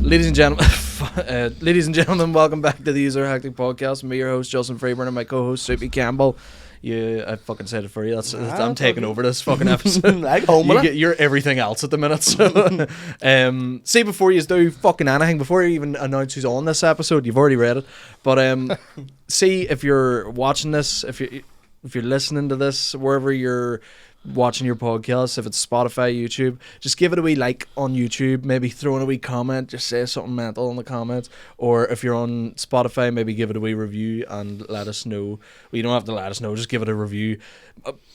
Ladies and gentlemen, welcome back to the User Hectic Podcast. Me, your host, Justin Freeburn, and my co-host, Soupy Campbell. I fucking said it for you. I'm taking over this fucking episode. You're everything else at the minute. So, see, before you do fucking anything, before you even announce who's on this episode, you've already read it. But see, if you're watching this, if you're listening to this, wherever you're watching your podcast, if it's Spotify, YouTube, just give it a wee like on YouTube, maybe throw in a wee comment, just say something mental in the comments. Or if you're on Spotify, maybe give it a wee review and let us know. Well, you don't have to let us know, just give it a review,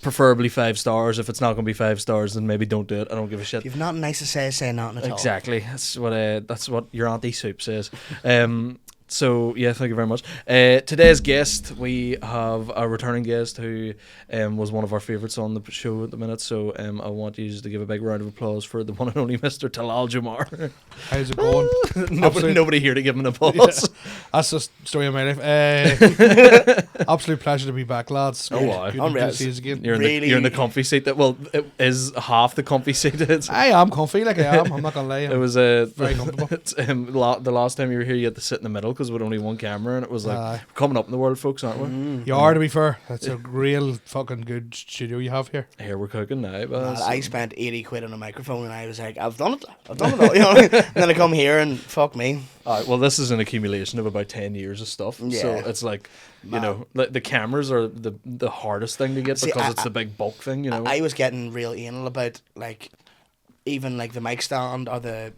preferably 5 stars. If it's not going to be 5 stars, then maybe don't do it. I don't give a shit. If you've nothing nice to say nothing at all. Exactly, that's what your auntie Soup says. So, yeah, thank you very much. Today's guest, we have a returning guest who was one of our favourites on the show at the minute. So, I want you to give a big round of applause for the one and only Mr. Talal Jomar. How's it going? Nobody here to give him an applause. Yeah, that's the story of my life. Absolute pleasure to be back, lads. Oh, wow. Good to see you again. You're in the comfy seat. It is half the comfy seat. I am comfy, like I am. I'm not going to lie. It was very comfortable. The last time you were here, you had to sit in the middle because with only one camera, and it was like we're coming up in the world, folks, aren't we? You are, to be fair. That's a real fucking good studio you have here. Here we're cooking now. But I spent 80 quid on a microphone, and I was like, I've done it all. You know, and then I come here and fuck me. All right, well, this is an accumulation of about 10 years of stuff. Yeah. So it's like, you know, the cameras are the hardest thing to get because it's the big bulk thing, you know. I was getting real anal about, like, even like the mic stand or the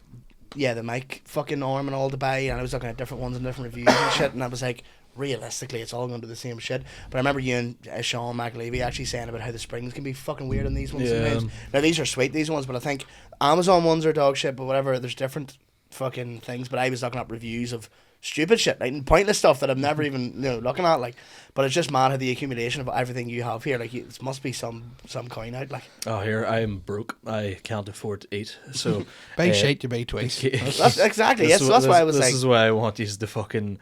mic fucking arm and all to buy, and I was looking at different ones and different reviews and shit, and I was like, realistically, it's all going to do the same shit. But I remember you and Sean McLevy actually saying about how the springs can be fucking weird on these ones sometimes. Now, these are sweet, these ones, but I think Amazon ones are dog shit, but whatever, there's different fucking things. But I was looking up reviews of stupid shit, like pointless stuff that I'm never even looking at, like. But it's just mad how the accumulation of everything you have here, like, it must be some coin out, like. Oh, here I am broke. I can't afford to eat, so buy shit, you buy twice. That's exactly. Yes, so that's why I was like. This is why I want you to fucking,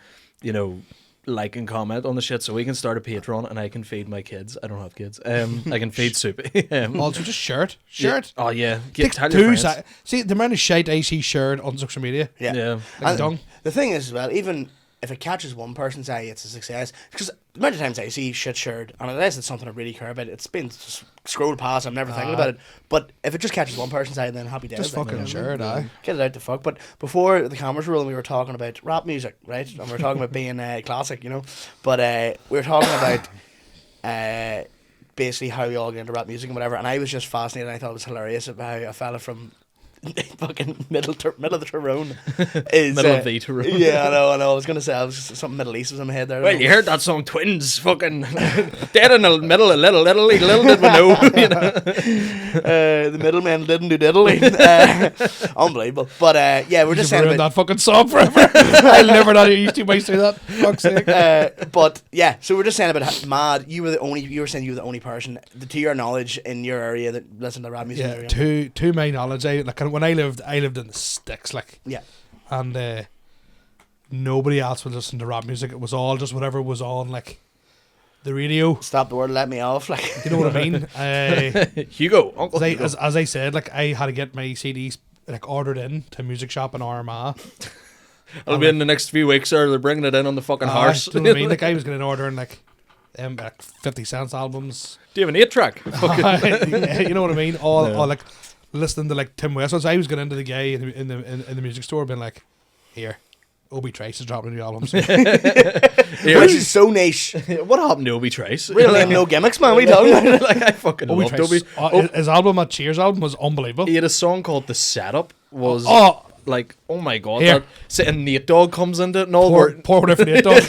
like and comment on the shit so we can start a Patreon and I can feed my kids. I don't have kids. I can feed Soupy. Also, just shirt. Yeah. Oh yeah. See the amount of shite I see shared on social media. Yeah. Like the thing is, as well, even if it catches one person's eye, it's a success. Because the amount of times I see shit shared, and unless it's something I really care about, it's been scrolled past. I'm never thinking about it. But if it just catches one person's eye, then happy days. Just fucking shared, aye. Get it out the fuck. But before the cameras were rolling, we were talking about rap music, right? And we were talking about being classic, you know. But we were talking about basically how we all get into rap music and whatever. And I was just fascinated. And I thought it was hilarious about how a fella from fucking middle of the Tyrone is middle of the Tyrone. Yeah, I know. I was gonna say something Middle East was in my head there. Well, you heard that song, Twins, fucking dead in the middle of little did we know. The middleman didn't do diddly. Unbelievable. But yeah, we're just saying about that fucking song forever. I'll never not hear you two boys say that. Fuck's sake. But yeah, so we're just saying about how mad you were saying you were the only person, to your knowledge, in your area that listened to rap music. Yeah, to my knowledge, when I lived in the sticks, like, yeah, and nobody else would listen to rap music. It was all just whatever was on, like, the radio. Stop the word, let me off, like. You know what I mean? Hugo, Uncle Hugo. As I said, like, I had to get my CDs like ordered in to Music Shop in Armagh. It'll be in the next few weeks, or they're bringing it in on the fucking horse. Do you know what I mean? Like, I was going to order in like 50 Cent albums. Do you have an 8-track? Yeah, you know what I mean? All like listening to like Tim West. So I was going into the guy in the music store, being like, "Here, Obi Trice is dropping new albums." Which is so niche. What happened to Obi Trice? Really, no gimmicks, man. We talking about? Like, I fucking loved Obi. His album, that Cheers album, was unbelievable. He had a song called "The Setup." Like, oh my god, and Nate Dogg comes into it and all. Poor if Nate Dogg.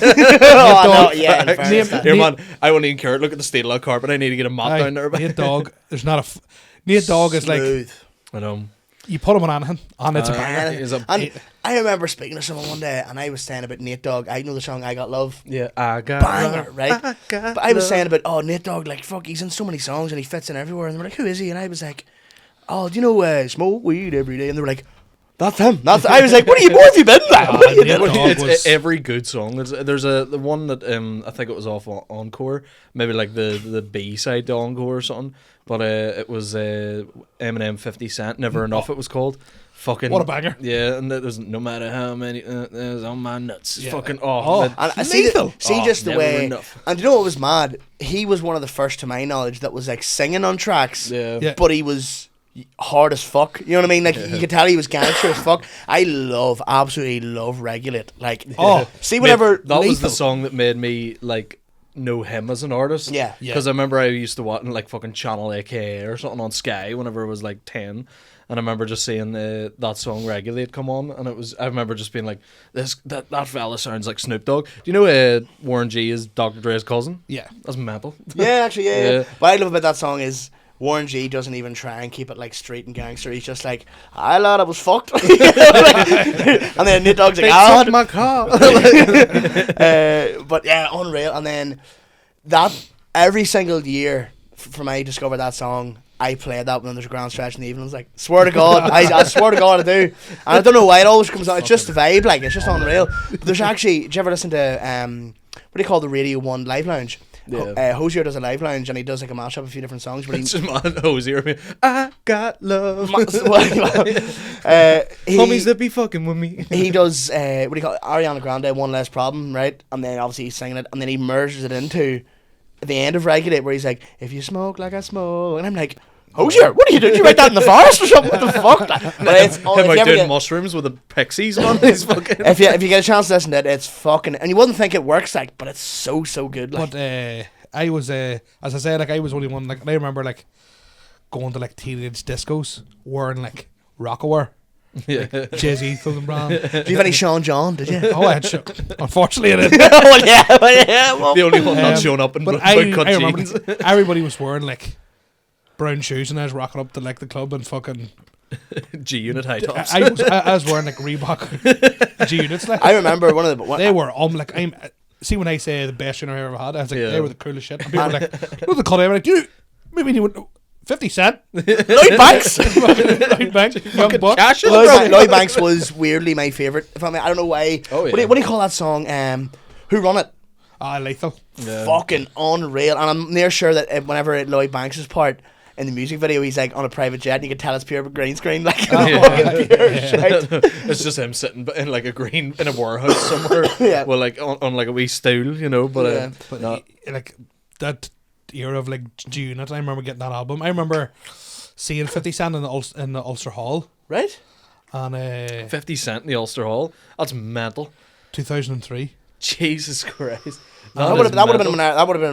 Here, man, I won't even care. Look at the state of that carpet. I need to get a mat down there. Nate Dogg, Nate Dogg is smooth. Like, I know. You put him on anything, and it's a banger. And I remember speaking to someone one day, and I was saying about Nate Dogg. I know the song "I Got Love." Yeah, I got banger, love, right? But I was saying about Nate Dogg, like, fuck, he's in so many songs and he fits in everywhere. And they were like, "Who is he?" And I was like, "Oh, do you know smoke weed every day?" And they were like, "That's him." I was like, "What have you been like?" It's every good song. There's the one that I think it was off Encore, maybe like the B side to Encore or something. But it was Eminem 50 Cent, Never Enough. It was called. Fucking what a banger. Yeah, and there's no matter how many there's on my nuts. Yeah. Fucking And I see just the never way. enough. And you know what was mad? He was one of the first, to my knowledge, that was like singing on tracks. Yeah. But he was hard as fuck. You know what I mean? Like you could tell he was gangster as fuck. I absolutely love Regulate. Like, see whenever that was Lethal. the song that made me like know him as an artist. Yeah. Because I remember I used to watch like fucking Channel AKA or something on Sky whenever I was like 10. And I remember just seeing that song Regulate come on, and I remember just being like, that fella sounds like Snoop Dogg. Do you know Warren G is Dr. Dre's cousin? Yeah. That's mental. Yeah, actually, yeah. What I love about that song is Warren G doesn't even try and keep it like street and gangster. He's just like, "I lad, I was fucked," and then Nate Dogg's like, "Ah, my car." But yeah, unreal. And then that every single year from I discovered that song, I played that when there's a grand stretch in the evening. I was like, swear to God, I swear to God I do. And I don't know why it always comes on. It's just the vibe, like it's just unreal. But there's actually, did you ever listen to what do you call the Radio 1 Live Lounge? Yeah. Hosier does a live lounge and he does like a mashup of a few different songs. But he, it's just man, Hosier. I got love. Homies that be fucking with me. He does what do you call it? Ariana Grande, One Less Problem, right? And then obviously he's singing it, and then he merges it into the end of Regulate, where he's like, "If you smoke like I smoke," and I'm like, "Hosier, what are you doing? Did you write that in the forest or something? What the fuck?" But it's him like doing mushrooms with the pixies, man. He's fucking. If you get a chance to listen to it, it's fucking, and you wouldn't think it works like, but it's so good. Like. But I was as I said, like I was only one. Like I remember like going to like teenage discos wearing like Rockaware. Yeah, like Jay-Z, Southern Brand. Do you have any Sean John? Did you? Oh, I had unfortunately, I didn't. Well, yeah. Well, the only one not showing up in but I cut remember jeans. everybody was wearing like brown shoes, and I was rocking up to like the club and fucking G-Unit high tops. I was wearing like Reebok G-Units. Like I remember one of the they were like I'm. See, when I say the best tune I ever had, I was like they were the coolest shit. And people were like, "What the cut?" I'm like, "You maybe you would." 50 Cent, Lloyd Banks, Lloyd Banks, young buck. Lloyd Banks was weirdly my favourite. If I don't know why. Oh, yeah. What do you call that song? Who Run It? Lethal. Yeah. Fucking unreal. And I'm near sure that whenever Lloyd Banks' part in the music video, he's like on a private jet, and you can tell it's pure green screen, like fucking pure shit. It's just him sitting in like a warehouse somewhere, well, like on like a wee stool, you know. But like that era of like G-Unit, I remember getting that album. I remember seeing 50 Cent in the Ulster Hall, right? And 50 Cent in the Ulster Hall. That's mental. 2003. Jesus Christ. That would have been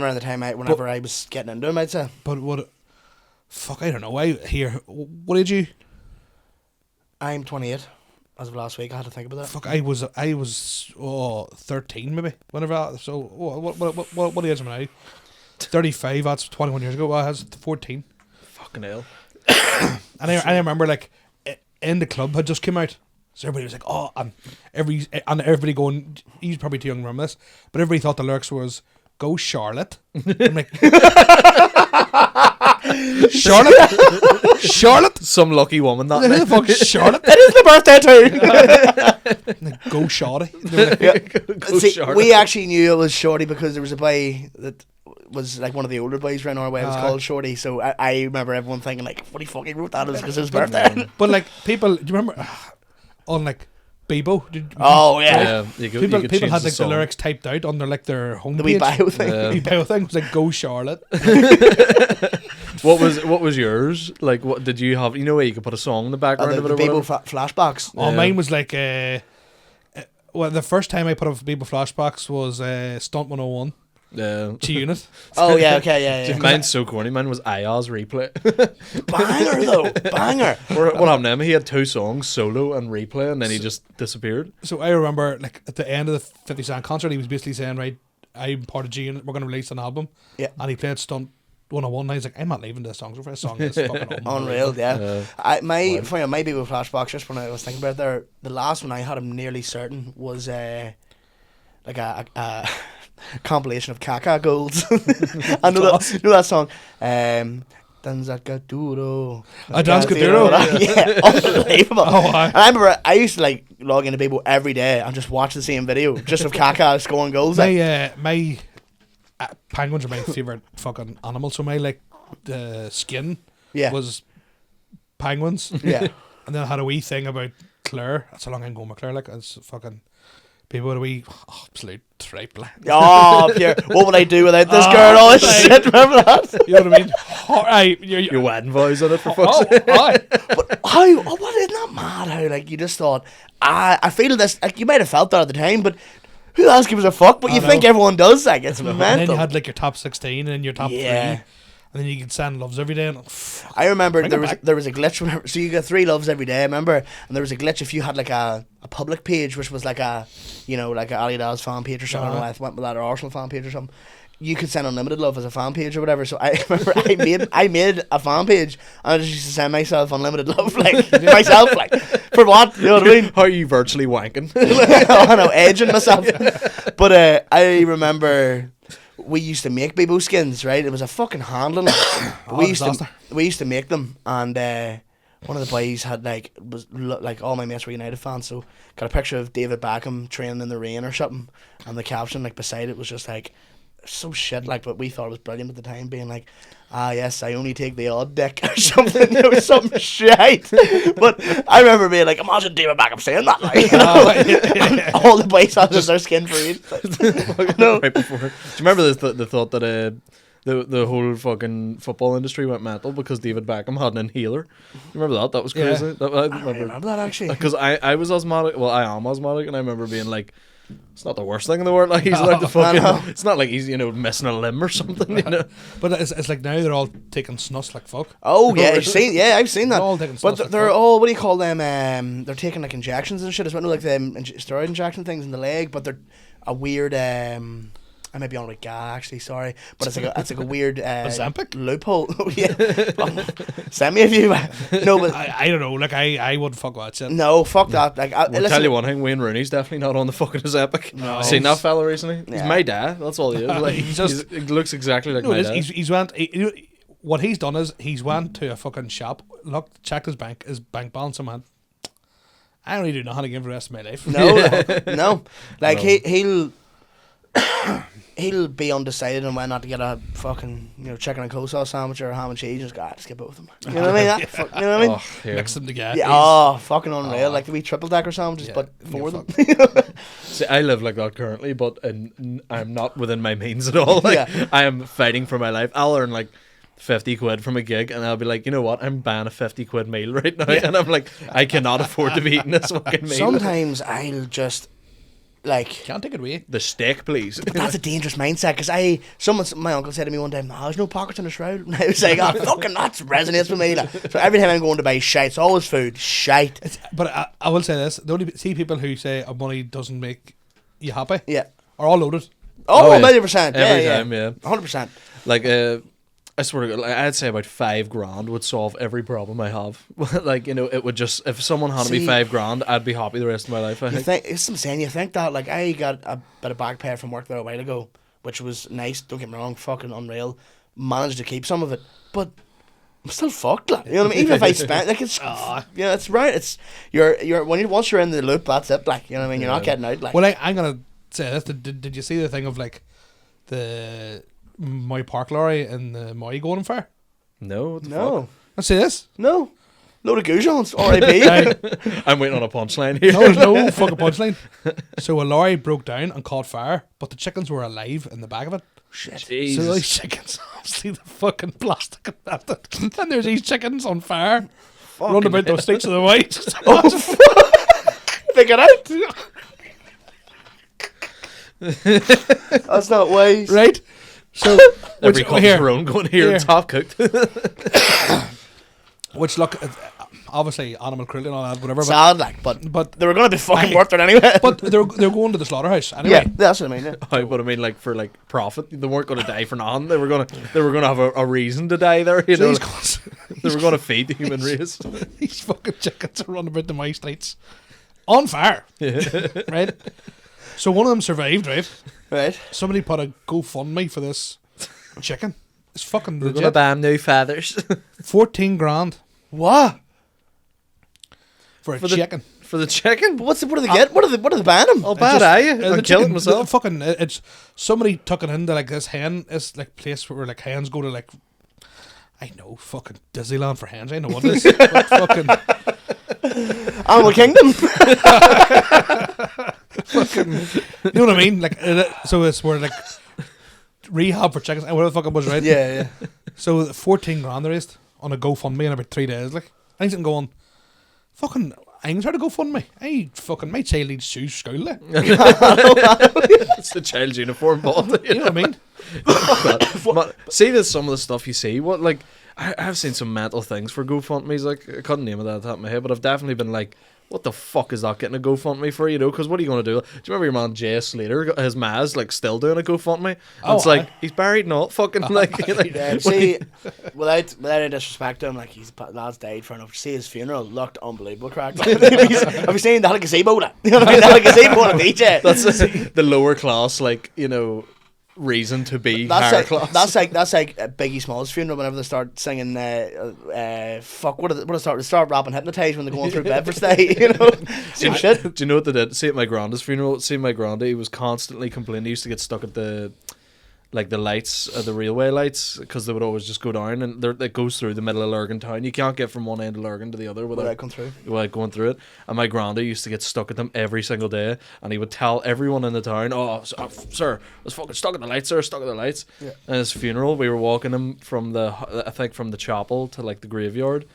around the time whenever I was getting into him, I'd say. But what? Fuck, I don't know. What did you? I'm 28. As of last week, I had to think about that. Fuck, I was 13 maybe. Whenever. So what age am I now? 35. That's 21 years ago. Well, I was 14. Fucking hell. And I remember like in the club had just come out, so everybody was like, "Oh," and everybody going, "He's probably too young to remember this," but everybody thought the lyrics was "Go Charlotte." I'm like, Charlotte, some lucky woman that. Who the fuck is Charlotte? It is my birthday too. Like, go Shorty. See, we actually knew it was Shorty because there was a boy that was like one of the older boys around our way. It was called Shorty. So I remember everyone thinking like, "What he fucking wrote that because it was his birthday." But like people, do you remember on like Bebo? People had like the lyrics typed out on their homepage. The wee bio thing. The wee bio thing was like "Go Charlotte." What was yours? Like, what did you have? You know where you could put a song in the background of it, the or Bebo whatever? flashbacks. Oh, mine was like well, the first time I put up Bebo flashbacks was Stunt 101. G-Unit. Oh yeah, okay, yeah. Mine's so corny. Mine was Ayaz Replay. Banger though, banger. What happened to him? He had 2 songs, Solo and Replay, and then he just disappeared. So I remember, like at the end of the 50 Cent concert, he was basically saying, "Right, I'm part of G-Unit. We're going to release an album." Yeah. And he played Stunt 101. And I was like, "I'm not leaving this song for a song. It's fucking unreal." Yeah. My Bebo flashbacks. Just when I was thinking about it there, the last one I had, I'm nearly certain was like a compilation of Kaka golds. I know that song. Danzaka Duro. Danzaka Duro. Yeah, unbelievable. And I remember I used to like log into Bebo every day and just watch the same video just of Kaka scoring goals. My penguins are my favourite fucking animal. So my skin was penguins. Yeah. And then I had a wee thing about Claire. That's a long time going with Claire. Like, it's fucking people with a wee absolute tripe. Like. Oh, Pierre, what would I do without this girl? Oh, shit, remember that? You know what I mean? Your wedding voice on it, for fuck's sake. But how, what, isn't that mad how, like, you just thought, I feel this, like, you might have felt that at the time, but who else gives a fuck? But you think everyone does, like, it's mental. And then you had, like, your top 16 and your top 3. And then you could send loves every day. And, I remember there was a glitch whenever, so you got 3 loves every day, I remember, and there was a glitch if you had like a public page, which was like a, you know, like a Alidaz fan page or something, I went with that, or Arsenal fan page or something. You could send unlimited love as a fan page or whatever. So I remember I made a fan page and I just used to send myself unlimited love, like myself, like for what? You know what I mean? How are you virtually wanking? I know, edging myself. But I remember we used to make Bebo skins, right? It was a fucking handling. We used to make them, and one of the boys had like all my mates were United fans, so got a picture of David Beckham training in the rain or something, and the caption like beside it was just like so shit, like, but we thought it was brilliant at the time, being like, yes, I only take the odd dick or something. It was some shit. But I remember being like, imagine David Beckham saying that, like, you know? And all the boys had just their skin free. No. Right before. Do you remember the thought that the whole fucking football industry went mental because David Beckham had an inhaler? You remember that? That was crazy. I remember that actually. Because I was asthmatic. Well, I am asthmatic, and I remember being like, it's not the worst thing in the world. Like, he's like the fucking. It's not like he's, you know, missing a limb or something. You know. But it's like now they're all taking snuss like fuck. Oh yeah, I've seen that. They're all taking but snuss they're like all, what do you call them? They're taking like injections and shit. It's not like the steroid injection things in the leg, but they're a weird. I might be on about GA actually, sorry, but it's like a weird loophole. Yeah, send me a few. No, but I don't know. Like I wouldn't fuck with that shit. No, fuck that. Like, I'll tell you one thing: Wayne Rooney's definitely not on the fucking Ozempic. No, seen that fella recently? Yeah. He's my dad. That's all he is. Like, he looks exactly like my dad. He's what he's done is he's went to a fucking shop, checked his bank balance, and went, I don't need to do nothing again for the rest of my life. No. Like he'll be undecided on when not to get a fucking, you know, chicken and coleslaw sandwich or a ham and cheese. Just just get both of them. You know what I mean? You know what I mean? Mix them together. Yeah, fucking unreal. Like the wee triple decker sandwiches, but for them. See, I live like that currently, but I'm not within my means at all. Like, I am fighting for my life. I'll earn like 50 quid from a gig, and I'll be like, you know what, I'm buying a 50 quid meal right now, and I'm like, I cannot afford to be eating this fucking meal. Sometimes I'll just like, can't take it away. The steak, please. But that's a dangerous mindset, because my uncle said to me one time, there's no pockets in the shroud. And I was like, fucking that resonates with me. Like, so every time I'm going to buy shite, it's always food, shite. But I will say this: the only people who say money doesn't make you happy, are all loaded. Oh, 100%. Every time, 100%. Like, I swear to God, like, I'd say about $5,000 would solve every problem I have. Like, you know, it would just, if someone handed me $5,000, I'd be happy the rest of my life. I think. It's insane. You think that, like, I got a bit of back pay from work there a while ago, which was nice. Don't get me wrong, fucking unreal. Managed to keep some of it, but I'm still fucked. Like, you know what I mean? Even if I spent, like, it's it's right. It's once you're in the loop, that's it. Like, you know what I mean? You're not getting out. Like, well, I'm gonna say this. Did you see the thing of like the my park lorry and the Moy going fire? No. I see this. No. Load of goujons, R.I.P. I'm waiting on a punchline here. No, there's no fucking punchline. So a lorry broke down and caught fire, but the chickens were alive in the back of it. Shit. Jesus. So these chickens, obviously the fucking plastic and there's these chickens on fire. Running about those streets of the white. Oh, fuck. They get out. That's not wise. Right? So every comes her own going here. It's half cooked. Which look, obviously animal cruelty and all that, whatever. Sad, like, but they were going to be fucking worth it anyway. But they're going to the slaughterhouse anyway. Yeah, that's what I mean. Yeah. But I mean, like, for like profit, they weren't going to die for nothing. They were going to have a reason to die there. You know, they were going to feed the human race. These fucking chickens are running about the my streets on fire. Right. So one of them survived, right? Right. Somebody put a GoFundMe for this chicken. It's fucking legit. We're gonna buy him new feathers. 14 grand. What? For a chicken. For the chicken? But what do they get? What are they buying him? I'll buy it, I'm killing myself. Fucking, it's somebody took it into like this hen. It's like place where like hens go to like, I know, fucking Disneyland for hens. I know what it is. Fucking. Animal Kingdom. Fucking, you know what I mean? Like, so it's where like rehab for chickens. Whatever the fuck it was, right? Yeah. So 14 grand they raised on a GoFundMe in about 3 days. Like, I ain't going, fucking, I ain't trying to GoFundMe. My child needs shoes for school. Like. It's the child's uniform bought. You know what I mean? See, there's some of the stuff you see. What, like, I've seen some mental things for GoFundMe's. Like, I couldn't name it at the top of my head, but I've definitely been like, what the fuck is that getting a GoFundMe for, you know? Because what are you going to do? Do you remember your man Jay Slater, his ma's like still doing a GoFundMe? And it's like, he's buried not fucking like, yeah, see, without any disrespect to him, like, his lad's died for enough. See his funeral looked unbelievable, crack. Have you seen the gazebo? You know what I mean? The gazebo on a DJ. That's the lower class, like, you know, reason to be higher class. That's like Biggie Smalls' funeral. Whenever they start singing, fuck, what do they start rapping "Hypnotize" when they're going through Bedford's Day, you know? Some shit. Do you know what they did? See, at my granddad's funeral, my granddad, he was constantly complaining. He used to get stuck at the lights, the railway lights, because they would always just go down, and it goes through the middle of Lurgan town. You can't get from one end of Lurgan to the other without going through it. And my granddad used to get stuck at them every single day, and he would tell everyone in the town, sir, I was fucking stuck at the lights, sir, stuck at the lights. Yeah. And his funeral, we were walking him from the chapel to like the graveyard,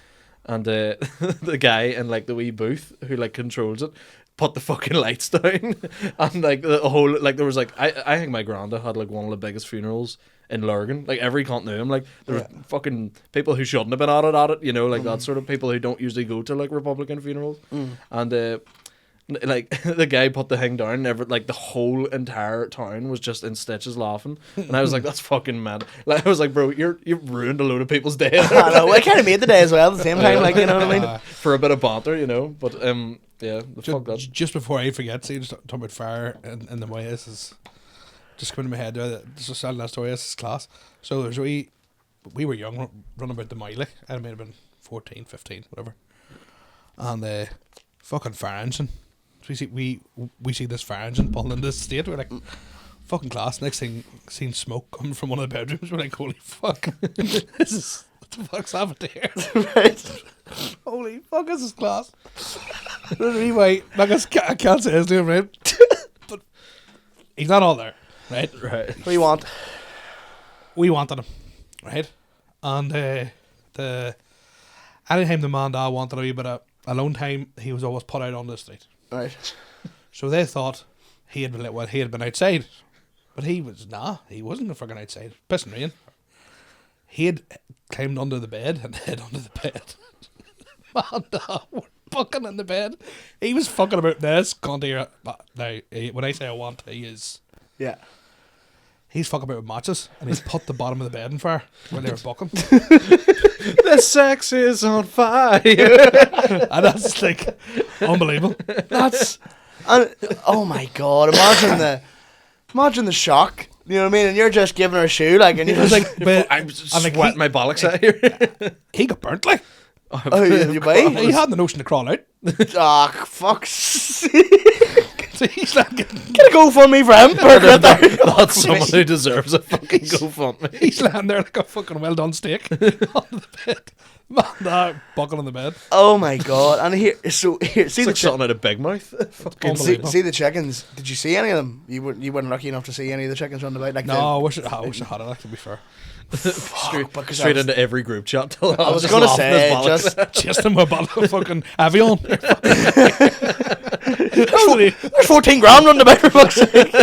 and the guy in like the wee booth who like controls it put the fucking lights down, and like the whole, like, there was like, I think my granddad had like one of the biggest funerals in Lurgan. Like, every cunt knew him. Like, there were fucking people who shouldn't have been at it, you know, like that sort of people who don't usually go to like Republican funerals. And like, the guy put the thing down, and like the whole entire town was just in stitches laughing, and I was like, that's fucking mad. Like, I was like, bro, you've ruined a load of people's day. I know, I kind of made the day as well at the same time, like, you know what I mean, for a bit of banter, you know. But yeah, just before I forget, see, just talking about fire and the way this is just coming to my head there. This is telling that story. This is class. So there's we were young, running about the mile. Like, I might have been 14, 15, whatever. And fucking fire engine. So we see this fire engine pulling in this state. We're like, fucking class. Next thing, seen smoke coming from one of the bedrooms. We're like, holy fuck, this is, what the fuck's happened here? Right. Holy fuck, this is class. Anyway, like, I can't say his name, right? But he's not all there, right? Right. What do you want? We wanted him, right? And anytime the man that wanted a wee bit of alone time, he was always put out on the street. Right. So they thought he had been outside, but he wasn't fucking outside. Pissing rain. He had climbed under the bed and hid under the bed. Man, we're fucking in the bed. He was fucking about this. Can't hear it. Now, when I say I want, he is. Yeah. He's fucking about with matches, and he's put the bottom of the bed in fire when they were bucking. The sex is on fire. And that's like unbelievable. That's oh my god! Imagine the shock. You know what I mean? And you're just giving her a shoe, like, and you're just like, I'm sweating my bollocks out here. He got burnt, like. Oh, you buy? He had the notion to crawl out. Ah, fuck's sake. So he's like, get a GoFundMe for him. That's someone who deserves a fucking GoFundMe. He's lying there like a fucking well done steak on the bed. Man, bucking on the bed. Oh my god! And see It's the like something out of Big Mouth. see the chickens. Did you see any of them? You weren't lucky enough to see any of the chickens running about. Like, no, I wish I had it. To be fair. Straight into everevery group chat. I was gonna say just in my bottle of fucking Avion. There's 14 grand running about, for fuck's sake.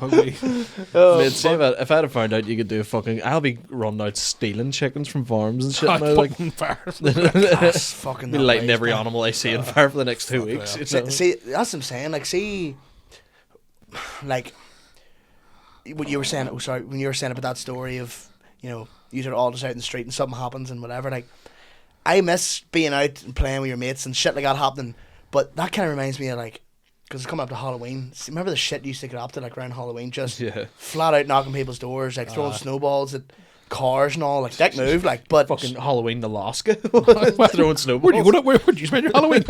Mate, see, if I'd have found out you could do I'll be running out stealing chickens from farms and shit now, like, that's fucking be lighting every animal I see in fire for the next 2 weeks. You know? See, that's what I'm saying. Like, see, like, what you were saying. Oh, sorry, when you were saying about that story of, you know, you're all just out in the street and something happens and whatever. Like, I miss being out and playing with your mates and shit like that happening. But that kind of reminds me of, like, because it's coming up to Halloween. See, remember the shit you used to get up to, like, around Halloween? Just flat out knocking people's doors, like, throwing snowballs at cars and all. Like, that move, like, but fucking Halloween in Alaska. Throwing snowballs. Where'd you spend your Halloween?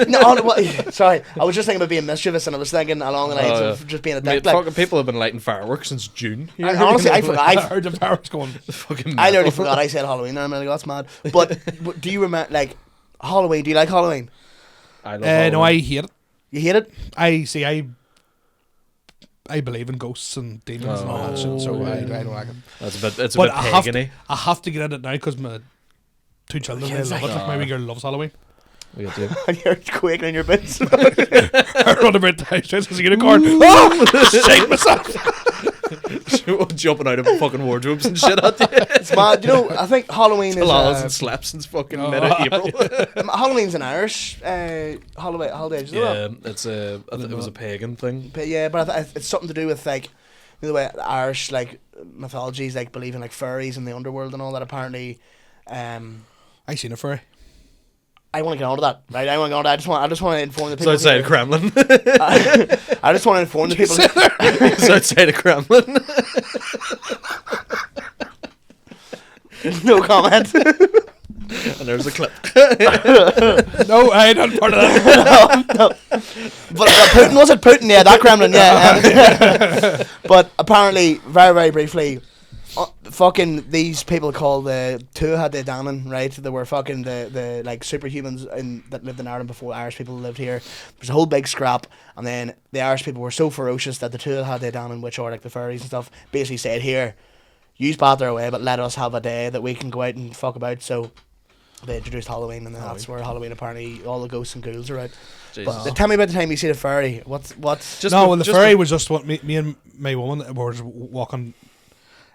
Sorry, I was just thinking about being mischievous, and I was thinking along the lines of just being a dick. Like, fucking people have been lighting fireworks since June. Honestly, I forgot. I heard the fireworks going. I literally forgot I said Halloween. I'm like, that's mad. But do you remember, like, Halloween? Do you like Halloween? I love Halloween. No, I hate it. You hate it? I believe in ghosts and demons and all that shit, so I don't like it. It's a bit pagany. I have to get in it now because my 2 children, they love it. My wee girl loves Halloween. We got to. And you're quaking in your boots. I run about the house as a unicorn. Shake myself. Jumping out of fucking wardrobes and shit at you. It's mad. You know, I think Halloween TALALS is... and slaps since fucking mid-April. Halloween's an Irish holiday. Yeah, it was a pagan thing. But yeah, but it's something to do with like the way the Irish like mythologies, like believing like fairies in the underworld and all that. Apparently, I seen a furry. I want to get on to that, right? I just want to inform the people. It's outside of Kremlin. I just want to inform the people. It's outside of Kremlin. No comment. And there's a clip. No, I don't part of that. No. But Putin, was it Putin? Yeah, that Kremlin, yeah. But apparently, very, very briefly, fucking these people called the Tuatha De Danann, right? They were fucking the like superhumans that lived in Ireland before Irish people lived here. There's a whole big scrap, and then the Irish people were so ferocious that the Tuatha De Danann, which are like the fairies and stuff, basically said, "Here, use bat their way, but let us have a day that we can go out and fuck about." So they introduced Halloween, and then that's where Halloween apparently all the ghosts and ghouls are out. But tell me about the time you see the fairy. What's the fairy was just what me and my woman were just walking.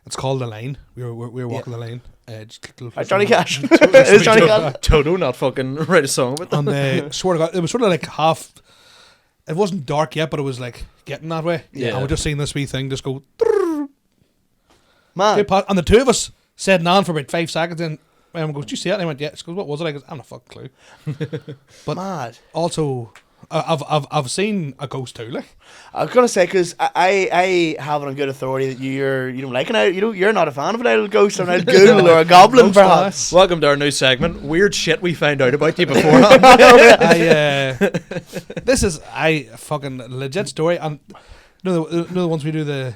It's called the line. We were walking the line. Johnny Cash. It's Johnny Cash. Toto not fucking write a song about that. And swear to God, it was sort of like half. It wasn't dark yet, but it was like getting that way. Yeah. And we just seen this wee thing just go. Man. And the two of us said nan for about 5 seconds, and I goes, "Did you see it?" And I went, "Yeah." She goes, "What was it?" I goes, "I have no fucking clue." But mad. Also, I've seen a ghost too. Like I was gonna say, because I have it on good authority that you don't like it. You're not a fan of an idle ghost or an idle ghoul or a goblin, perhaps. Welcome to our new segment. Weird shit we found out about you before. This is fucking legit story, and you know the ones we do the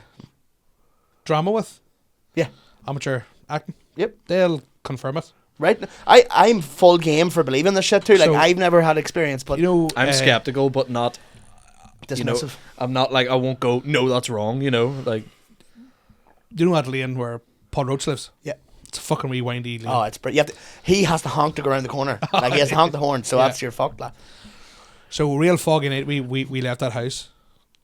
drama with. Yeah, amateur acting. Yep, they'll confirm it. Right, I'm full game for believing this shit too. Like, So, I've never had experience, but I'm skeptical, but not dismissive. I'm not like I won't go. No, that's wrong. Like. Do you know that lane where Paul Roach lives? Yeah, it's a fucking wee windy lane. Oh, it's he has to honk to go around the corner. Like, he has to honk the horn, so that's your fucked lad. So real foggy night, we left that house,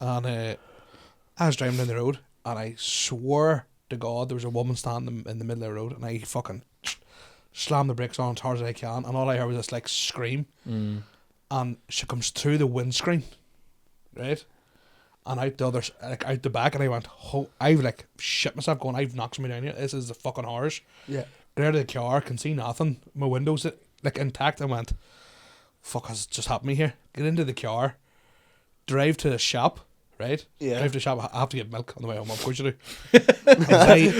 and I was driving down the road, and I swore to God there was a woman standing in the middle of the road, and I fucking slammed the brakes on as hard as I can, and all I heard was this like scream, and she comes through the windscreen, right, and out the other, like out the back, and I went, I've like shit myself, going, I've knocked me down here. This is the fucking horrors. Yeah. Get out of the car, can see nothing. My windows like intact. I went, fuck, has just happened to me here? Get into the car, drive to the shop. Right? Yeah. Drive to the shop. I have to get milk on the way home. Of course you do.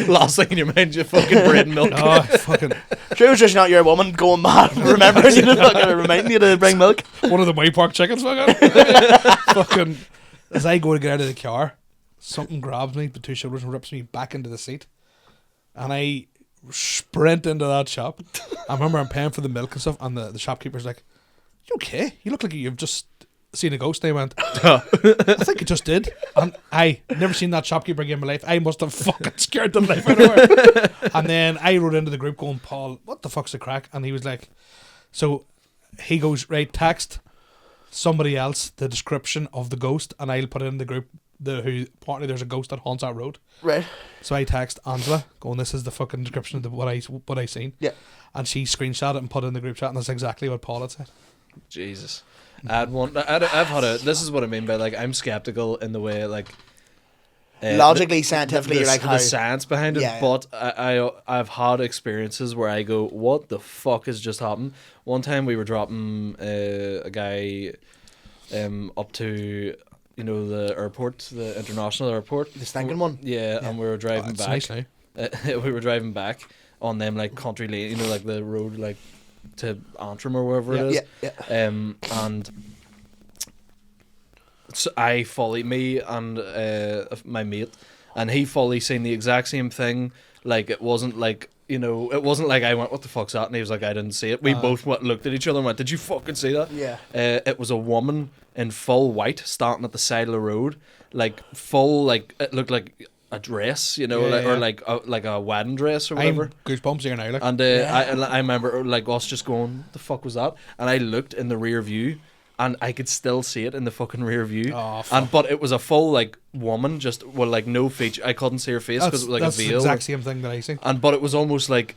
Last thing in your mind, you fucking bread and milk. Oh, fucking. Sure, it was just not your woman going mad. Remembering you, not gonna remind you to bring milk. One of the Way Park chickens, fucking. As I go to get out of the car, something grabs me between shoulders and rips me back into the seat, and I sprint into that shop. I remember I'm paying for the milk and stuff, and the shopkeeper's like, "You okay? You look like you've just seen a ghost." And I went, I think it just did. And I never seen that shopkeeper again in my life. I must have fucking scared the life out of her. And then I wrote into the group going, "Paul, what the fuck's the crack?" And he was like, so he goes, "Right, text somebody else the description of the ghost, and I'll put it in the group who apparently there's a ghost that haunts that road." Right. So I text Angela going, "This is the fucking description of what I seen." Yeah. And she screenshot it and put it in the group chat, and that's exactly what Paul had said. Jesus. This is what I mean by, like, I'm skeptical in the way, like, logically, scientifically, like the science behind it. Yeah. But I've had experiences where I go, what the fuck has just happened? One time we were dropping a guy up to, the airport, the international airport, the stinking one. Yeah, and we were driving back. Nice we were driving back on them, like, country lane, like the road, like, to Antrim or wherever it is. Yeah. And so I fully, me and my mate, and he fully seen the exact same thing. Like, it wasn't like you know, it wasn't like I went, what the fuck's that? And he was like, I didn't see it. We both looked at each other and went, did you fucking see that? Yeah. It was a woman in full white standing at the side of the road, like full, like it looked like a dress, you know, or like a wedding dress or whatever. I'm goosebumps here now. Like. And I remember like us just going, the fuck was that? And I looked in the rear view. And I could still see it in the fucking rear view. Oh, fuck. But it was a full like woman, just with like no feature. I couldn't see her face because it was like a veil. That's the exact same thing that I see. But it was almost like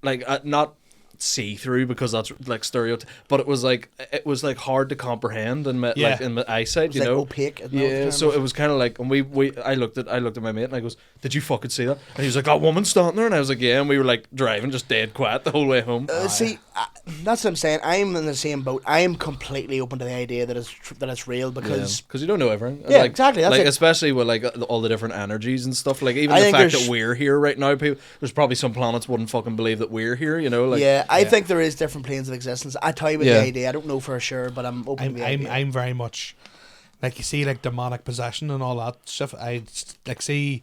not see through because that's like stereotype. But it was like hard to comprehend in my like in my eyesight. You know, opaque. Yeah. So it was kind of like, and I looked at my mate and I goes, did you fucking see that? And he was like, that woman standing there, and I was like, yeah. And we were like driving just dead quiet the whole way home. See, that's what I'm saying. I'm in the same boat. I am completely open to the idea that it's real because you don't know everything. Yeah, like, exactly. That's like it. Especially with like all the different energies and stuff. Like even the fact that we're here right now, people, there's probably some planets wouldn't fucking believe that we're here. You know, like I think there is different planes of existence. I tell you about the idea. I don't know for sure, but I'm open to the idea. I'm very much like, you see, like demonic possession and all that stuff. I like see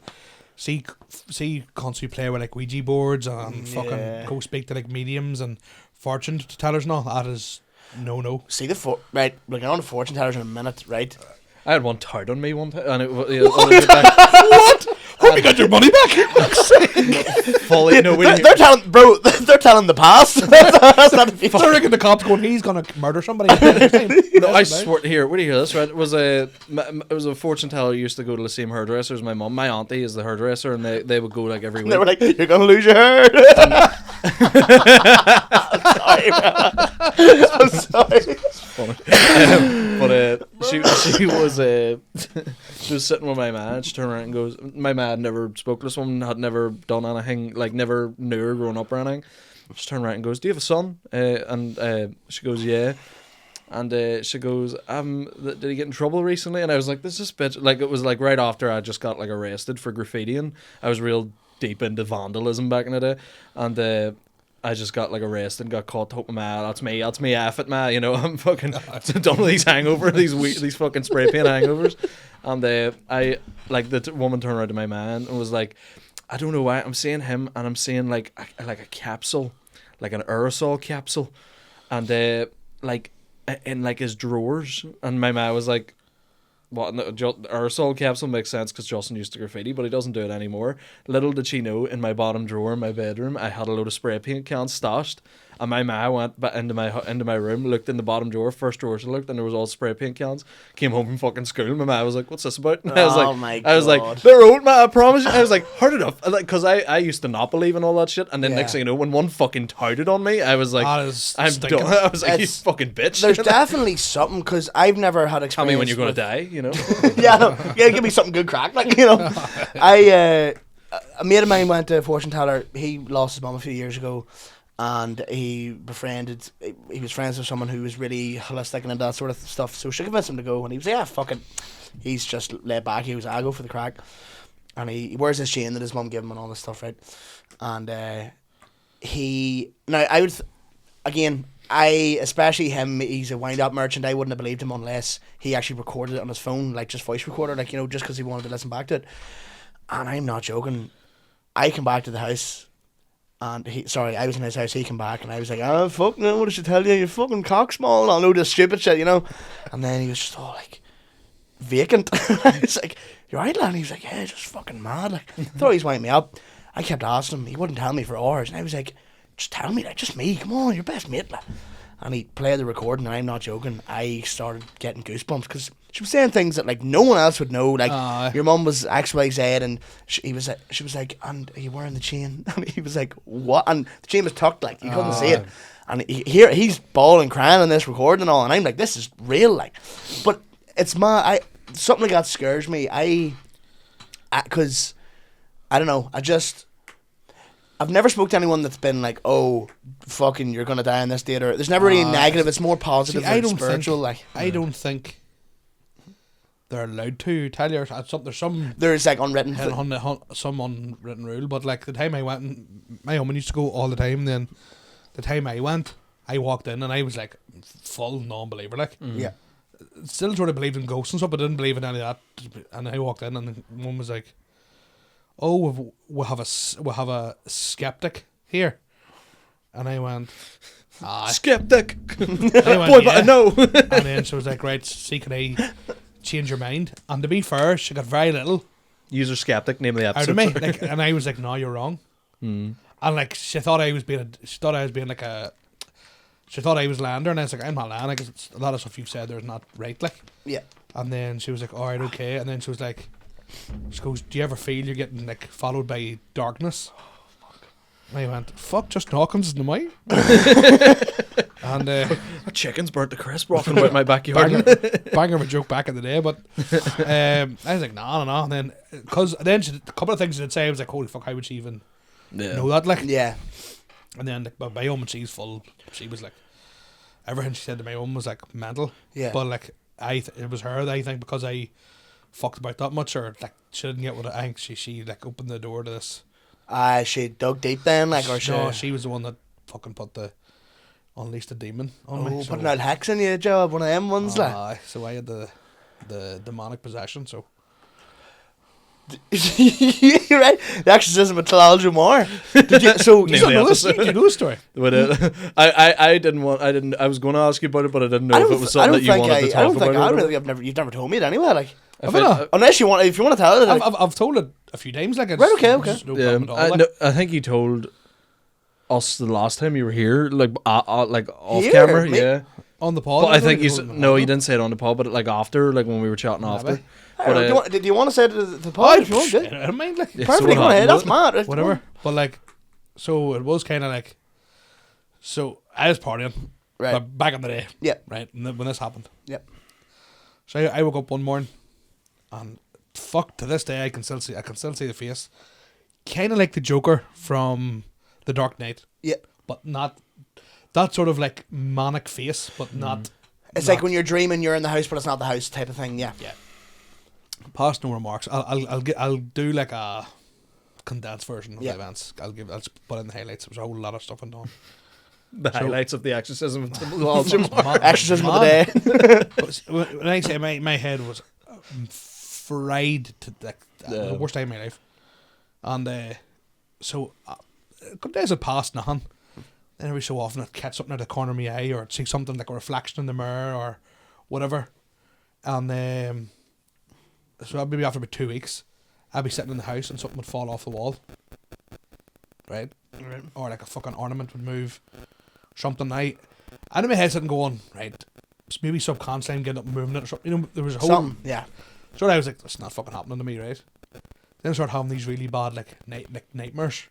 cunts who play with like Ouija boards and fucking go speak to like mediums and fortune tellers and all. That is no. See right. We're going on to fortune tellers in a minute, right? I had one tied on me one time, and it what? Hope you got your money back. Fully, no, they're telling, bro. They're telling the past. That's not the future. They're reckon the cops going, he's gonna murder somebody. No, I swear. Here, where do you hear this? Right, it was a fortune teller who used to go to the same hairdresser as my mum. My auntie is the hairdresser, and they would go like every week. They were like, "You're gonna lose your hair." Sorry, man. I'm sorry. Funny. But she was sitting with my man. She turned around and goes, my man never spoke to this woman, had never done anything, like never knew her growing up or anything. She turned around and goes, do you have a son? And she goes, yeah. And she goes, did he get in trouble recently? And I was like, this is bitch. Like, it was like right after I just got like arrested for graffitiing. I was real deep into vandalism back in the day. And I just got like arrested and got caught. Hope that's me F it, man. You know, I'm fucking done with these hangovers, these fucking spray paint hangovers. And I like the woman turned around to my man and was like, I don't know why I'm seeing him and I'm seeing like a capsule, like an aerosol capsule, and like in like his drawers. And my man was like, what? The aerosol capsule makes sense because Justin used to graffiti, but he doesn't do it anymore. Little did she know, in my bottom drawer in my bedroom, I had a load of spray paint cans stashed. And my ma went back into my room, looked in the bottom drawer, first drawer she looked, and there was all spray paint cans. Came home from fucking school. My ma was like, "What's this about?" And I was like, "They're old, ma. I promise you." I was like, "Heard it up," like because I used to not believe in all that shit. And then next thing you know, when one fucking touted on me, I was like, "I'm done." I was like, "You fucking bitch." There's definitely something because I've never had experience. Tell me when you're gonna die, you know. Give me something good crack, like, you know. A mate of mine went to a fortune teller. He lost his mum a few years ago. And he was friends with someone who was really holistic and that sort of stuff. So she convinced him to go, and he was like, yeah, fuck it. He's just laid back. He was, I go for the crack. And he wears this chain that his mum gave him and all this stuff, right? And especially him, he's a wind-up merchant. I wouldn't have believed him unless he actually recorded it on his phone, like just voice recorder, like, you know, just because he wanted to listen back to it. And I'm not joking. I come back to the house. And I was in his house, he came back, and I was like, oh, fuck, no, what did she tell you? You're fucking cock small, and all know this stupid shit, you know? And then he was just all, like, vacant. I was like, you're right, lad? And he was like, yeah, just fucking mad. Like, thought he was winding me up. I kept asking him, he wouldn't tell me for hours, and I was like, just tell me, like, just me, come on, you're best mate, lad. And he played the recording, and I'm not joking, I started getting goosebumps, because she was saying things that, like, no one else would know, like, your mum was XYZ, and she was like, and are you wearing the chain? And he was like, what? And the chain was tucked, like, you couldn't see it. And he's bawling, crying on this recording and all, and I'm like, this is real, like. But it's something like that scares me, because, I don't know, I've never spoke to anyone that's been like, oh, fucking, you're gonna die on this date, or there's never really negative. It's more positive. I don't spiritual. I don't think they're allowed to tell you. There's like unwritten, some unwritten rule. But like the time I went, and my woman used to go all the time. Then the time I went, I walked in and I was like full non-believer. Like, yeah, still sort of believed in ghosts and stuff, but didn't believe in any of that. And I walked in and the woman was like, oh, we'll have a skeptic here. And I went, skeptic. I went, Boy, but I know. And then she was like, right, see, can I change your mind? And to be fair, she got very little User skeptic, name of the out episode. of me. Like, and I was like, no, you're wrong. Mm. And like, she thought I was lying there, and I was like, I'm not lying, because a lot of stuff you've said there's not right, like. Yeah. And then she was like, all right, okay. And then she was like, she goes, do you ever feel you're getting like followed by darkness? And I went, fuck, just Hawkins in the mic. And a chicken's burnt to crisp walking about my backyard. banger of a joke back in the day, but I was like, no. And then, because then a couple of things she did say, I was like, holy fuck, how would she even know that? Like, yeah. And then like, my mum, and she's full. She was like, everything she said to my mum was like mental. Yeah. But like, it was her that I think, because I fucked about that much, or like she didn't get what I think she like opened the door to this. She dug deep then, like, or she was the one that fucking unleashed the demon on me. Putting out hex in you, Joe, one of them ones, like. So I had the demonic possession, so. You're right. The exorcism of Talal Jomar. Did you? So you know this story. I didn't. I was going to ask you about it, but I didn't know if it was something that you wanted to talk about. You've never told me it anyway. Like, unless you want, if you want to tell it. Like, I've told it a few times. Like, right, okay. No problem at all, like. I think you told us the last time you were here, like off Here? camera, Me? yeah. On the pod. But I think you didn't say it on the pod, but like after, like when we were chatting after. But, do you want to say it to the pod if you want to? I don't mind, like. Yeah, Perfectly, go ahead. That's mad. Whatever. But like, so it was kind of like, so I was partying, right, back in the day, yeah, right, when this happened, yep. So I woke up one morning, and fuck, to this day I can still see the face, kind of like the Joker from The Dark Knight, yeah, but not that sort of like manic face, but not. It's like when you're dreaming, you're in the house, but it's not the house type of thing. Yeah, yeah. Past no remarks. I'll do like a condensed version of the events. I'll put in the highlights. There's a whole lot of stuff in on. The highlights of the exorcism of Talal Jomar. Exorcism of the day. When I say my head was fried to the worst time of my life, and so a couple days had passed, nothing. Then every so often I'd catch something at the corner of my eye, or I'd see something like a reflection in the mirror or whatever, and so maybe after about 2 weeks, I'd be sitting in the house and something would fall off the wall, right? Or like a fucking ornament would move, something. I in my head sitting going, right, maybe subconsciously I'm getting up and moving it or something. You know, there was a whole something, yeah. So I was like, that's not fucking happening to me, right? Then I started having these really bad like nightmares,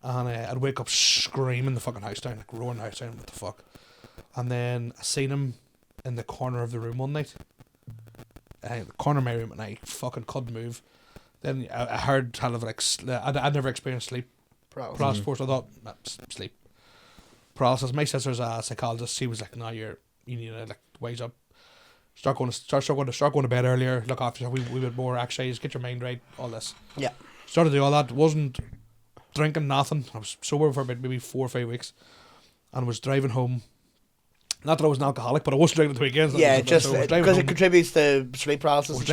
and I'd wake up screaming the fucking house down, like roaring the house down, what the fuck? And then I seen him in the corner of the room one night. The corner of my room, and I fucking couldn't move. Then I heard tell of like I'd never experienced sleep paralysis before, so I thought sleep paralysis. My sister's a psychologist. She was like, "No, you need to like wise up, start going to bed earlier, look after yourself. We bit more exercise, get your mind right, all this." Yeah. Started to do all that. Wasn't drinking nothing. I was sober for about maybe 4 or 5 weeks, and was driving home. Not that I was an alcoholic, but I was drinking at the weekends. Yeah, just because it contributes to sleep paralysis. I was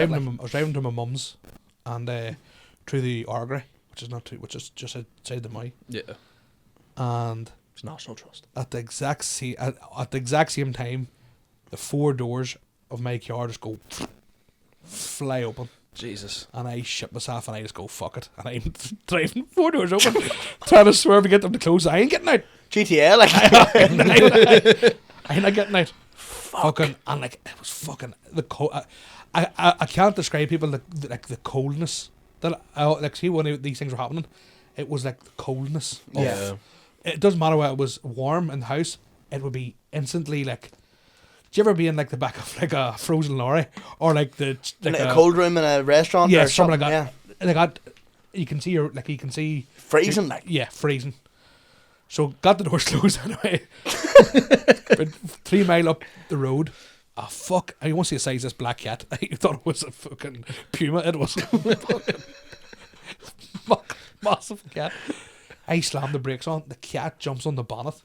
driving to my mum's, and through the Argray, which is just outside the Moy. Yeah. And it's National Trust. At the exact same time, the 4 doors of my car just go fly open. Jesus. And I shit myself, and I just go fuck it, and I'm driving 4 doors open, trying to swerve to get them to close. I ain't getting out. GTA, like. I ain't not getting out. Fucking, and like it was fucking the cold. I can't describe people like the coldness that like see when these things were happening. It was like the coldness. Yeah. It doesn't matter whether it was warm in the house. It would be instantly like. Do you ever be in like the back of like a frozen lorry or like a cold room in a restaurant? Yeah, or something like that. Yeah. Like that. You can see freezing. Like freezing. So got the doors closed anyway. But 3 mile up the road. Oh fuck! I want to see the size of this black cat. I thought it was a fucking puma. It was fucking massive cat. I slammed the brakes on. The cat jumps on the bonnet,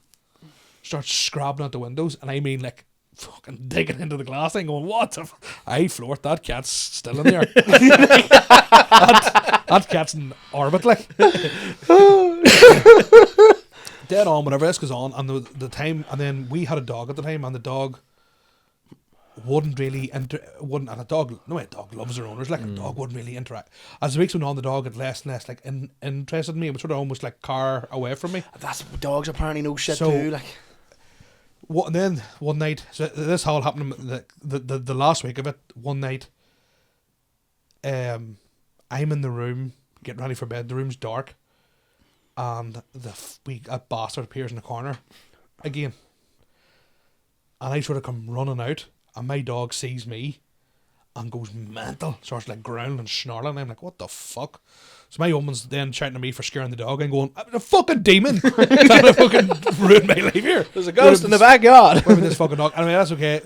starts scrabbing out the windows, and I mean like fucking digging into the glass and going, what the I floored, that cat's still in there. that cat's in orbit, like. Dead on, whenever this goes on, and the time, and then we had a dog at the time, and the dog wouldn't really and a dog loves their owners, like a dog wouldn't really interact. As the weeks went on, the dog had less and less like interested in me. It was sort of almost like car away from me. That's dogs apparently know shit too, like. And then one night, so this all happened the last week of it. One night, I'm in the room getting ready for bed. The room's dark, and a bastard appears in the corner again. And I sort of come running out, and my dog sees me and goes mental, starts like growling and snarling. And I'm like, what the fuck? So my woman's then shouting at me for scaring the dog and going, I'm a fucking demon. Trying to fucking ruin my life here. There's a ghost in the backyard. With this fucking dog. Anyway, that's okay.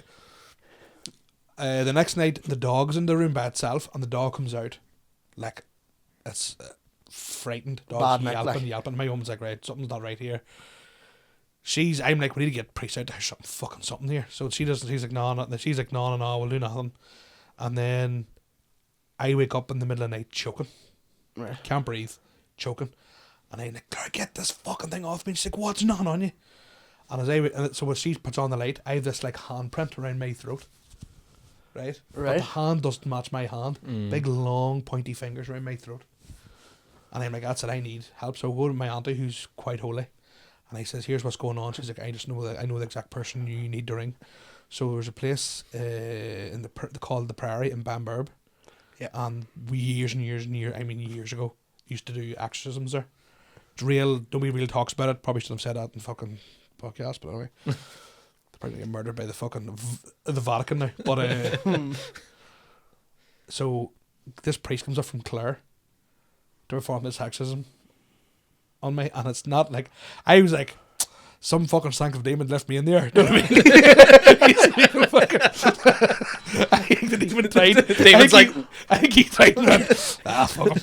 The next night, the dog's in the room by itself, and the dog comes out like it's frightened. Dog's yelping. My woman's like, right, something's not right here. I'm like, we need to get priest out. There's something here. So she's like, no, nothing. She's like, no, we'll do nothing. And then I wake up in the middle of the night choking. Right. Can't breathe, choking. And I'm like, Claire, get this fucking thing off me. She's like, what's not on you? And so when she puts on the light, I have this like handprint around my throat. Right? But the hand doesn't match my hand. Big long pointy fingers around my throat. And I'm like, that's it, I need help. So I go to my auntie, who's quite holy. And I says, here's what's going on. She's like, I know the exact person you need to ring. So there's a place called the Prairie in Bamburb. Yeah. And we years ago, used to do exorcisms there. It's real, nobody really talks about it. Probably should have said that in fucking podcast, but anyway. They're probably get murdered by the fucking the Vatican now. But so this priest comes up from Clare to perform this exorcism on me, and it's not like I was like, some fucking stank of demon left me in there. Do you know what I mean? I didn't even try. Demon's like, I think he tried and went, fuck him.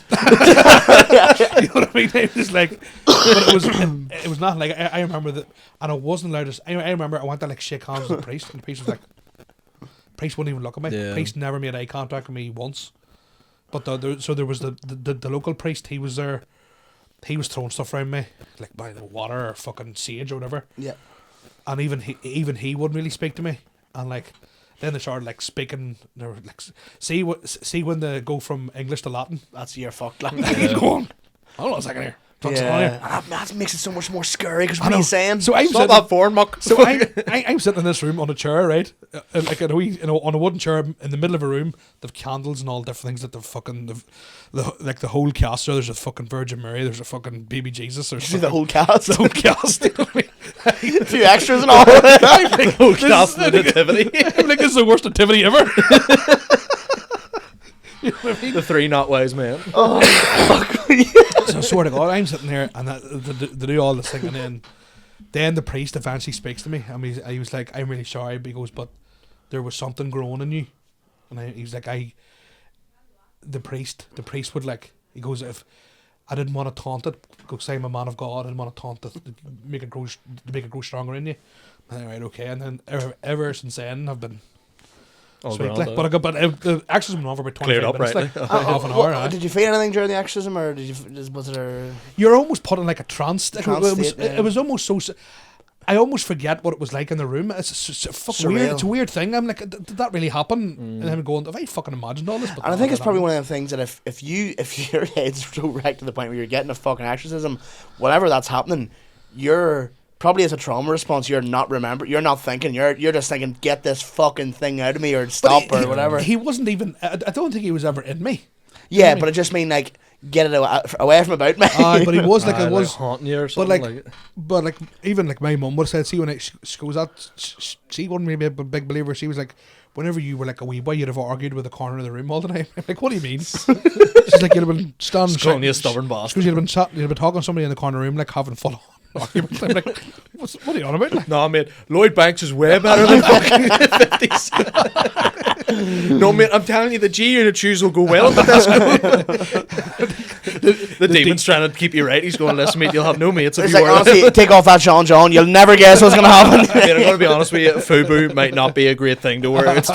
You know what I mean? It was like, but it was not like, I remember that, and I wasn't allowed to, I remember I went to like shake hands with the priest, and the priest was like, priest wouldn't even look at me. Yeah. Priest never made eye contact with me once. But so there was the local priest, he was there. He was throwing stuff around me, like by the water or fucking sage or whatever. Yeah. And even he wouldn't really speak to me. And like, then they started like speaking. They were like, see when they go from English to Latin. That's your fucked. Like, going, hold on a second here. Yeah. That makes it so much more scary because what are you saying? So I'm sitting, that foreign muck. So I'm sitting in this room on a chair, right? Like on a wooden chair in the middle of a room. They've candles and all different things that the whole cast. So there's a fucking Virgin Mary. There's a fucking baby Jesus. There's the whole cast. The whole cast. You know what I mean? A few extras and all. The whole cast of the nativity. I'm like, this is the worst nativity ever. You know what I mean? The three not wise men. Oh, fuck. So I swear to God, I'm sitting there and they do all this thing, and then the priest eventually speaks to me, and he was like, I'm really sorry, but he goes, but there was something growing in you, and he was like, the priest would like, he goes, if I didn't want to taunt it, because I'm a man of God, I didn't want to taunt it, to make it grow stronger in you. And right, okay, and then ever since then I've been. Sweet, like, but the exorcism went on for about 25 minutes, like half an hour. Did you feel anything during the exorcism, or was it a... You're almost put in like a trance. It was almost so... I almost forget what it was like in the room. It's fucking weird. It's a weird thing. I'm like, did that really happen? And I'm going, have I fucking imagined all this? But and I think it's probably one of them things that if your head's so wrecked to the point where you're getting a fucking exorcism, whatever that's happening, you're... Probably as a trauma response, you're not thinking, you're just thinking, get this fucking thing out of me or stop or whatever. He wasn't even, I don't think he was ever in me. Yeah, but I just mean like, get it away from about me. But he was like, it was haunting you or something. But like, even like my mum would have said, see when she goes out, she wasn't really a big believer. She was like, whenever you were like a wee boy, you'd have argued with the corner of the room all the time. I'm like, what do you mean? She's like, you'd have been standing. Calling you a stubborn bastard. You'd have been talking to somebody in the corner room, like having full on argument. I'm like, what are you on about? Like, no, mate, Lloyd Banks is way better than fucking the 50s. No, mate, I'm telling you, the G unit shoes will go well with this. The demon's trying to keep you right. He's going, listen, mate, you'll have no mates if It's you like, wear honestly, that. take off that Sean John. You'll never guess what's going to happen. I mean, I'm going to be honest with you, FUBU might not be a great thing to wear. It's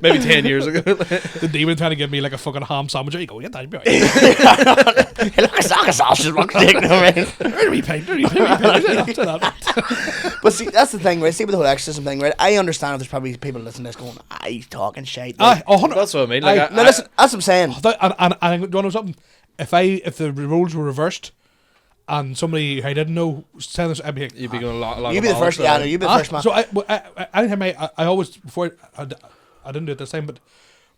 maybe 10 years ago. The demon trying to give me like a fucking ham sandwich. You go, yeah, that'd be alright. Hey, look, a sausage. Where do we paint? But see, that's the thing, right? See with the whole exorcism thing, right? I understand if there's probably people listening to this going, he's talking shit. Aye, 100. That's what I mean. Like, No, listen, that's what I'm saying. And do you know something? If the roles were reversed and somebody I didn't know sent us, I'd be like, you'd be going a lot. You'd be the first, yeah, no, you'd be the first man. So I always, before I didn't do it this time, but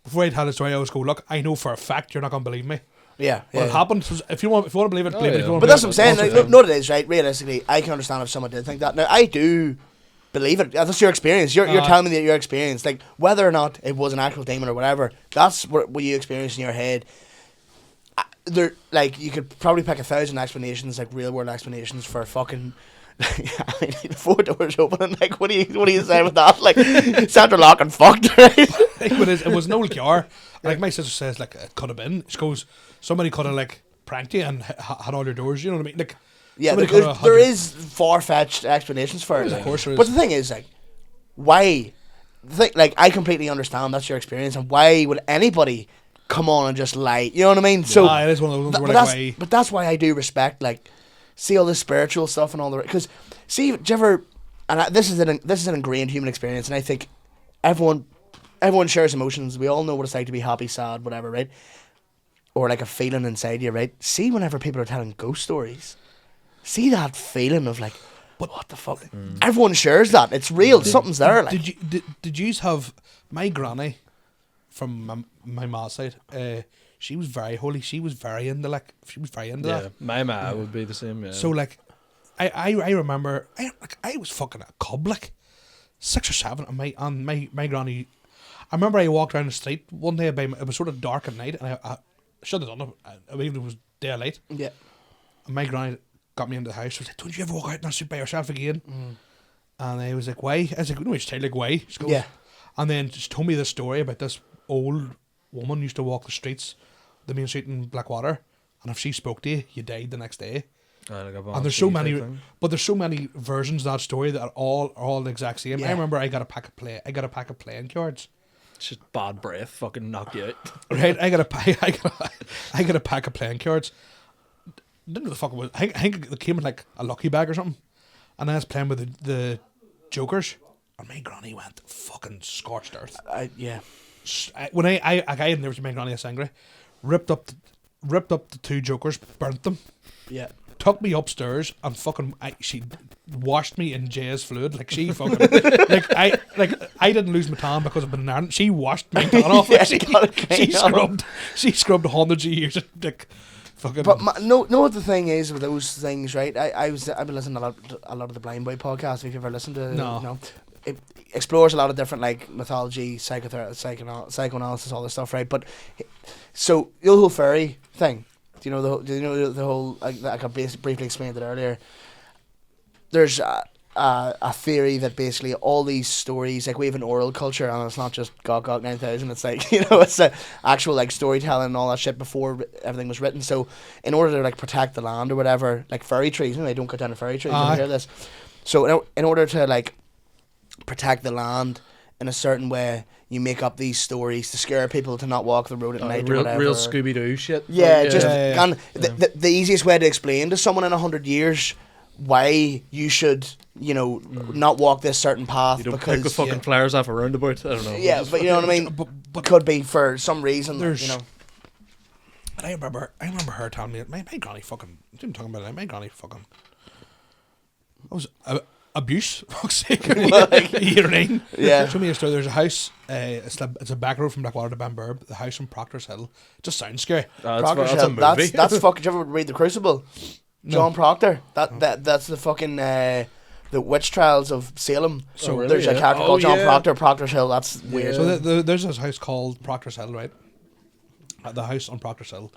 before I'd had a story, I always go, look, I know for a fact you're not going to believe me. Yeah, What happened? So if you want to believe it, believe it. If you want but to that's what I'm believe saying. Like, no, it is, right? Realistically, I can understand if someone did think that. Now, I do believe it. That's your experience. You're telling me that your experience, like whether or not it was an actual demon or whatever, that's what you experienced in your head. There, like, you could probably pick 1,000 explanations, like real world explanations for fucking. I mean, the 4 doors open. Like, what do you say with that? Like, central lock and fucked, right? It was an old car. Like my sister says, like it could have been. She goes, somebody could have like pranked you and had all your doors. You know what I mean? Like, yeah, there is far-fetched explanations for it. Of course there is. But the thing is, like, why? Like, I completely understand that's your experience, and why would anybody come on and just lie? You know what I mean? So it is one of those ones where like, but that's why I do respect, like, see all the spiritual stuff and all the, because see, do you ever, and this is an ingrained human experience, and I think everyone shares emotions. We all know what it's like to be happy, sad, whatever, right? Or like a feeling inside you, right? See, whenever people are telling ghost stories, see that feeling of like, what the fuck? Everyone shares that. It's real. Something's there. Like, did you have my granny from my ma's side? She was very holy. She was very into that. My ma would be the same. Yeah. So like, I remember I was fucking a cub, like 6 or 7, and my granny. I remember I walked around the street one day. It was sort of dark at night, and I should have done it. Even if it was daylight. yeah. And my granny got me into the house. She was like, "Don't you ever walk out in that street by yourself again?" And I was like, "Why?" I was like, "No, it's child, like why?" She goes, Yeah. And then she told me this story about this old woman used to walk the streets, the main street in Blackwater, and if she spoke to you, you died the next day. And there's so many, but there's so many versions of that story that are all the exact same. Yeah. I remember I got a pack of playing cards. It's just bad breath, fucking knock you out. Right, I got a pack of playing cards. Didn't know the fuck it was. I think it came in like a lucky bag or something, and I was playing with the jokers, and my granny went fucking scorched earth. Yeah. When I had never seen my granny this angry, ripped up the 2 jokers, burnt them. Yeah. Took me upstairs and fucking she washed me in Jay's fluid. Like she fucking I didn't lose my tan because of an iron. She washed my tan off. Yeah, she scrubbed hundreds of years of dick. Fucking. But no, what the thing is with those things, right? I've been listening to a lot of the Blind Boy podcast. If you've ever listened to, No. It explores a lot of different like mythology, psychoanalysis, all this stuff, right? But so the whole fairy thing. Do you know the whole? Like I briefly explained it earlier. There's a theory that basically all these stories, like we have an oral culture, and it's not just Gok 9000. It's like it's a actual like storytelling and all that shit before everything was written. So in order to like protect the land or whatever, like fairy trees, I don't cut down the fairy trees. You hear this? So in order to like protect the land in a certain way, you make up these stories to scare people to not walk the road at night or whatever. Real Scooby-Doo shit. Yeah, and the easiest way to explain to someone in 100 years why you should, not walk this certain path. You don't because pick the fucking flowers off a roundabout. I don't know. Yeah, but you know what I mean. But could be for some reason. But I remember her telling me my granny fucking. I'm talking about it. My granny fucking. I was. Abuse, for fuck's sake. You know what I mean? Yeah. Show me a story. There's a house. It's a back road from Blackwater to Banburb. The house from Proctor's Hill. Just sounds scary. Proctor's Hill. That's fucking. Did you ever read The Crucible? No. John Proctor. That's the fucking the witch trials of Salem. So really, there's a character called John Proctor. Proctor's Hill. That's weird. So there's this house called Proctor's Hill, right? The house on Proctor's Hill.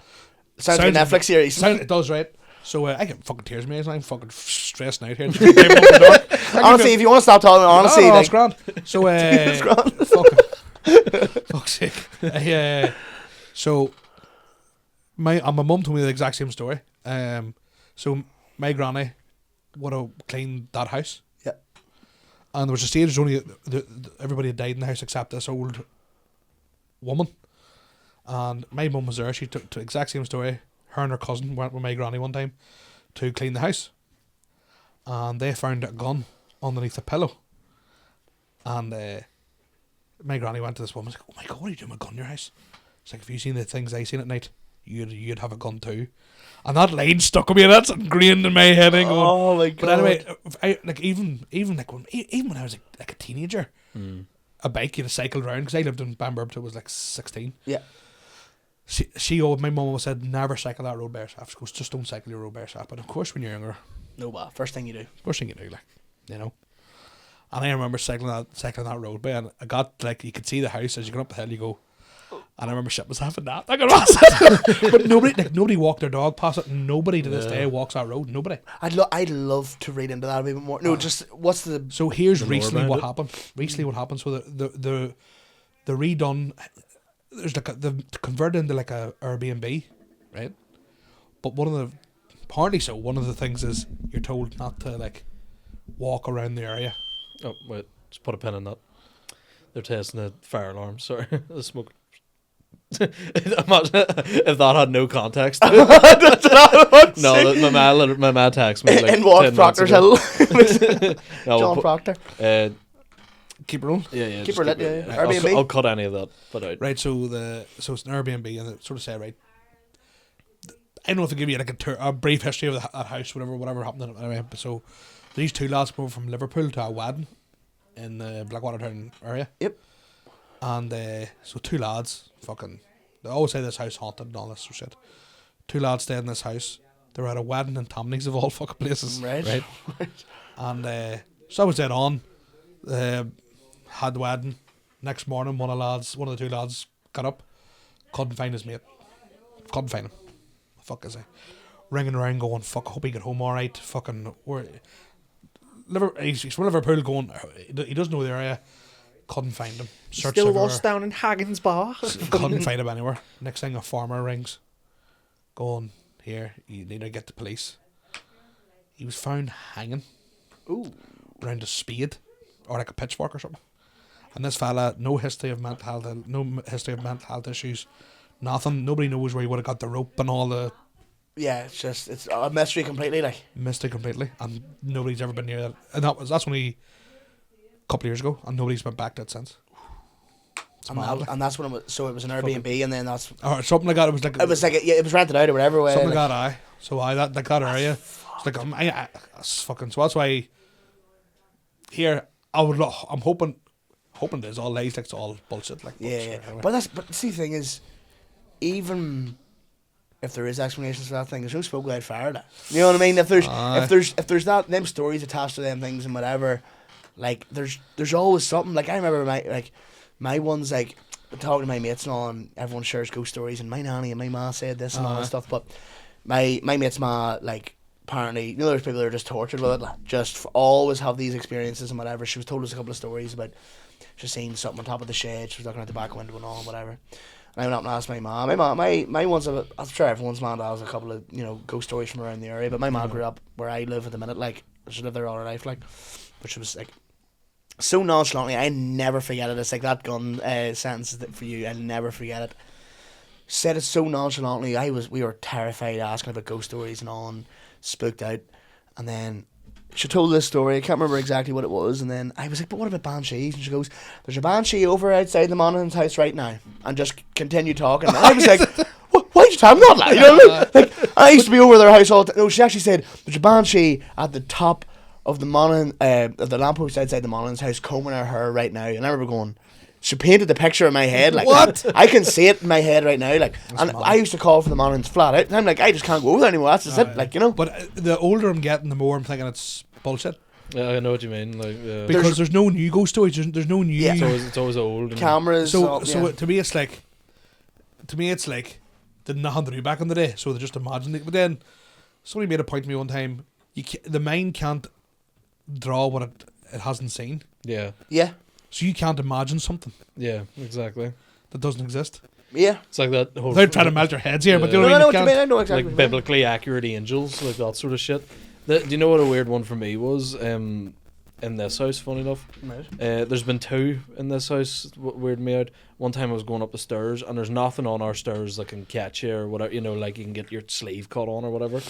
Sounds like a Netflix series. It does, right? So I get fucking tears in my eyes. I'm fucking stressing out here. Honestly, if you want to stop talking, honestly, no, it's grand. So it's grand. Fuck's sake. So my mum told me the exact same story. So my granny would have cleaned that house. Yeah. And there was a stage only everybody had died in the house except this old woman. And my mum was there. She took the exact same story. Her and her cousin went with my granny one time to clean the house. And they found a gun underneath the pillow. And my granny went to this woman and was like, "Oh my God, what are you doing with a gun in your house?" It's like, "If you seen the things I seen at night, you'd have a gun too." And that line stuck with me. That's ingrained in my head. Oh my God. But anyway, even when I was like a teenager, a bike, you'd cycled around, because I lived in Bamburgh till I was like 16. Yeah. My mum always said, never cycle that road by yourself. She goes, just don't cycle your road by yourself. But of course, when you're younger, No, but first thing you do. like, you know. And I remember cycling that road by, and I got, like, you could see the house as you go up the hill. You go, and I remember shit was happening that. But nobody walked their dog past it. Nobody to this day walks that road. Nobody. I'd love to read into that a bit more. No, just what's the? So here's recently what happened. So the redone. There's like they've converted into like a Airbnb, right? But one of the things is you're told not to like walk around the area. Oh wait, just put a pin in that. They're testing the fire alarm. Sorry, the smoke. Imagine if that had no context. No, my ma texted me like in what Proctor's Hill. John Proctor. Keep it rolling. Yeah. Keep her lit. Yeah. I'll, Airbnb. I'll cut any of that, but out. Right. So it's an Airbnb, and it sort of say, right, I don't know if they give you like a brief history of that house, whatever happened in it. Anyway, but so these two lads came over from Liverpool to a wedding in the Blackwater Town area. Yep. And so two lads, they always say this house haunted and all this sort of shit. Two lads stayed in this house. They were at a wedding in Tammany's of all fucking places. Right. And so I was dead on. Had the wedding. Next morning, one of the two lads got up, couldn't find his mate. Couldn't find him. The fuck is he? Ringing around going, fuck, I hope he get home alright. Fucking, he's from Liverpool going, he doesn't know the area. Couldn't find him. Searched still everywhere. Lost down in Haggins Bar. Couldn't find him anywhere. Next thing, a farmer rings, going, here, you need to get the police. He was found hanging. Ooh. Around a spade, or like a pitchfork or something. And this fella, no history of mental health issues, nothing. Nobody knows where he would have got the rope and all the. Yeah, it's a mystery completely, like. Mystery completely, and nobody's ever been near that. And that's only a couple of years ago, and nobody's been back to it since. And that's when it was. So it was an Airbnb, and then that's. Or something like that. It was rented out or whatever. Something like that. So that area. It's like that's fucking. So that's why. Here, I'm hoping there's all lies, like it's all bullshit, like. Yeah. But see, the thing is, even if there is explanations for that thing, there's no smoke without fire. Like. You know what I mean? If there's that them stories attached to them things and whatever, like there's always something. Like I remember my ones, like talking to my mates and all, and everyone shares ghost stories, and my nanny and my ma said this and all that stuff. But my mate's ma, like. Apparently, there's people that are just tortured with it, like, just always have these experiences and whatever. She was told us a couple of stories about she's seen something on top of the shed. She was looking out the back window and all, whatever. And I went up and asked my mom. My one's I'm sure everyone's mom has a couple of ghost stories from around the area, but my mom grew up where I live at the minute. Like she lived there all her life, like, but she was like so nonchalantly. I never forget it. It's like that gun sentence for you. I'll never forget it. Said it so nonchalantly. We were terrified, asking about ghost stories and all. And spooked out, and then she told this story. I can't remember exactly what it was, and then I was like, but what about banshees? And she goes, there's a banshee over outside the Monaghan's house right now, and just continue talking. And I was like, why did you tell me that? Like, you know what I mean? Like, I used to be over their house all the time. No, she actually said there's a banshee at the top of the Monaghan, of the lamppost outside the Monaghan's house, combing her hair right now. And I remember going, she painted the picture in my head, like, what? I can see it in my head right now, like. That's and mad. I used to call for the Monaghan's flat out, and I'm like, I just can't go over there anymore. That's just it, like, you know. But the older I'm getting, the more I'm thinking it's bullshit. Yeah, I know what you mean. Like, because there's no new ghost stories. There's no new. Yeah. It's always old. Cameras. So to me, it's like did nothing to do back in the day. So they just imagined it. But then somebody made a point to me one time. The mind can't draw what it hasn't seen. Yeah. Yeah. So you can't imagine something. Yeah, exactly. That doesn't exist. Yeah. It's like that whole... Without trying to melt your heads here, but No, you I know know what what you mean. I know exactly. like what you mean. biblically accurate angels, like that sort of shit. Do you know what a weird one for me was? In this house, funny enough, there's been two in this house. Weirded me out. One time I was going up the stairs, and there's nothing on our stairs that can catch you or whatever. You know, like you can get your sleeve cut on or whatever.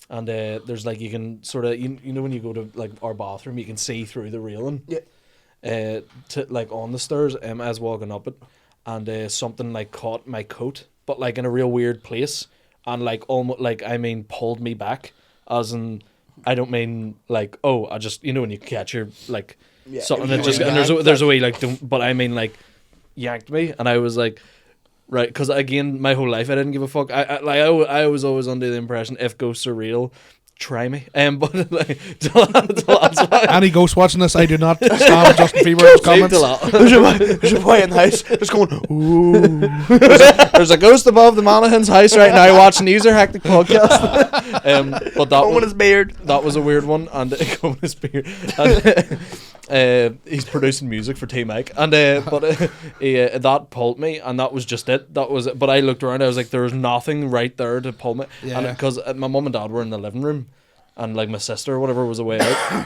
And there's like you can sort of you know when you go to like our bathroom, you can see through the railing. Yeah. To like on the stairs, I was walking up it, and something like caught my coat, but like in a real weird place, and like almost like pulled me back, as in I don't mean like I just when you catch your like something that just and there's a way like but I mean like yanked me, and I was like. Right, because again, my whole life I didn't give a fuck. I was always under the impression if ghosts are real, try me. But like, any ghost watching this, I do not stand Justin Freeburn comments. There's a boy in the house just going, ooh. There's a ghost above the Monaghan's house right now watching the User Hectic podcast. But that one, his beard. That was a weird one, and combing his beard. He's producing music for T Mike, and that pulled me, and that was just it. That was it. But I looked around, I was like, there's nothing right there to pull me, because my mum and dad were in the living room, and like my sister or whatever was away out,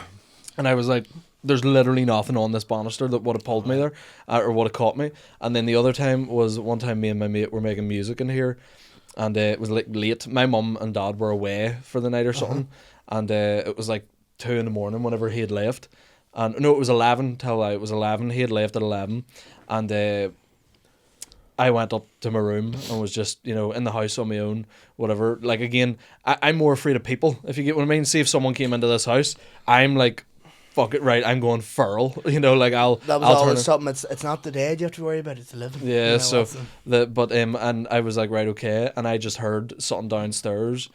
and I was like, there's literally nothing on this banister that would have pulled me there, or would have caught me. And then the other time was one time me and my mate were making music in here, and it was like late. My mum and dad were away for the night or something, and it was like 2 a.m. whenever he had left. And no, it was 11 till it was 11. He had left at 11, and I went up to my room and was just in the house on my own, whatever. Like again, I'm more afraid of people, if you get what I mean. See, if someone came into this house, I'm like, fuck it, right? I'm going feral, like I'll. That was I'll always something. It's not the dead you have to worry about; it's the living. Yeah. And I was like, right, okay, and I just heard something downstairs.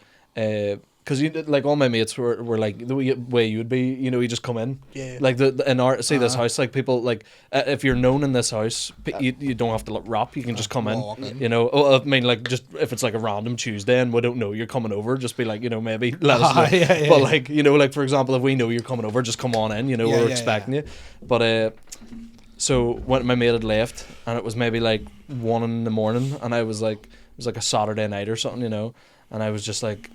Because like all my mates were like the way you would be, you just come in. Yeah. Like this house, like people like if you're known in this house, you don't have to rap. You can just come in. I mean, like just if it's like a random Tuesday and we don't know you're coming over, just be like maybe let us know. But like like for example, if we know you're coming over, just come on in. We're expecting you. But so when my mate had left, and it was maybe like 1 a.m, and I was like, it was like a Saturday night or something, and I was just like.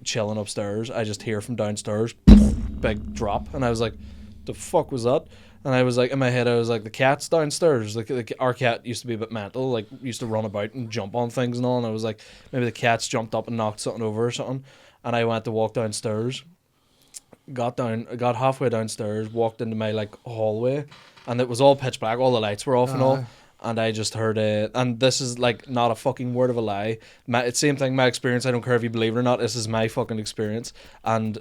Chilling upstairs, I just hear from downstairs, big drop, and I was like, the fuck was that? And I was like, in my head, I was like, the cat's downstairs. Like our cat used to be a bit mental, like used to run about and jump on things and all, and I was like, maybe the cat's jumped up and knocked something over or something. And I went to walk downstairs, got halfway downstairs, walked into my like hallway, and it was all pitch black, all the lights were off and all. And I just heard and this is like not a fucking word of a lie. It's same thing, my experience, I don't care if you believe it or not, this is my fucking experience. And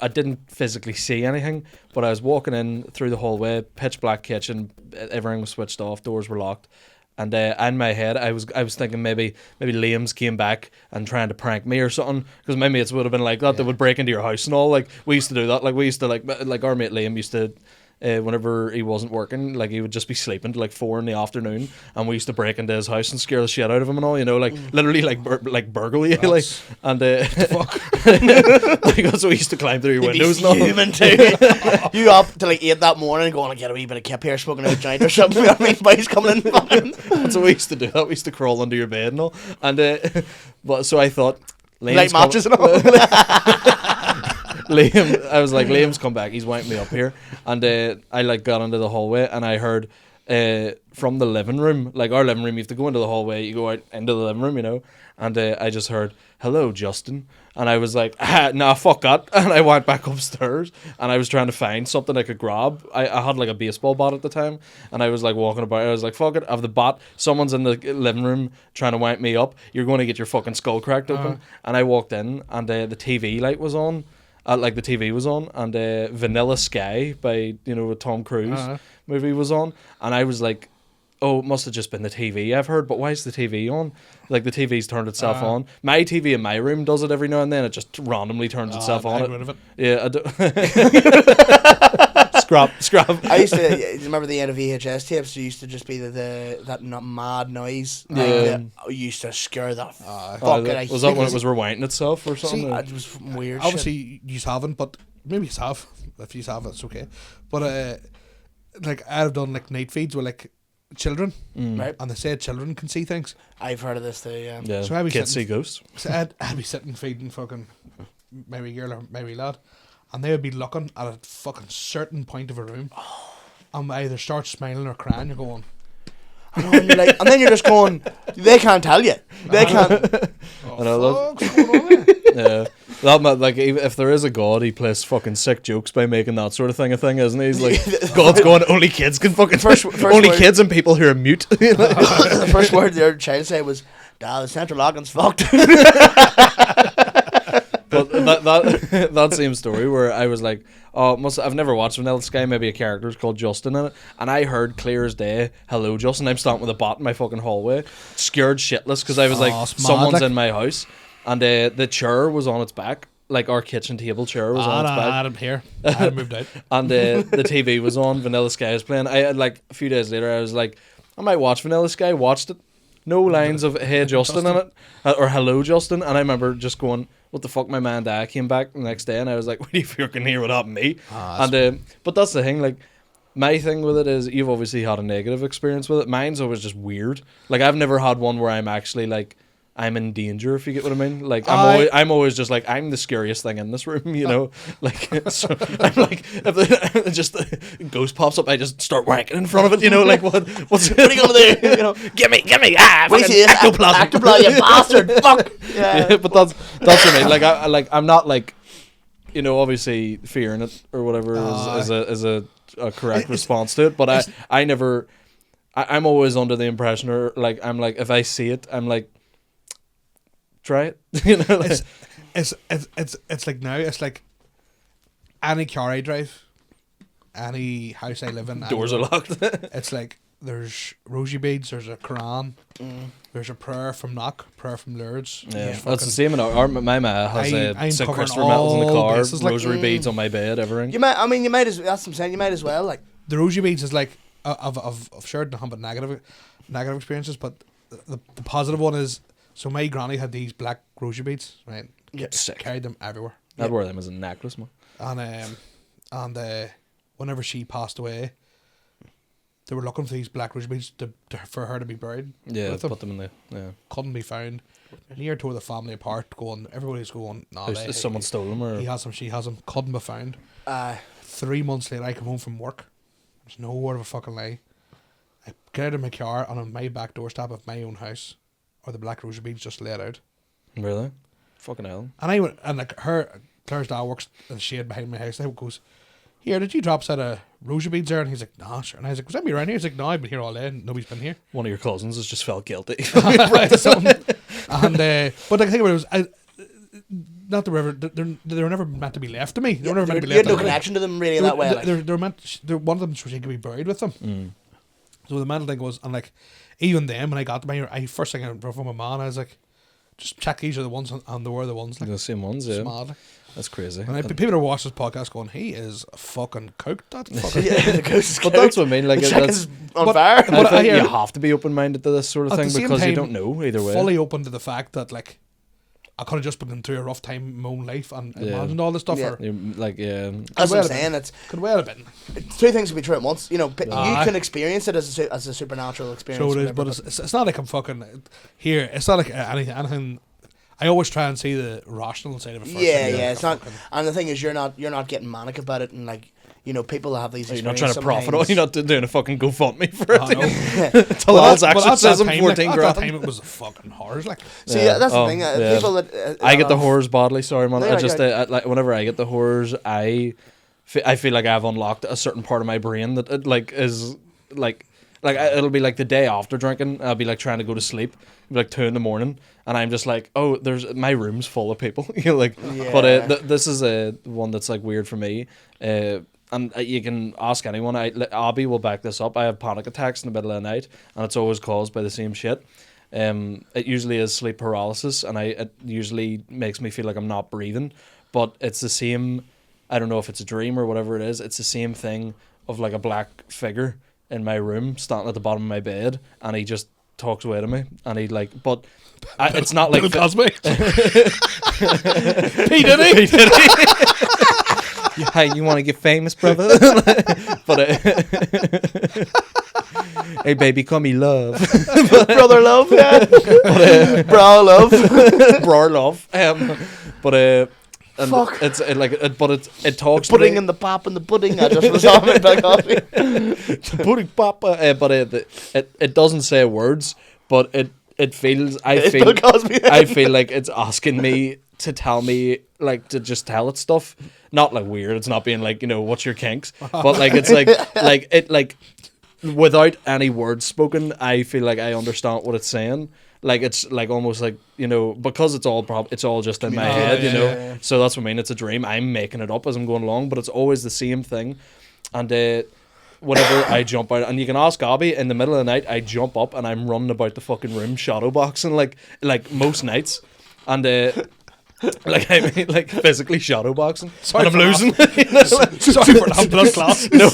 I didn't physically see anything, but I was walking in through the hallway, pitch black kitchen, everything was switched off, doors were locked. And in my head, I was thinking maybe Liam's came back and trying to prank me or something, because my mates would have been like that. They would break into your house and all. Like we used to do that. Like we used to like our mate Liam used to. Whenever he wasn't working, like he would just be sleeping till like 4 p.m, and we used to break into his house and scare the shit out of him and all, like literally like burgle you, like, and fuck. like that's what we used to climb through your windows and all. Human too. You up till like 8 that morning going to get a wee bit of kip here smoking out giant or something. You know what I mean? Boys coming in. That's what we used to do. That we used to crawl under your bed and all, and but so I thought, like matches and all. Liam, I was like, Liam's come back, he's wiped me up here, and I like got into the hallway and I heard from the living room, like our living room, you have to go into the hallway, you go out into the living room, and I just heard, hello Justin, and I was like, nah, fuck that, and I went back upstairs and I was trying to find something I could grab. I had like a baseball bat at the time, and I was like walking about, I was like, fuck it, I have the bat, someone's in the living room trying to wipe me up, you're going to get your fucking skull cracked open. And I walked in and the TV light was on. Like the TV was on, and Vanilla Sky by Tom Cruise movie was on, and I was like, oh, it must have just been the TV I've heard, but why is the TV on? Like the TV's turned itself on. My TV in my room does it every now and then, it just randomly turns itself on. Rid of it. Yeah, I do. Scrap. I used to remember the end of VHS tapes. There used to just be that mad noise. That used to scare the fuck out of. Was that when it was rewinding itself or something? See, it was weird. Obviously, you haven't, but maybe you have. If you have, it's okay. But like I've done like night feeds with like children, Right. and they say children can see things. I've heard of this too. Yeah. Yeah. So I'd be Kids see sitting- ghosts. So I'd be sitting feeding fucking maybe girl or maybe lad, and they would be looking at a fucking certain point of a room, and either start smiling or crying. You're going, And you're like, and then you're just going. They can't tell you. They can't. I know "Fuck's going on there?" Yeah. Like, if there is a god, he plays fucking sick jokes by making that sort of thing a thing, isn't he? He's like, God's going, only kids can fucking... First only word. kids and people who are mute. The first word their child said was, "Dad, the central organ's fucked." But that same story where I was like, I've never watched Vanilla Sky, maybe a character's called Justin in it, and I heard clear as day, "Hello, Justin." I'm standing with a bot in my fucking hallway, scared shitless, because I was like, it's mad, someone's like. in my house, and the chair was on its back, like our kitchen table chair was on its back. I'm here. I had moved out. And the TV was on, Vanilla Sky was playing. I had, like, a few days later, I was like, I might watch Vanilla Sky. Watched it. No lines of "Hey Justin" in it, or "Hello Justin," and I remember just going, "What the fuck?" My man Dad came back the next day, and I was like, "What do you fucking hear what happened to me?" But that's the thing, like, my thing with it is, you've obviously had a negative experience with it. Mine's always just weird. Like, I've never had one where I'm actually like, I'm in danger, if you get what I mean. Like, I'm always just like, I'm the scariest thing in this room, you know. Like, so I'm like, if just a ghost pops up, I just start wanking in front of it, you know. Like, what's What are you gonna do? You know, gimme, What is it? Ectoplasm, you bastard! Fuck. yeah, but that's what I mean. Like, I'm not like, you know, obviously fearing it or whatever is a correct response to it. But I'm always under the impression, or like, I'm like, if I see it, I'm like, try it. You know, like, It's like now. It's like any car I drive, any house I live in. doors are locked. It's like there's rosy beads. There's a Quran. There's a prayer from Knock, prayer from Lourdes. Yeah, there's that's the same in my ma has I'm St. covering Christopher medals in the all car, bases, like, rosary beads on my bed, everything. You might as. That's what I'm saying. You might as well, like. the rosy beads is like I've shared nothing but negative experiences, but the positive one is, so my granny had these black rosy beads, right? Yeah. Sick. Carried them everywhere, I'd wear them as a necklace, man. and whenever she passed away, they were looking for these black rosy beads for her to be buried. Yeah, with them. put them in the Couldn't be found. Near tore the family apart. Everybody's going, nah, someone stole them, or he has them, she has them. Couldn't be found. 3 months later, I come home from work. There's no word of a fucking lie. I get out of my car, and on my back doorstep of my own house are the black rosy beads just laid out. really, fucking hell. And I went, and like Claire's dad works in the shade behind my house. I goes, "Here, did you drop a set of rosy beads there?" And he's like, "Nah, sure." And I was like, "Was that me around here?" He's like, "No, I've been here all day, and nobody's been here." One of your cousins has just felt guilty. And but the thing about it was, not the river. They were never meant to be left to me. They were never meant to be You had left. no to me. connection to them really that way. Like. They're meant. One of them was could be buried with them. So the mental thing was, and like, even then when I got them, first thing I wrote from my man, I was like, just check these are the ones, and they were the ones. Like, The same ones, yeah. mad. That's crazy. And people are watching this podcast going, he is fucking cooked. That fucking. Yeah, the ghost is But that's what I mean. Like, the that's, chicken's on fire. I But think hear- you have to be open-minded to this sort of At thing, the same because you time, don't know either way. Fully open to the fact that like, I could have just been through a rough time in my own life and imagined all this stuff. Yeah. Or You're, like, yeah. That's what I'm well saying. It's could well have been. two things can be true at once. You know, you Aye. can experience it as a supernatural experience. So it is, whatever, but it's not like I'm fucking here. It's not like anything. I always try and see the rational side of it first. yeah, and yeah. like, It's not. And the thing is, you're not getting manic about it, and like, you know, people have these. You're not trying to profit. sometimes- You're not doing a fucking GoFundMe for it. I know. Talal's exorcism, 14 At grand. that time, it was a fucking horror. Like, So Yeah. yeah, that's Oh, the thing. yeah. People that I get the horrors badly. Sorry, man. No, I you're just right. like whenever I get the horrors, I feel like I've unlocked a certain part of my brain that it, like is like it'll be like the day after drinking. I'll be like trying to go to sleep. It'll be like 2 a.m, and I'm just like, oh, there's my room's full of people. You know, like, but Yeah. this is one that's like weird for me. And you can ask anyone. Abby will back this up. I have panic attacks in the middle of the night, and it's always caused by the same shit. It usually is sleep paralysis, and it usually makes me feel like I'm not breathing. But it's the same. I don't know if it's a dream or whatever it is. It's the same thing of like a black figure in my room, standing at the bottom of my bed, and he just talks away to me, and he like. But it's not like Bill Cosby. P Diddy. Hey, you want to get famous, brother? But Hey baby, call me love. Brother love, yeah. Bra love. Bra love. But and Fuck. It talks The pudding to me. and the pop and the pudding. I just was on it back off me. The pudding papa. But it doesn't say words, but it feels. I feel like it's asking me to tell me, like, to just tell it stuff. Not like weird. It's not being like, you know, what's your kinks, but like it's like without any words spoken, I feel like I understand what it's saying. Like it's like almost like, you know, because it's all just in my head, you know. Yeah. So that's what I mean. It's a dream. I'm making it up as I'm going along, but it's always the same thing. And whenever I jump out, and you can ask Abby, in the middle of the night, I jump up and I'm running about the fucking room shadowboxing like most nights, and like I mean, like physically shadowboxing, and I'm losing. You know, sorry for that blood class. No,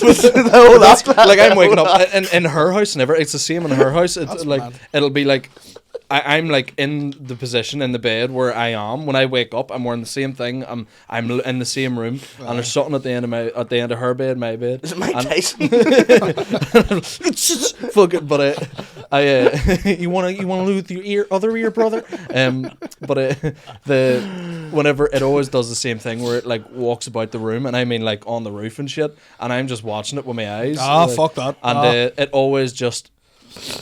that's like I'm waking up in her house. Never, it's the same in her house. It's that's like mad. It'll be like I'm like in the position in the bed where I am when I wake up. I'm wearing the same thing. I'm in the same room, and there's something at the end of her bed, my bed. Is it Mike Tyson? Fuck it, but you wanna lose your other ear, brother. Whenever it always does the same thing where it like walks about the room, and I mean like on the roof and shit, and I'm just watching it with my eyes. Fuck that. And it always just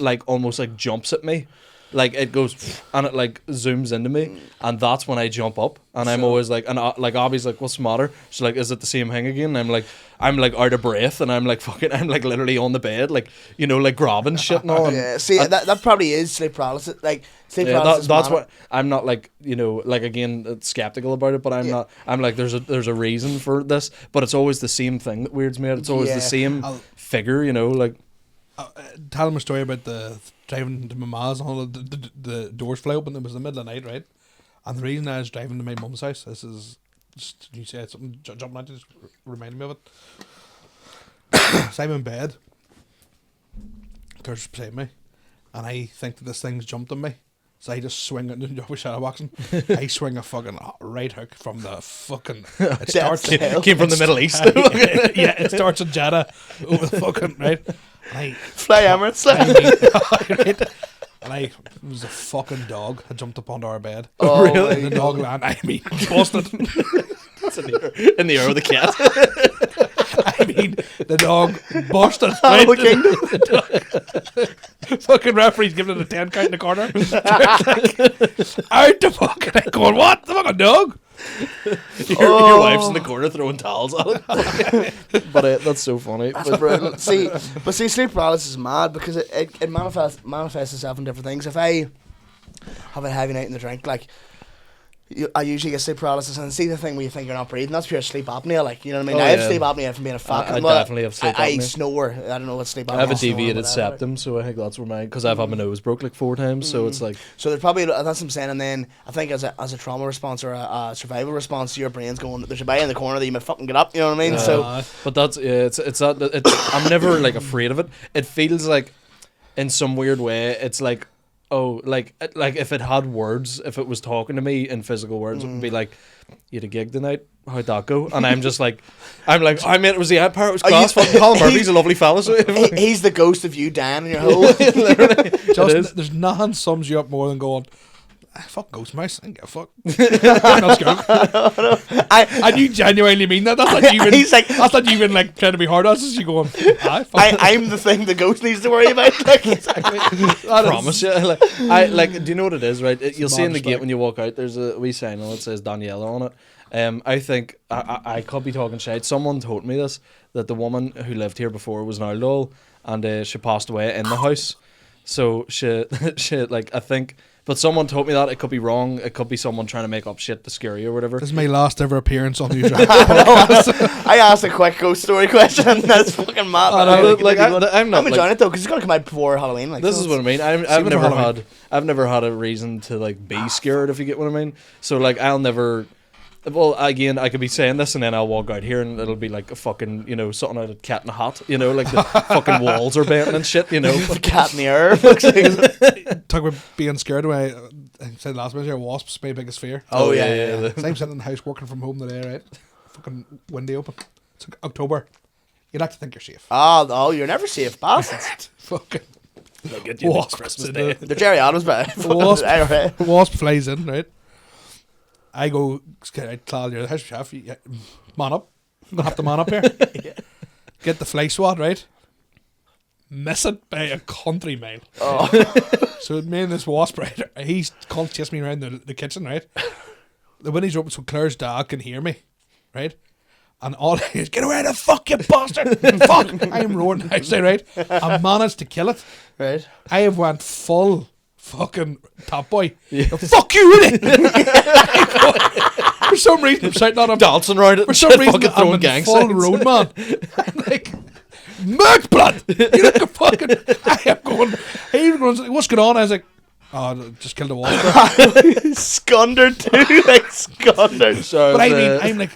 like almost like jumps at me. Like it goes and it like zooms into me, and that's when I jump up, and I'm always like, and like Abby's like, what's the matter? She's like, is it the same thing again? And I'm like out of breath, and I'm like literally on the bed, like, you know, like grabbing shit and all. Yeah, see, that probably is sleep paralysis. Like sleep paralysis. That's what I'm not like, you know, like again skeptical about it, but I'm not. I'm like, there's a reason for this, but it's always the same thing that weirds me out. It's always the same figure, you know, like. Tell him a story about the driving to my ma's and all the doors fly open. It was the middle of the night, right? And the reason I was driving to my mum's house, this is just, you said something jumping out, just reminded me of it. So I'm in bed, Claire's beside me, and I think that this thing's jumped on me. So I just swing it into shadowboxing. I swing a fucking right hook from the fucking. It starts came from the Middle East. Yeah, it starts in Jeddah over the fucking right. Fly Emirates. And it was a fucking dog had jumped up onto our bed. Oh, really? The dog land. I mean, busted. That's in the air with the cat. I mean, the dog busted. Right? Fucking referee's giving it a 10 count in the corner. Out the fucking going, what? The fucking dog? Your wife's in the corner throwing towels at it. But that's so funny. But see, sleep paralysis is mad because it manifests itself in different things. If I have a heavy night in the drink, like I usually get sleep paralysis, and see the thing where you think you're not breathing, that's pure sleep apnea, like, you know what I mean? I have sleep apnea from being a fat I definitely have sleep apnea. I snore. I don't know what sleep apnea is. I have a deviated septum, so I think that's where because I've had my nose broke like 4 times, so it's like... So there's probably, that's what I'm saying, and then I think as a trauma response or a survival response, your brain's going, there's a guy in the corner that you might fucking get up, you know what I mean? But that's, I'm never like afraid of it. It feels like, in some weird way, it's like, oh, like if it had words, if it was talking to me in physical words, it would be like, you had a gig tonight? How'd that go? And I'm just like, I mean, it was the Empire, it was class. Colin Murphy's a lovely fella. So he's the ghost of you, Dan, in your hole. There's nothing sums you up more than going, fuck ghost mouse, I don't give a fuck. That's good. And you genuinely mean that. That's not even. That's not even like trying to be hard ass. You going, I'm the thing the ghost needs to worry about. Like, exactly. I promise you. Do you know what it is? Right, you'll see in the gate when you walk out. There's a wee sign on it that says Daniela on it. I think I could be talking shit. Someone told me this, that the woman who lived here before was an old doll, and she passed away in the house. So she like, I think. But someone told me that. It could be wrong. It could be someone trying to make up shit to scare you or whatever. This is my last ever appearance on the I asked a quick ghost story question. That's fucking mad. I'm enjoying it though, because it's gonna come out before Halloween. Like, this is what I mean. I've never had a reason to like be scared, if you get what I mean. So like, I'll never. Well, again, I could be saying this and then I'll walk out here and it'll be like a fucking, you know, something out of Cat in a Hat, you know, like the fucking walls are bending and shit, you know. The cat in the air. Talk about being scared away. I said last minute, wasps, my biggest fear. Oh, yeah. So I'm sitting in the house working from home today, right? Fucking window open. It's like October. you'd like to think you're safe. Oh, you're never safe, bastards. Fucking They'll get you next Christmas Day. The Jerry Adams bit. Wasp flies in, right? I go, Talal, you're the house chef. Man up. I'm going to have to man up here. Yeah. Get the fly swat, right? Miss it by a country mile. Oh. So me and this wasp, right? He's can't chase me around the kitchen, right? The windows open so Claire's dad can hear me, right? And all he is, get away the fuck, you bastard! Fuck! I'm roaring outside, right? I managed to kill it. Right. I have went full fucking Top Boy. Yeah. Fuck you, innit? For some reason, I'm shouting at him. Dancing around it. For some reason, fucking I'm throwing in gang full signs. road, man. I'm like, Merc blood! You look a fucking... I am going... He's going, what's going on? I was like, oh, just killed a wasp. Scunder too, like Scunder. So But I mean, I'm like...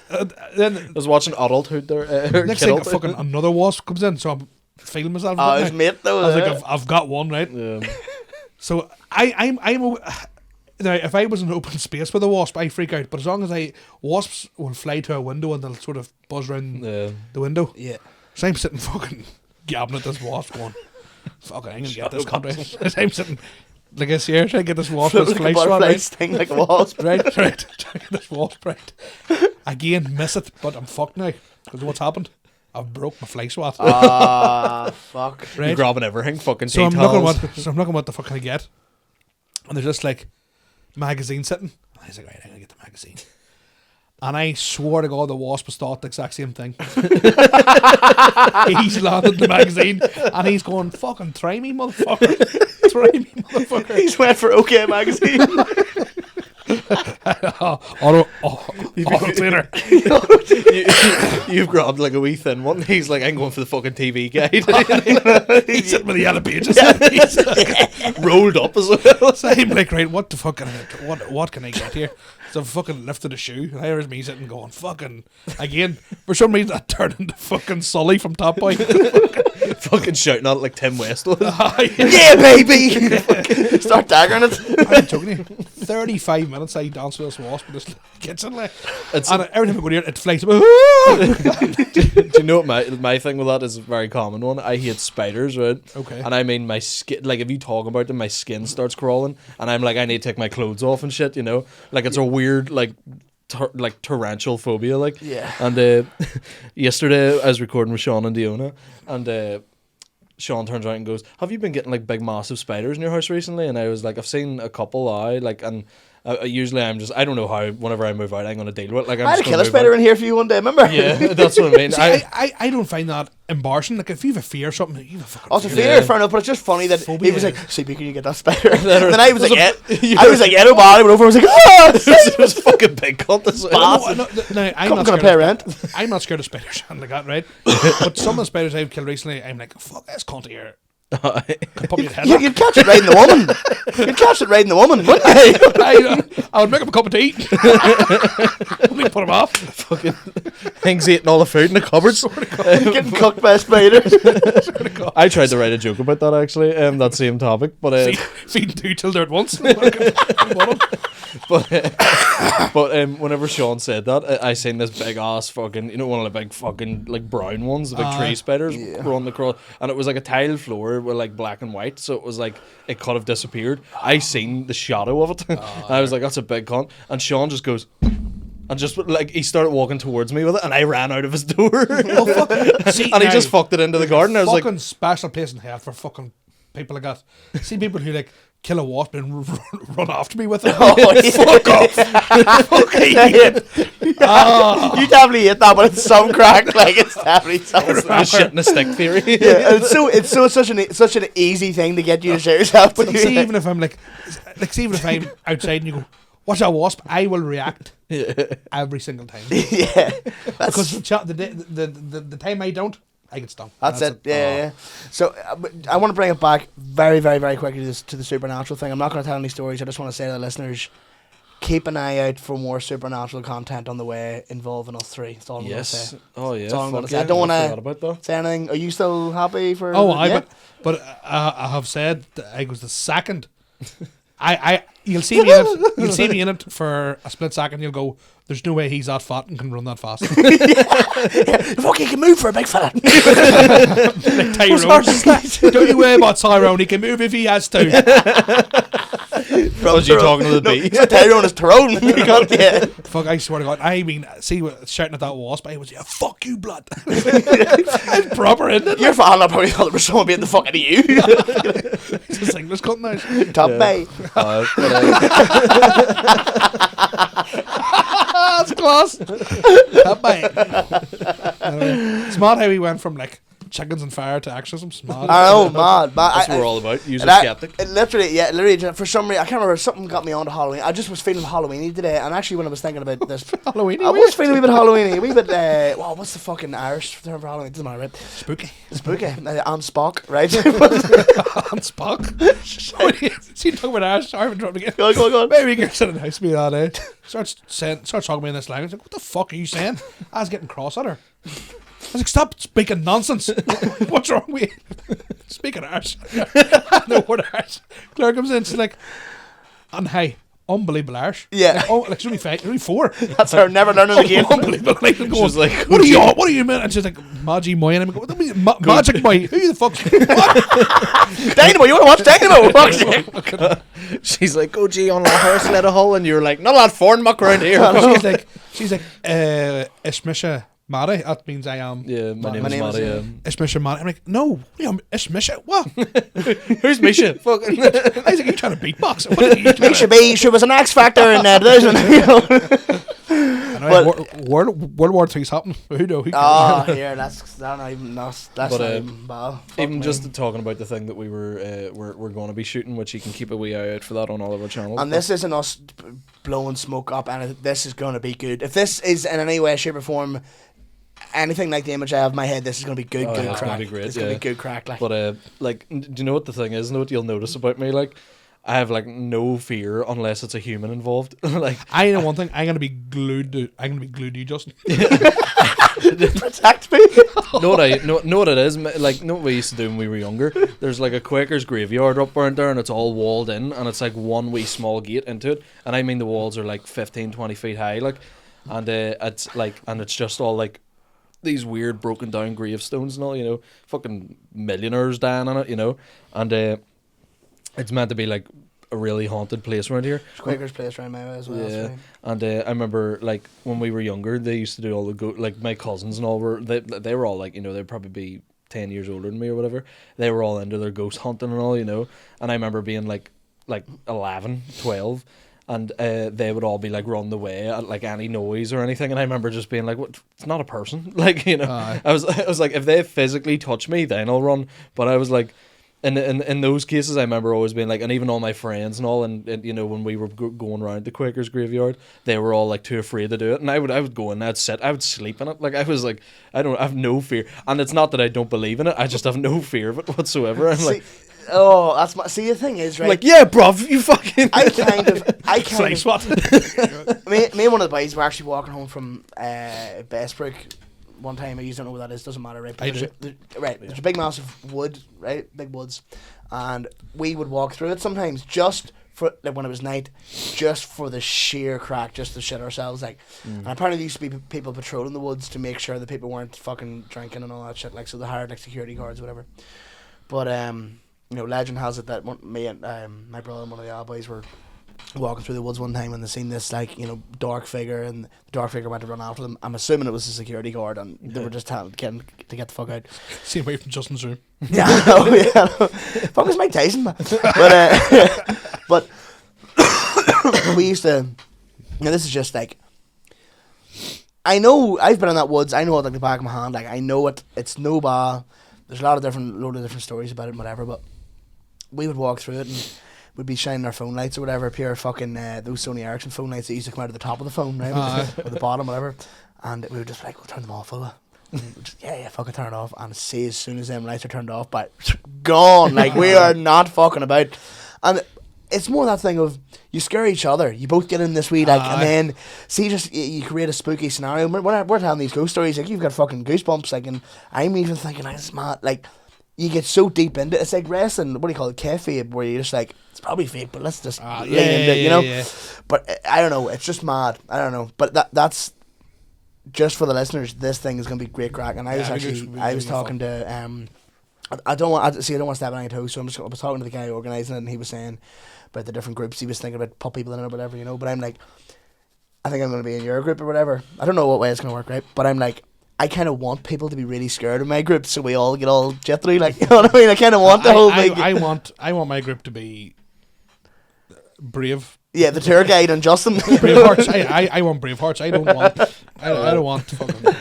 then I was watching Adulthood there. next thing, fucking another wasp comes in, so I'm feeling myself. Oh, his mate though. I was like, I've got one, right? Yeah. So I'm now, if I was in an open space with a wasp, I freak out. But as long as wasps will fly to a window and they'll sort of buzz around the window. Yeah. So I'm sitting fucking gabbing at this wasp going, fucking, I'm gonna get this cunt. I'm sitting like this here, trying to get this wasp with fly swat, right? Sting like a wasp. right. Trying to get this wasp, right. Again, miss it, but I'm fucked now. Because what's happened? I've broke my fly swat. Fuck. Right? You're grabbing everything, fucking So I'm towels. looking what the fuck can I get? And there's just like magazine sitting. And I was like, right, I'm gonna get the magazine. And I swore to God the wasp was thought the exact same thing. He's landed the magazine and he's going, fucking try me, motherfucker. Try me, motherfucker. He's went for OK magazine. Auto theater. You've grabbed like a wee thin one. He's like, I'm going for the fucking TV guide. He's sitting with the yellow pages. Rolled up as well. So I'm like, right, what the fuck can what can I get here? So I fucking lifted a shoe, and here's me sitting going, fucking, again, for some reason I turned into fucking Sully from Top Boy. Fucking shouting at it like Tim West was. Yeah, baby! Start daggering it. I'm joking you. 35 minutes I danced with this wasp in this kitchen, like. And every time I go near it, it flies up. Do you know what my thing with that is a very common one? I hate spiders, right? Okay. And I mean, my skin, like if you talk about them, my skin starts crawling, and I'm like, I need to take my clothes off and shit, you know? Like it's a weird, like torrential phobia, like. Yeah. And yesterday I was recording with Sean and Diona, and Sean turns around and goes, have you been getting like big massive spiders in your house recently? And I was like, I've seen a couple, and usually I don't know how, whenever I move out, I'm going to deal with it. Like, I had a killer spider in here for you one day, remember? Yeah, that's what I mean. See, I don't find that embarrassing. Like, if you have a fear or something, you have a fucking Oh, it's a fear. fear, fair enough, but it's just funny that Phobia. he was like, Soupy, can you get that spider? And then I was like, Edo Bad, I went over and was like, ah! It was a fucking big cunt as well. No, I'm Come not gonna scared pay of rent. I'm not scared of spiders and like that, right? But some of the spiders I've killed recently, I'm like, fuck this cunt here. Could put me in headlock. You'd catch it riding the woman. You'd catch it riding the woman, wouldn't you? I would make him a cup of tea. Wouldn't put him off. Fucking Hing's eating all the food in the cupboards. Getting cooked by spiders. I tried to write a joke about that actually, that same topic, but Feeding two children at once. but whenever Sean said that, I seen this big ass fucking, you know, one of the big fucking like brown ones, the big tree spiders crawling across, and it was like a tile floor with like black and white, so it was like it could have disappeared. I seen the shadow of it, and I was like, that's a big cunt. And Sean just goes, and just like he started walking towards me with it, and I ran out of his door. See, and he just fucked it into the garden. I was fucking like, special place in hell for fucking people like that. See people who like kill a wasp and run after me with it. Oh, yeah. Fuck off! You definitely hit that, but it's some crack. Like it's definitely some the shit in a stick theory. Yeah, it's such an easy thing to get you to show yourself. But see, even if I'm see, even if I'm outside and you go, watch that wasp, I will react every single time. Yeah, because the time I don't, I get stung. That's it. Yeah. So I want to bring it back very, very, very quickly to the supernatural thing. I'm not going to tell any stories. I just want to say to the listeners, keep an eye out for more supernatural content on the way involving us three. That's all I'm going to say. Oh yeah. That's all I'm going to say. I don't want to say anything. Are you still happy for? But I have said that I was the second. You'll see me in it. You'll see me in it for a split second. You'll go, "There's no way he's that fat and can run that fast." Fuck, he can move for a big fella. Like Tyrone. Don't you worry about Tyrone. He can move if he has to. Was you talking to the bees? Tyrone is Tyrone. Yeah. Fuck, I swear to God. I mean, see, shouting at that wasp, I was, fuck you, blood. I'm proper, isn't it? Your father probably thought there was someone being the fuck out of you. It's like, let's cut now. Top bay. That's class. Top bay. It's mad how he went from, like, chickens and fire to exorcism. Mad. I know, mad. That's what we're all about. Use a skeptic. Literally, for some reason, I can't remember, something got me onto Halloween. I just was feeling Halloweeny today, and actually when I was thinking about this, Halloweeny, I was feeling a wee bit Halloweeny, a wee bit, well, what's the fucking Irish term for Halloween? Doesn't matter, right? Spooky. And Spock, right? And Spock? See, talking about Irish, sorry, I'm dropping again. Go on. Maybe we can sit in the house with me that day. Starts talking to me in this language. Like, what the fuck are you saying? I was getting cross at her. I was like, stop speaking nonsense. What's wrong with you? Speaking Irish. No word Irish. Claire comes in, she's like, and hey, unbelievable Irish. Yeah. Like, oh, like she's only 4. That's her never learning again. Unbelievable. Like, She's like, what do you mean? And she's like, Maggie Moy. And I'm like, what do you mean? Magic Moy? Who the fuck? Dynamo, you want to watch Dynamo? She's like, go G on a horse, let a hole, and you're like, not a lot of foreign muck around here. she's like, Ishmisha Mari, that means I am. Yeah, my name is Mari. Ishmisha Mari. I'm like, no, Ishmisha. What? Who's Misha? Fucking. I was like, you trying to beatbox? What are you Misha B, she was an X Factor in World War III's happening. Who knows? Here, that's not even bad. Even just talking about the thing that we're going to be shooting, which you can keep a wee eye out for that on all of our channels. And this isn't us blowing smoke up, and this is going to be good. If this is in any way, shape, or form anything like the image I have in my head, this is going to be good crack. It's going to be great. It's going to be good crack. But like, do you know what the thing is? Know what you'll notice about me? Like, I have like no fear unless it's a human involved. Like, I know one thing. I'm gonna be glued to you, Justin. Protect me. Know what it is? Like, know what we used to do when we were younger? There's like a Quaker's graveyard up around there, and it's all walled in, and it's like one wee small gate into it, and I mean the walls are like 15-20 feet high, like, and it's like, and it's just all like these weird broken down gravestones and all, you know, fucking millionaires dying on it, you know, and it's meant to be like a really haunted place around here. Quaker's place around my way as well. Yeah, and I remember like when we were younger, they used to do all the like my cousins and all were they were all like, you know, they'd probably be 10 years older than me or whatever. They were all into their ghost hunting and all, you know, and I remember being like 11, 12. And they would all be like run away at like any noise or anything, and I remember just being like, "What? It's not a person." Like, you know, I was like, if they physically touch me, then I'll run. But I was like, in those cases, I remember always being like, and even all my friends and all, and you know, when we were going around the Quakers graveyard, they were all like too afraid to do it, and I would go and I'd sit, I would sleep in it. Like, I was like, I have no fear, and it's not that I don't believe in it, I just have no fear of it whatsoever. I'm like. Oh, that's my. See, the thing is, right? Like, yeah, bruv, you fucking. I kind of. What? me and one of the boys were actually walking home from Bestbrook one time. You don't know what that is. Doesn't matter, right? But there's a big, massive wood, right? Big woods, and we would walk through it sometimes just for like when it was night, just for the sheer crack, just to shit ourselves. Like, and apparently there used to be people patrolling the woods to make sure that people weren't fucking drinking and all that shit. Like, so they hired like security guards, or whatever. But you know, legend has it that me and my brother and one of the other boys were walking through the woods one time and they seen this, like, you know, dark figure, and the dark figure went to run after them. I'm assuming it was a security guard, and they were just telling to get the fuck out. See away from Justin's room. Yeah, no. Fuck is Mike Tyson, man. But we used to. Now this is just like. I know I've been in that woods. I know it like the back of my hand. Like, I know it. It's no bar. There's a load of different stories about it and whatever, but we would walk through it and we'd be shining our phone lights or whatever, pure fucking those Sony Ericsson phone lights that used to come out of the top of the phone, right? Or the bottom, whatever. And we would just be like, we'll turn them off, fella. Yeah, fucking turn it off. And see, as soon as them lights are turned off, but gone. Like, we are not fucking about. And it's more that thing of you scare each other. You both get in this wee, like, and then see, just you create a spooky scenario. We're telling these ghost stories, like, you've got fucking goosebumps, like, and I'm even thinking, like, it's mad, like, you get so deep into it. It's like wrestling, what do you call it, kayfabe, where you're just like, it's probably fake, but let's just lean into it, you know? Yeah. But I don't know, it's just mad. I don't know. But that's, just for the listeners, this thing is going to be great crack. And I was talking to, I don't want to step on any toes, so I was talking to the guy organising it, and he was saying about the different groups he was thinking about, put people in it or whatever, you know? But I'm like, I think I'm going to be in your group or whatever. I don't know what way it's going to work, right? But I'm like, I kind of want people to be really scared of my group, so we all get all jittery, like, you know what I mean? I kind of want the whole thing. I want my group to be brave. Yeah, the tour guide and Justin. Brave hearts. I want brave hearts. I don't want fucking.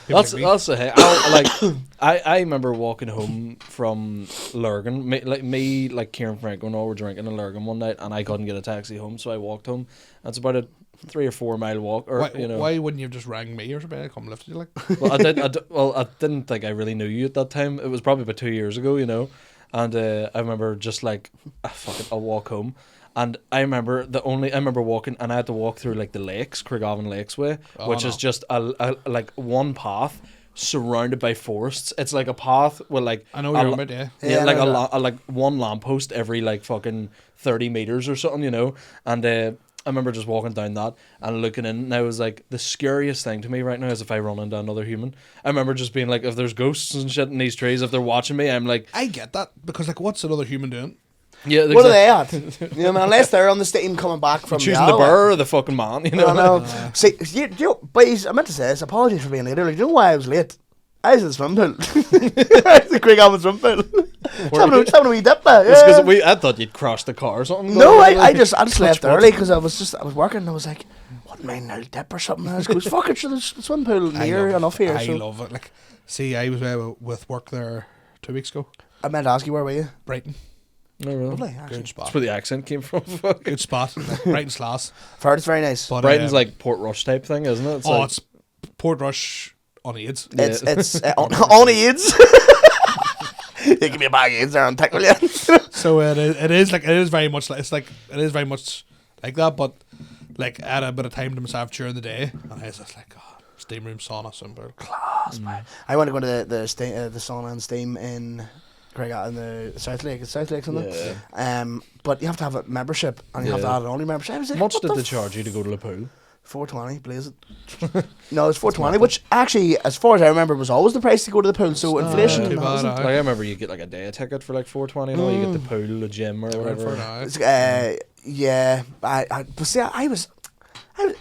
That's the thing. I remember walking home from Lurgan. Like Kieran Franco and all were drinking in Lurgan one night, and I couldn't get a taxi home, so I walked home. That's about a 3 or 4 mile walk. Or why wouldn't you have just rang me or something? I'd come lift you, like. Well, I didn't think I really knew you at that time. It was probably about 2 years ago, you know. And I remember just like, fuck it, I'll walk home. And I remember walking, and I had to walk through like the lakes, Craigavon Lakes way, which is just a like one path surrounded by forests. It's like a path with like I know what you're about, yeah, like one lamppost every like fucking 30 meters or something, you know. And I remember just walking down that and looking in, and I was like, the scariest thing to me right now is if I run into another human. I remember just being like, if there's ghosts and shit in these trees, if they're watching me, I'm like, I get that, because like, what's another human doing? Yeah, what are they at? You know, I mean, unless they're on the steam coming back from choosing the burr or the fucking man, you know. I know. See, boys, I meant to say this. Apologies for being late early. Do you know why I was late? I was in the swimming pool. I was in the Craigavon swimming pool. Just having a wee dip there. Yeah. Because I thought you'd crashed the car or something. No, I just left early because I was working, and I was like, what, mind a dip or something? I was fuck it, the swimming pool near enough here. I love it. Like, see, I was with work there 2 weeks ago. I meant to ask you, where were you? Brighton. No, really. Lovely, good spot. That's where the accent came from. Good spot. Brighton's class. I've heard it's very nice. But, Brighton's like Port Rush type thing, isn't it? It's Port Rush on AIDS. It's on AIDS. You give me a bag of AIDS there and tickle you. So it is very much like that, but like I had a bit of time to myself during the day, and I was just like, oh, steam room, sauna, swim pool, class, man. I want to go to the sauna and steam in Craic in the South Lake. It's South Lake, isn't it? Yeah. But you have to have a membership, and you have to add an only membership. I was like, how much did they charge you to go to the pool? $4.20, blaze it. No, it's $4.20, which actually, as far as I remember, was always the price to go to the pool. So inflation. Like, I remember you get like a day ticket for like $4.20. No, you get the pool, the gym, or whatever. Yeah, but see, it's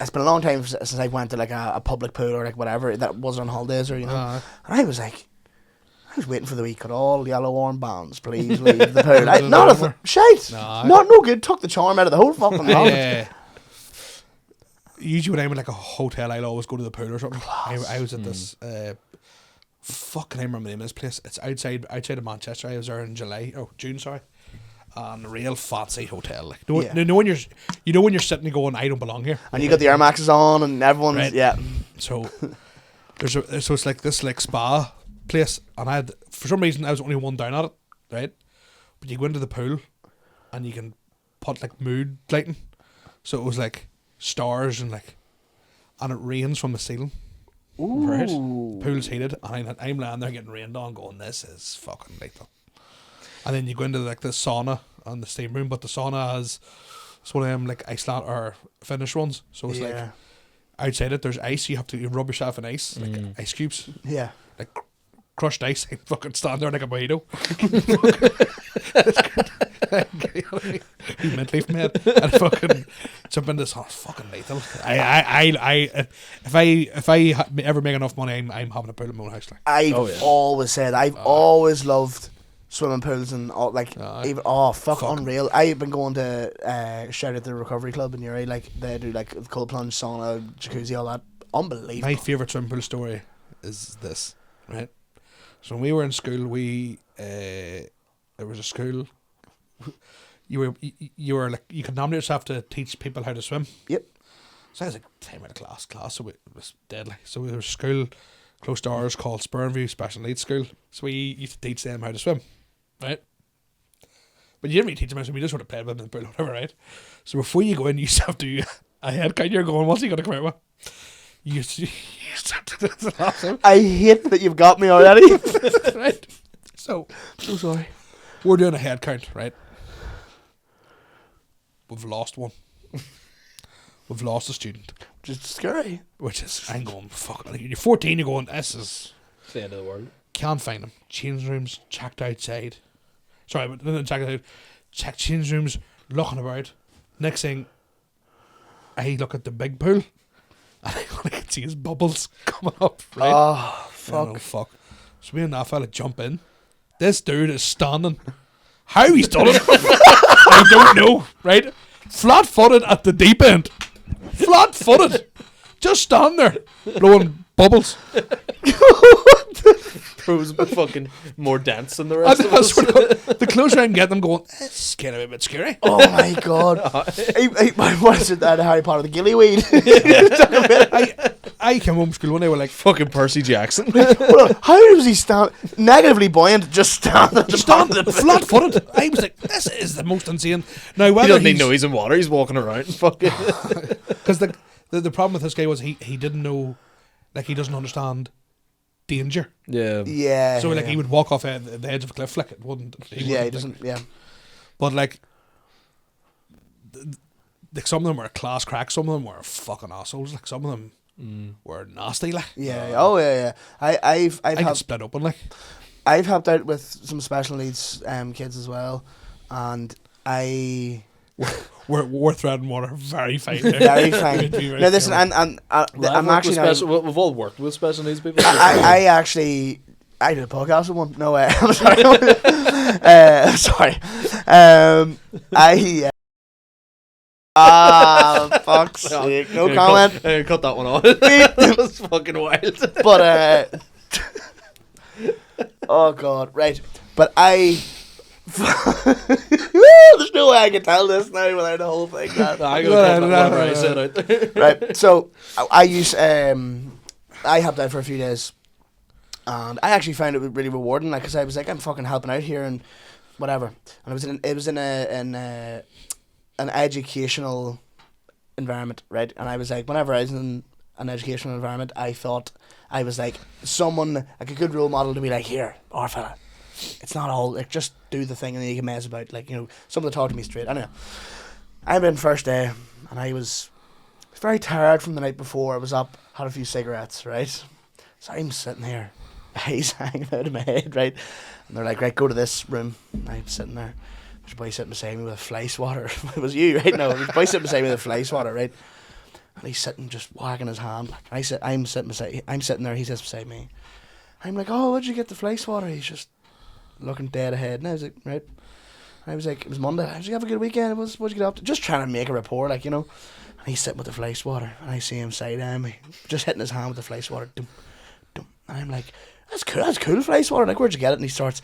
been a long time since I went to like a public pool or like whatever that wasn't on holidays or you know. And I was waiting for the week. Could all yellow armbands please leave the pool? Not a shite. No good. Took the charm out of the whole fucking thing. Usually when I'm in like a hotel, I'll always go to the pool or something. I was at this fucking, I remember the name of this place. It's outside of Manchester. I was there in June, sorry. And a real fancy hotel. Like, you know when you're sitting and going, I don't belong here. And you got the Air Maxes on, and everyone's right. So it's like this like spa place, and for some reason I was only one down at it, right? But you go into the pool, and you can put like mood lighting, so it was like stars and it rains from the ceiling. Ooh. Right? Pool's heated, and I'm lying there getting rained on, going, this is fucking lethal. And then you go into like the sauna and the steam room, but the sauna has it's one of them like Iceland or Finnish ones, so it's like outside it there's ice. You have to rub yourself in ice, like ice cubes. Yeah, like crushed ice. I fucking stand there like a mojito. You mentally from head and fucking jump into this. Oh, it's fucking lethal. If I ever make enough money, I'm having a pool in my own house. Like. I've always said I've always loved swimming pools and all, like fuck unreal. I've been going to shout at the recovery club in Uri, like they do like cold plunge, sauna, jacuzzi, all that. Unbelievable. My favourite swimming pool story is this, right? So when we were in school, there was a school. You were like, you could nominate yourself to teach people how to swim. Yep. So I was like, time out of class, so it was deadly. So there was a school close to ours called Spurnview Special Needs School. So we used to teach them how to swim, right? But you didn't really teach them how to swim, you just sort of played with them in the pool, whatever, right? So before you go in, you used to have to do a head count. You're going, what's he going to come out with? You used to have to do this. I hate that you've got me already. Right? So sorry. we're doing a head count, right? We've lost one. We've lost a student. Which is scary. Which is, I'm going, fuck. You're 14, you're going, this is... It's the end of the world. Can't find him. Change rooms, checked outside. Sorry, but didn't check outside. Check change rooms, looking about. Next thing, I look at the big pool, and I can see his bubbles coming up, right? Oh, fuck. Oh, fuck. So me and that fella jump in. This dude is standing. How he's done it, I don't know, right? Flat-footed at the deep end. Flat-footed. Just standing there, blowing bubbles. Proves a bit fucking more dense than the rest of us. The closer I can get them going, it's kind of a bit scary. Oh my god. What is it, that Harry Potter, the gillyweed? I came home from school one day, we're like, fucking Percy Jackson. Well, how does he stand negatively buoyant, just stand at the bottom of the flat footed? I was like, this is the most insane. Now, He whether doesn't even know he's in water, he's walking around and fucking. Because the problem with this guy was he didn't know, like, he doesn't understand danger. Yeah. Yeah. So like he would walk off the edge of a cliff, like it wouldn't. He doesn't. Yeah. But like some of them were class cracks. Some of them were fucking assholes. Like some of them were nasty. Like Yeah. Oh yeah. I've I got split open. Like I've helped out with some special needs kids as well, and we're treading water very fine. Very fine. Now listen, I'm actually we've all worked with special needs people. I actually I did a podcast with one. No way. I'm sorry. Sorry. Fuck's sake. No comment. Cut that one off. That was fucking wild. But oh god, right. But there's no way I can tell this now without the whole thing. Right. So I helped out for a few days, and I actually found it really rewarding. Like, cause I was like, I'm fucking helping out here and whatever. And it was in an educational environment, right? And I was like, whenever I was in an educational environment, I thought I was like someone, like a good role model to be like, here, our fella. It's not all, like, just do the thing and then you can mess about, like, you know, someone to talk to me straight. I don't know. I'm in first day, and I was very tired from the night before. I was up, had a few cigarettes, right? So I'm sitting here, eyes hanging out of my head, right? And they're like, right, go to this room. And I'm sitting there. There's a boy sitting beside me with a fly swatter. It was you, right? No, there's a boy sitting beside me with a fly swatter, right? And he's sitting just wagging his hand. Like, I'm sitting there, he sits beside me. I'm like, oh, where'd you get the fly swatter? He's just looking dead ahead. And I was like, right. I was like, it was Monday. I was like, have a good weekend. What'd you get up to? Just trying to make a rapport, like, you know. And he's sitting with the fly swatter, and I see him side-eyeing me, just hitting his hand with the fly swatter. Dum, dum. And I'm like, that's cool fly swatter. Like, where'd you get it? And he starts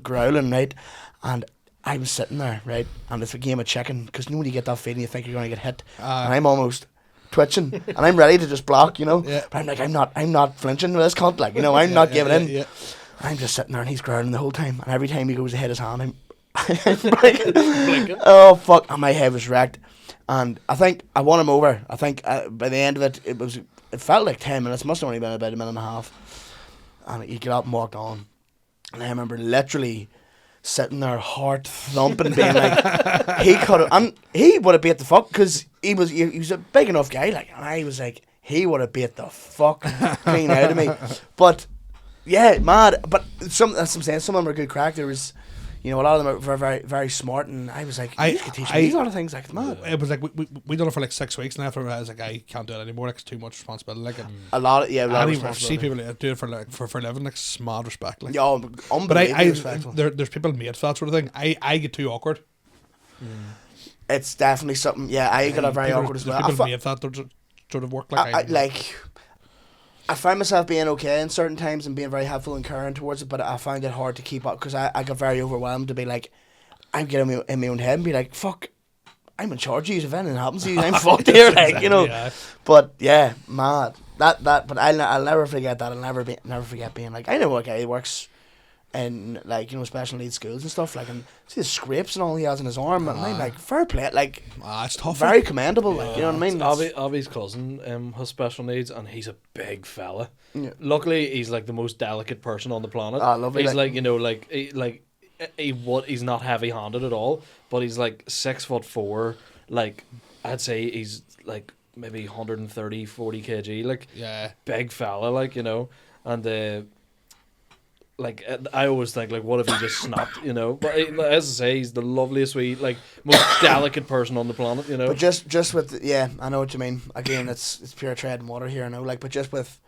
growling, right? And I'm sitting there, right? And it's a game of chicken, because you know when you get that feeling, you think you're going to get hit. And I'm almost twitching, and I'm ready to just block, you know. Yeah. But I'm like, I'm not flinching with this cunt, like, you know, I'm not giving in. Yeah. I'm just sitting there, and he's growling the whole time. And every time he goes to hit his hand, I'm blinking. Oh fuck! And my head was wrecked. And I think I won him over. I think by the end of it, it felt like 10 minutes. It must have only been about a minute and a half. And he got up and walked on. And I remember literally sitting there, heart thumping, being like, he could have, and he would have beat the fuck, because he was a big enough guy, like, and I was like, he would have beat the fuck clean out of me. But yeah, mad. But that's what I'm saying. Some of them are good crack. There was, you know, a lot of them are very, very, very smart, and I was like, you could teach me these lot of things, like, mad. It was like we done it for like 6 weeks, and after I was like, I can't do it anymore. Like, it's too much responsibility. Like, a lot of responsibility. See people that do it for a living, like, mad respect. Like, yeah, unbelievably respectful. There's people made for that sort of thing. I get too awkward. It's definitely something. Yeah, I get very awkward as well. People made for that sort of work. Like, I find myself being okay in certain times and being very helpful and caring towards it, but I find it hard to keep up, because I got very overwhelmed to be like, I'm getting in my own head and be like, fuck, I'm in charge of you. If anything happens to you, I'm fucked here, like, you know. Yeah. But yeah, mad. But I'll never forget that. I'll never forget being like, I know a guy who works in like, you know, special needs schools and stuff, like, and see the scrapes and all he has in his arm, and I'm like, fair play, like, it's tough. very commendable, like, you know what I mean? Abby's cousin has special needs, and he's a big fella. Yeah. Luckily, he's like the most delicate person on the planet. Lovely. He's like, you know, he's not heavy-handed at all, but he's like 6'4", like I'd say he's like maybe 130, 40 kg, like big fella, like, you know, and like I always think, like, what if he just snapped, you know? But as I say, he's the loveliest, sweet, like, most delicate person on the planet, you know. But just with I know what you mean. Again, it's pure tread and water here, I know. Like, but just with,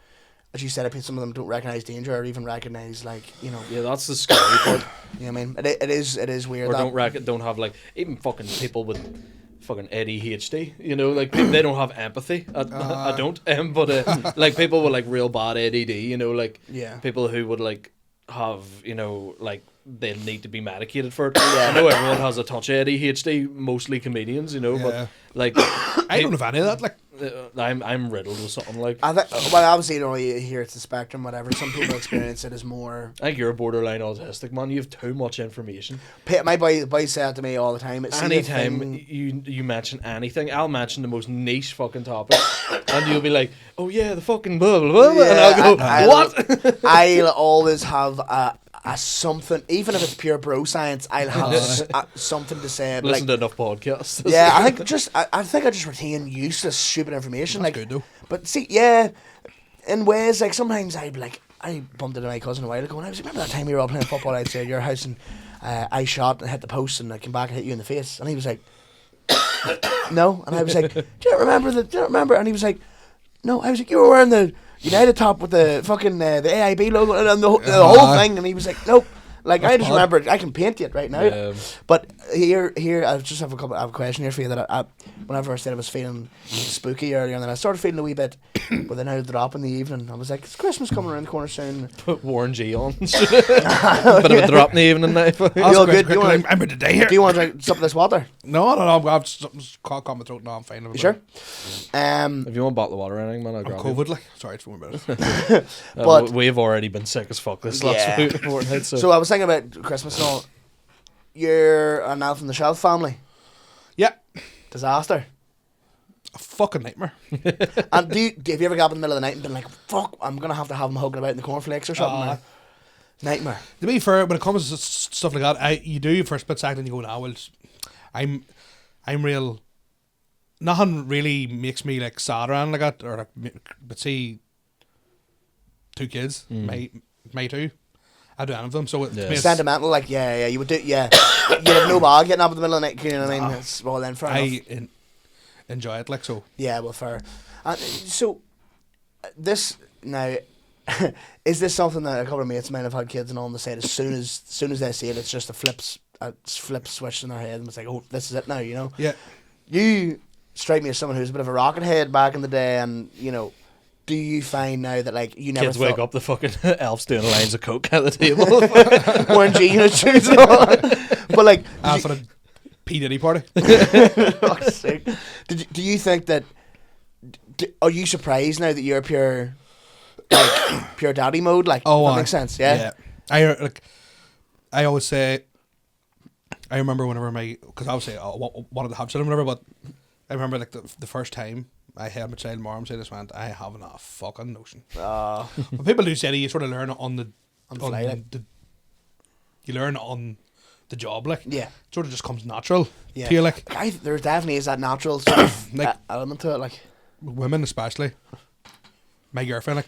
as you said, I think some of them don't recognize danger or even recognize, like, you know. Yeah, that's the scary part. You know what I mean? It is weird. Or don't have, like, even fucking people with fucking ADHD, you know, like, they don't have empathy. I don't, but like, people with like real bad ADD, you know, like, people who would like have, you know, like, they need to be medicated for it. I know everyone has a touch of ADHD, mostly comedians, you know, but like, I don't have any of that, like. I'm riddled with something like. I think, well, obviously you don't really hear it's the spectrum, whatever. Some people experience it as more. I think you're borderline autistic, man. You have too much information. My boy said to me all the time. Anytime you mention anything, I'll mention the most niche fucking topic, and you'll be like, "Oh yeah, the fucking blah blah blah," and I'll go, "What?" I'll always have a something, even if it's pure bro science. I'll have something to say. Listen to enough podcasts. Yeah, I think I just retain useless, stupid information. That's like, good though. But see, in ways, like, sometimes I'd be like, I bumped into my cousin a while ago, and I was, remember that time we were all playing football outside your house, and I shot and hit the post, and I came back and hit you in the face, and he was like, no, and I was like, do you remember? And he was like, no. I was like, you were wearing the United top with the fucking the AIB logo and the whole thing, and he was like, nope. Like, I just remember, I can paint it right now. Yeah. But here, I just have a question here for you that I whenever I said I was feeling spooky earlier, and then I started feeling a wee bit, but then I would drop in the evening. I was like, it's Christmas coming around the corner soon. Put Warren G on. Bit of a drop in the evening now. You're good. I'm here today here. Do you want to drink some of this water? No. I've just caught my throat now. I'm fine. You sure? If you want a bottle of water or anything, man, I'll grab COVID, like. Sorry, it's 4 minutes. But we've already been sick as fuck this last fortnight. So I was thinking about Christmas and all. You're an Elf on the Shelf family. Yeah. Disaster. A fucking nightmare. And have you ever got up in the middle of the night and been like, fuck, I'm going to have him hugging about in the cornflakes or something? Nightmare. To be fair, when it comes to stuff like that, you do for a split second, you go, nah, well, I'm real. Nothing really makes me like sad around like that, or like, but see, 2 kids, my 2. I do any of them, so it's sentimental, like, you would do, you'd have no bag getting up in the middle of the night, you know what I mean? It's, well, then, fair enough. Enjoy it, like, so. Yeah, well, fair. So, this, now, is this something that a couple of mates of mine have had kids and all, and they say as soon as they see it, it's just a flip switch in their head, and it's like, oh, this is it now, you know? Yeah. You strike me as someone who's a bit of a rocket head back in the day, and, you know, do you find now that, like, you never kids wake up, the fucking elves doing lines of coke at the table, wearing jeans and shoes, but like, for a P Diddy party. Fuck's sake. Do you think that? Are you surprised now that you're pure daddy mode? Like, that makes sense. Yeah. I always say. I remember whenever because obviously I wanted to have children, whatever. But I remember like the first time I had my child, mom say this, went, I haven't a fucking notion. But people do say that you sort of learn on the you learn on the job, like. Yeah. It sort of just comes natural to you, like. There definitely is that natural sort of like, element to it, like. Women especially. My girlfriend,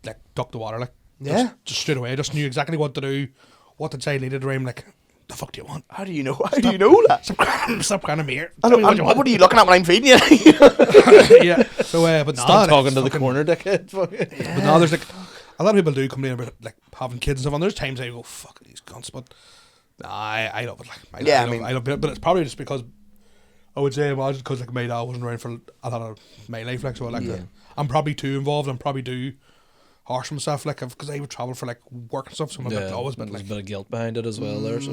like ducked the water, like. Yeah. Just straight away, just knew exactly what to do, what the child needed to him, like. The fuck do you want? How do you know? How do you know that? Stop crying at me here. What are you looking at when I'm feeding you? Yeah. So, but stop talking to the corner, dickhead. But now there's like a lot of people do complain about like having kids and stuff, and there's times I go, fuck these cunts, but I love it. Like, I love it, but it's probably just because I would say because like my dad wasn't around for a lot of my life, like, so I'm probably too involved and probably do harsh on myself, like, because I would travel for like work and stuff, so I've always been like a bit of guilt behind it as well there. So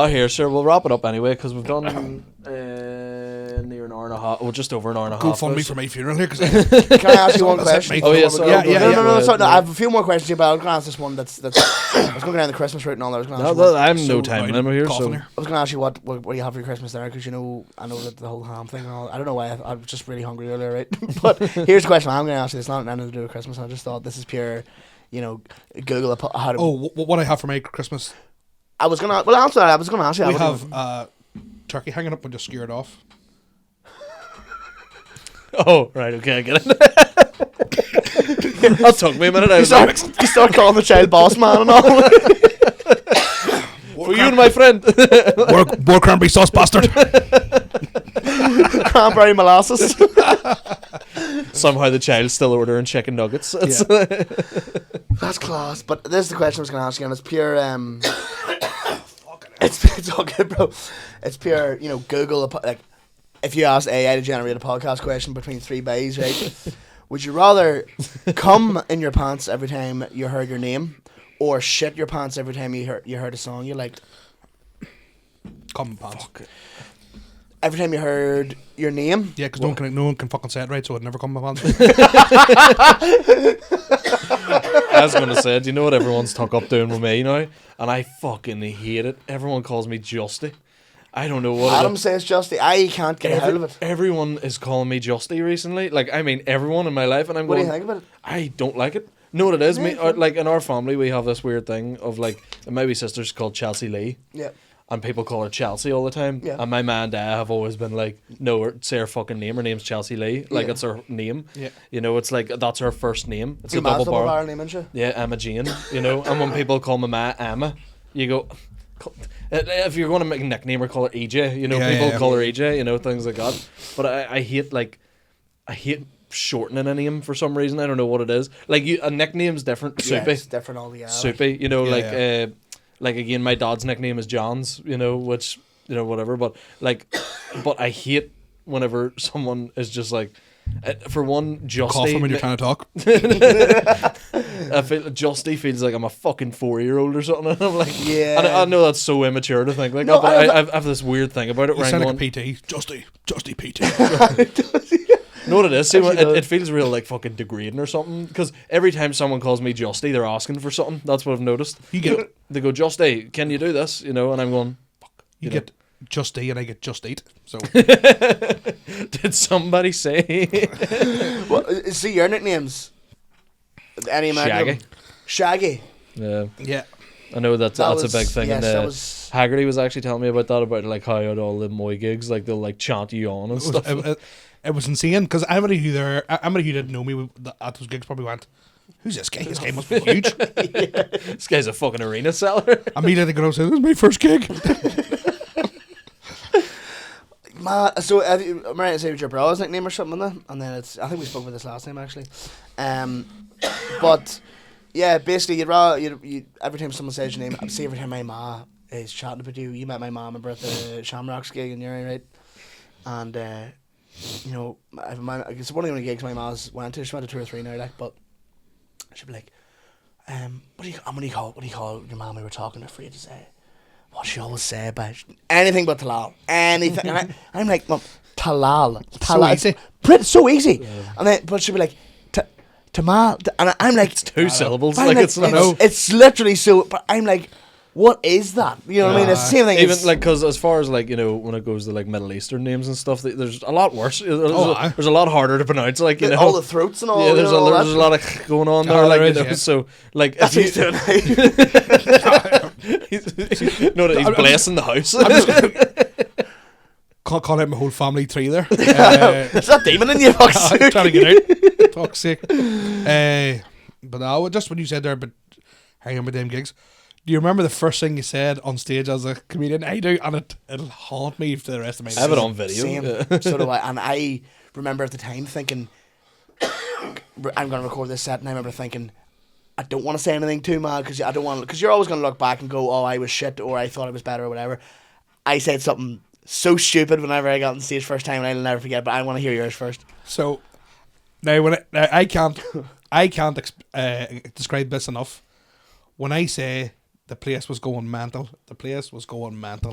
here, sure, we'll wrap it up anyway because we've done near an hour and a half. Well, just over an hour and a half. Go fund me for my funeral here. Can I ask you one question? Oh, yeah, sorry. No, I have a few more questions, but I was going to ask this one that's I was going down the Christmas route and all that. I was going to ask I have no time limit here, so... I was going to ask you what you have for your Christmas dinner, because, you know, I know that the whole ham thing and all. I don't know why, I was just really hungry earlier, right? But here's the question I'm going to ask you. It's not anything to do with Christmas. I just thought this is pure, you know, Google how to... Oh, what I have for my Christmas? I was going to... Well, answer that. I was going to ask you. We have turkey hanging up and just skewered off. Oh, right, okay, I get it. That took me a minute. You start calling the child boss man and all. For you and my friend. More cranberry sauce bastard. Cranberry molasses. Somehow the child's still ordering chicken nuggets. That's class. But this is the question I was going to ask you, and it's pure... it's all good, bro. It's pure, you know, Google, like, if you asked AI to generate a podcast question between three bays, right? Would you rather cum in your pants every time you heard your name, or shit your pants every time you heard a song you liked? Cum in pants. Every time you heard your name? Yeah, because no one can fucking say it right, so it'd never come in my pants. I was going to say, do you know what everyone's stuck up doing with me now? And I fucking hate it. Everyone calls me Justy. I don't know what Adam says Justy. I can't get out of it. Everyone is calling me Justy recently. Like, I mean, everyone in my life. And I'm what going, do you think about it? I don't like it. Know what it is? Like, in our family, we have this weird thing of, like, my wee sister's called Chelsea Lee. Yeah. And people call her Chelsea all the time. Yeah. And my man and dad have always been like, no, say her fucking name. Her name's Chelsea Lee. Like, it's her name. Yeah. You know, it's like, that's her first name. It's your a double bar name, isn't she? Yeah, Emma Jane. You know, and when people call my ma Emma, you go... If you're going to make a nickname or call her EJ, you know, people call her EJ, you know, things like that. But I hate shortening a name for some reason. I don't know what it is. Like, a nickname's different. Yeah, Soupy. it's different all the hours. Soupy, you know, like again, my dad's nickname is Johns, you know, which, you know, whatever. But but I hate whenever someone is just like, for one, Justy. Coughing when you're trying to talk. I feel Justy feels like I'm a fucking 4-year-old or something. And I'm like, yeah. And I know that's so immature to think like no, that, but I have this weird thing about it. You sound like a PT. Justy PT. Know what it is? See, it feels real like fucking degrading or something. Because every time someone calls me Justy, they're asking for something. That's what I've noticed. You get they go, Justy, can you do this? You know, and I'm going, fuck. You get Just Eat and I get Just Eat. So did somebody say? Well, see your nicknames. Any Shaggy. Shaggy. Yeah. I know that's a big thing. Yes, and Haggerty was actually telling me about that, about like how at all the Moy gigs, like they'll like chant you on and stuff. It was insane because everybody who didn't know me at those gigs probably went, "Who's this guy? This guy must be huge." Yeah. This guy's a fucking arena seller. Immediately go up and say, "This is my first gig." So I'm right to say with your brother's nickname or something, and then I think we spoke about this last time actually. But yeah, basically you every time someone says your name, say every time my ma is chatting about you met my mum at the Shamrocks gig in Uri, right? And you know, it's one of the only gigs my ma's went to. She went to 2 or 3 now, like, but she'd be like, what do you call your mum we were talking to for you to say? What she always say about anything but Talal, anything. And I'm like, Mum, Talal. So easy. So easy. Yeah. And then, but she'd be like, Tamal, and I'm like, it's 2 syllables. Like it's literally so. But I'm like, what is that? You know what I mean? It's the same thing. Even like, because as far as like, you know, when it goes to like Middle Eastern names and stuff, there's a lot worse. There's a lot harder to pronounce. Like, you know, all the throats and all. Yeah, there's a lot of going on there. Like, you know, yeah. So like, that's what he's doing. He's blessing the house. Can't call out my whole family tree there. It's that demon in you, fuck's sake. I'm trying to get out. Fuck's sake. But just when you said there about hanging with them gigs, do you remember the first thing you said on stage as a comedian? I do, and it'll haunt me for the rest of my life. I have it on video. Same. Yeah. So do I. And I remember at the time thinking, I'm going to record this set, and I remember thinking, I don't want to say anything too mad because I don't want, because you're always going to look back and go, oh, I was shit, or I thought I was better, or whatever. I said something so stupid whenever I got on stage first time, and I'll never forget. But I want to hear yours first. So now I can't describe this enough. When I say the place was going mental,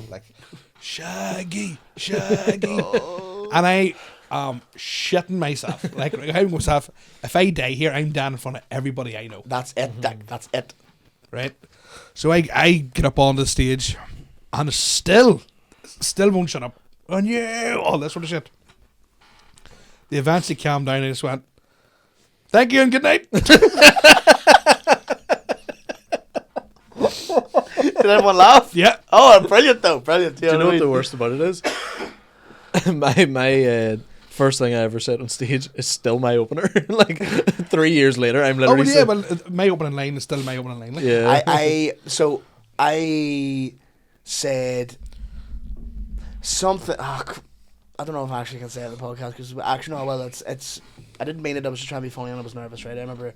like Shaggy. And I shitting myself. Like I'm myself. If I die here, I'm down in front of everybody I know. That's it. That's it. Right. So I get up on the stage, and still won't shut up. And you all this sort of shit. They eventually calmed down. And I just went, "Thank you and good night." Did everyone laugh? Yeah. Oh, brilliant though, brilliant. Do you know what the worst about it is? my first thing I ever said on stage is still my opener. Like 3 years later, I'm literally. My opening line is still my opening line. Like. Yeah. I said something. I don't know if I actually can say it on the podcast because actually no. Well, it's. I didn't mean it. I was just trying to be funny and I was nervous. Right. I remember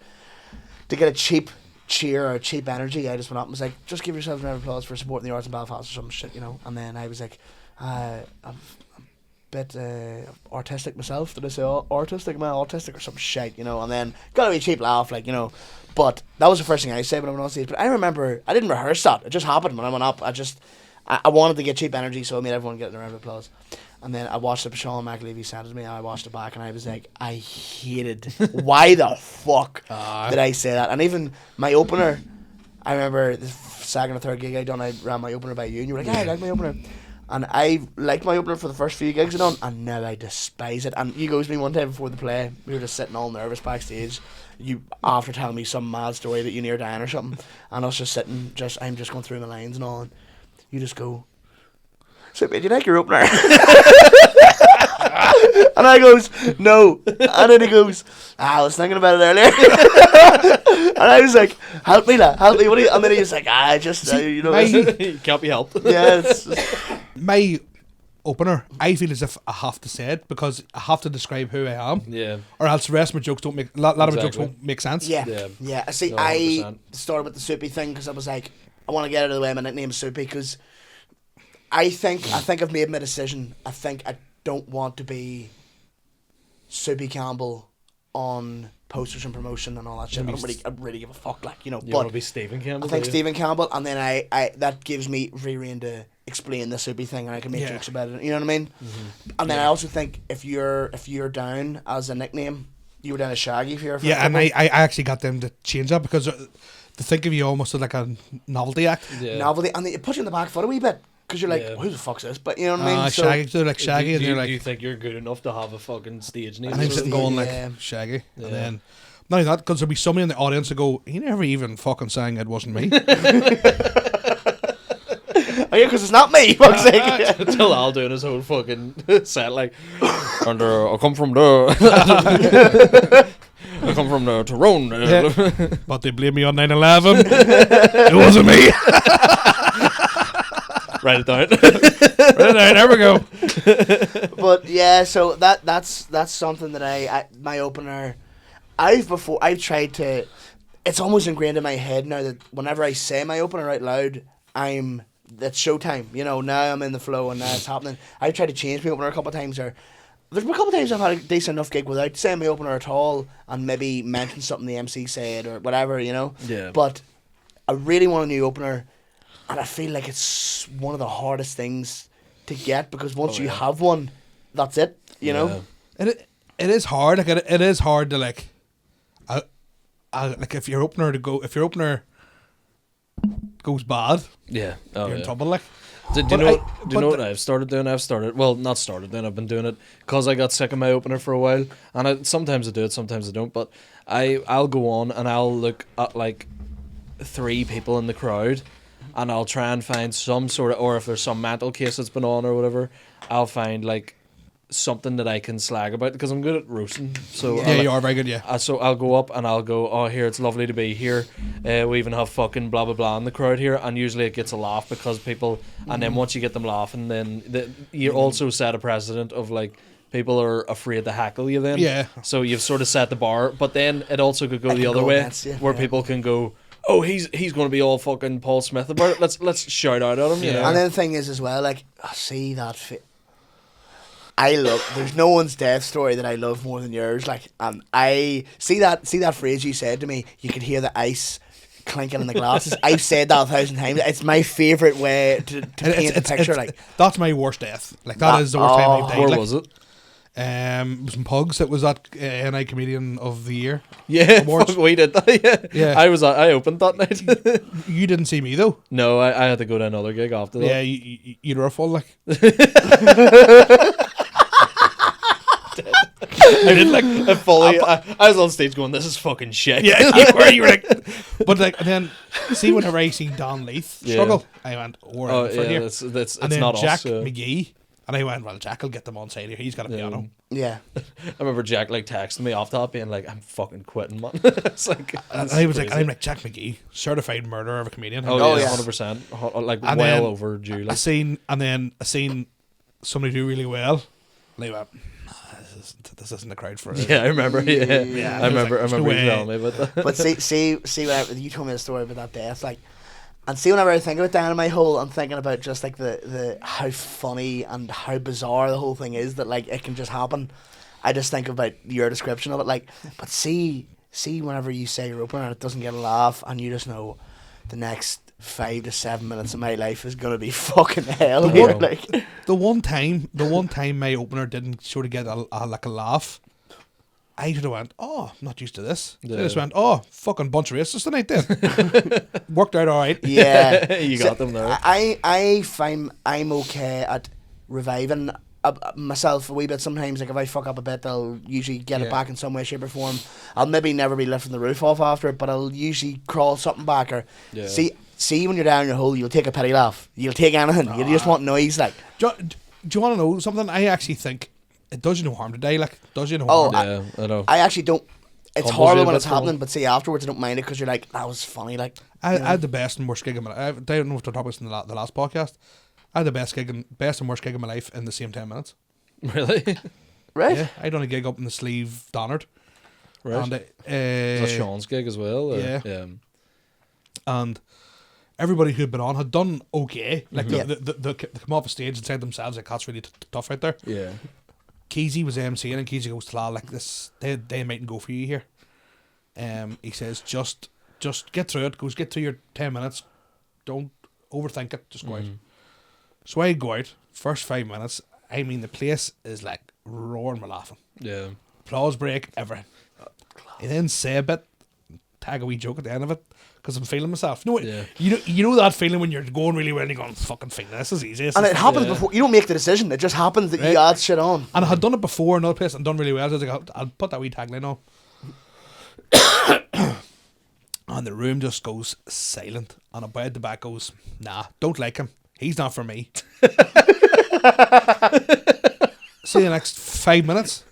to get a cheap cheer or cheap energy, I just went up and was like, just give yourself a round of applause for supporting the arts in Belfast or some shit, you know. And then I was like, I'm a bit artistic myself. Did I say artistic? Am I autistic or some shit, you know? And then got a wee cheap laugh, like, you know. But that was the first thing I said when I went on stage. But I remember I didn't rehearse that. It just happened when I went up. I wanted to get cheap energy, so I made everyone get a round of applause. And then I watched it, Sean McAlevey sent it to me, and I watched it back, and I was like, I hated, why the fuck did I say that? And even my opener, I remember the second or third gig I done, I ran my opener by you, and you were like, I like my opener. And I liked my opener for the first few gigs I done, and now I despise it. And you goes to me one time before the play, we were just sitting all nervous backstage, you after telling me some mad story that you near dying or something, and us just sitting, I'm just going through my lines and all, and you just go, Soupy, do you like your opener? And I goes, no. And then he goes, I was thinking about it earlier. And I was like, help me, lad, help me. What are you? And then he was like, you know. Can't be helped. Yeah. My opener, I feel as if I have to say it because I have to describe who I am. Yeah. Or else the rest of my jokes don't make, a lot of my jokes won't make sense. Yeah. See, 100%. I started with the Soupy thing because I was like, I want to get out of the way. My nickname is Soupy because I think I've made my decision. I think I don't want to be Soupy Campbell on posters and promotion and all that shit. I don't really give a fuck, like, you know. You want to be Stephen Campbell? I think Stephen Campbell, and then I that gives me free rein to explain the Soupy thing, and I can make jokes about it. You know what I mean? Mm-hmm. And then I also think if you're down as a nickname, you were down as Shaggy for and I actually got them to change that because they think of you almost as like a novelty act. Yeah. Novelty, and it puts you in the back foot a wee bit. Because you're like, who the fuck's this? But you know what I mean? So, Shaggy, they're like Shaggy, and you're like, do you think you're good enough to have a fucking stage name? And I'm sitting going like Shaggy, and then not only that, because there'll be somebody in the audience that go, he never even fucking sang It Wasn't Me. Oh yeah, because it's not me. Fuck's sake. Talal doing his whole fucking set like, and I come from the. I come from the Tyrone. But they blame me on 9/11. It wasn't me. Write it down. There we go. But yeah, so that's something that my opener, I've tried to, it's almost ingrained in my head now that whenever I say my opener out loud, it's showtime. You know, now I'm in the flow and now it's happening. I've tried to change my opener a couple of times, or there's been a couple of times I've had a decent enough gig without saying my opener at all and maybe mention something the MC said or whatever, you know. Yeah. But I really want a new opener. And I feel like it's one of the hardest things to get because once you have one, that's it. You know, it is hard. Like it is hard to like if your opener goes bad, you're in trouble. Like, do you know what I've started doing? I've been doing it because I got sick of my opener for a while, and sometimes I do it, sometimes I don't. But I'll go on and I'll look at like 3 people in the crowd. And I'll try and find some sort of, or if there's some mental case that's been on or whatever, I'll find like something that I can slag about because I'm good at roasting. So you are very good. Yeah. So I'll go up and I'll go, oh, here, it's lovely to be here. We even have fucking blah blah blah in the crowd here, and usually it gets a laugh because people. And then once you get them laughing, then you also set a precedent of like. People are afraid to heckle you then. Yeah. So you've sort of set the bar, but then it also could go the other way, where people can go, oh, he's going to be all fucking Paul Smith about it. Let's shout out at him. You know? And then the thing is as well, like, see that there's no one's death story that I love more than yours. Like, I see that phrase you said to me. You could hear the ice clinking in the glasses. I've said that 1,000 times. It's my favourite way to paint the picture. Like, that's my worst death. Like that is the worst time I've died. Where like, was it? It was in Pugs. It was that NI Comedian of the Year. Yeah, fuck, we did that. Yeah. I opened that night. You didn't see me though. No, I had to go to another gig after that. Yeah, you were full like. I did like I was on stage going, "This is fucking shit." Yeah, you were like, but like, and then see whenever I see Don Leith struggle, I went, "Oh yeah, here." It's and then not Jack us. McGee, and I went, "Well, Jack will get them on side here. He's got a piano." Yeah. I remember Jack like texting me off that, being like, "I'm fucking quitting, man." It's like, and I was like, I'm like, Jack McGee, certified murderer of a comedian. Oh yeah, 100%, like and well overdue. Like. I seen somebody do really well. And I went, this isn't the crowd for it. Yeah, I remember. Yeah, I remember you telling me about that. But see, whenever you told me the story about that day, it's like, and see, whenever I think about down in my hole, I'm thinking about just like the how funny and how bizarre the whole thing is that like it can just happen. I just think about your description of it, like, but see, whenever you say you're opener and it doesn't get a laugh, and you just know the next 5 to 7 minutes of my life is gonna be fucking hell. The one time my opener didn't sort of get a laugh, I should have went, "Oh, I'm not used to this." Yeah. I just went, "Oh, fucking bunch of racists tonight then." Worked out all right. Yeah, you got them there. I find I'm okay at reviving myself a wee bit sometimes. Like if I fuck up a bit, I'll usually get it back in some way, shape or form. I'll maybe never be lifting the roof off after it, but I'll usually crawl something back or see when you're down your hole, you'll take a petty laugh. You'll take anything. You just want noise. Like, do you want to know something? I actually think it does you no harm today. Like, does you no harm? I know. I actually don't. It's horrible when it's happening, but see afterwards, I don't mind it because you're like, that was funny. Like, I had the best and worst gig of my life. I don't know if I talked about this in the last podcast. I had the best and worst gig of my life in the same 10 minutes. Really? Right? Yeah, I done a gig up in the Sleeve Donard. Right. And, was that Sean's gig as well? Or? Yeah. And everybody who'd been on had done okay. Like, they come off the stage and said themselves, like, that's really tough out there. Yeah. Keezy was MCing, and Keezy goes, "Talal, like this, they mightn't go for you here." He says, just get through it. Goes, get through your 10 minutes. Don't overthink it. Just go out. So I go out. First 5 minutes, I mean, the place is like roaring with laughing. Yeah. Applause break, everything. And then say a bit, tag a wee joke at the end of it, because I'm feeling myself. You know that feeling when you're going really well and you're going, fucking thing, this is easy. And it happens before, you don't make the decision, it just happens that you add shit on. And I had done it before in another place and done really well, so I was like, I'll put that wee tagline on. And the room just goes silent, and a boy at the back goes, "Nah, don't like him. He's not for me." See the next 5 minutes.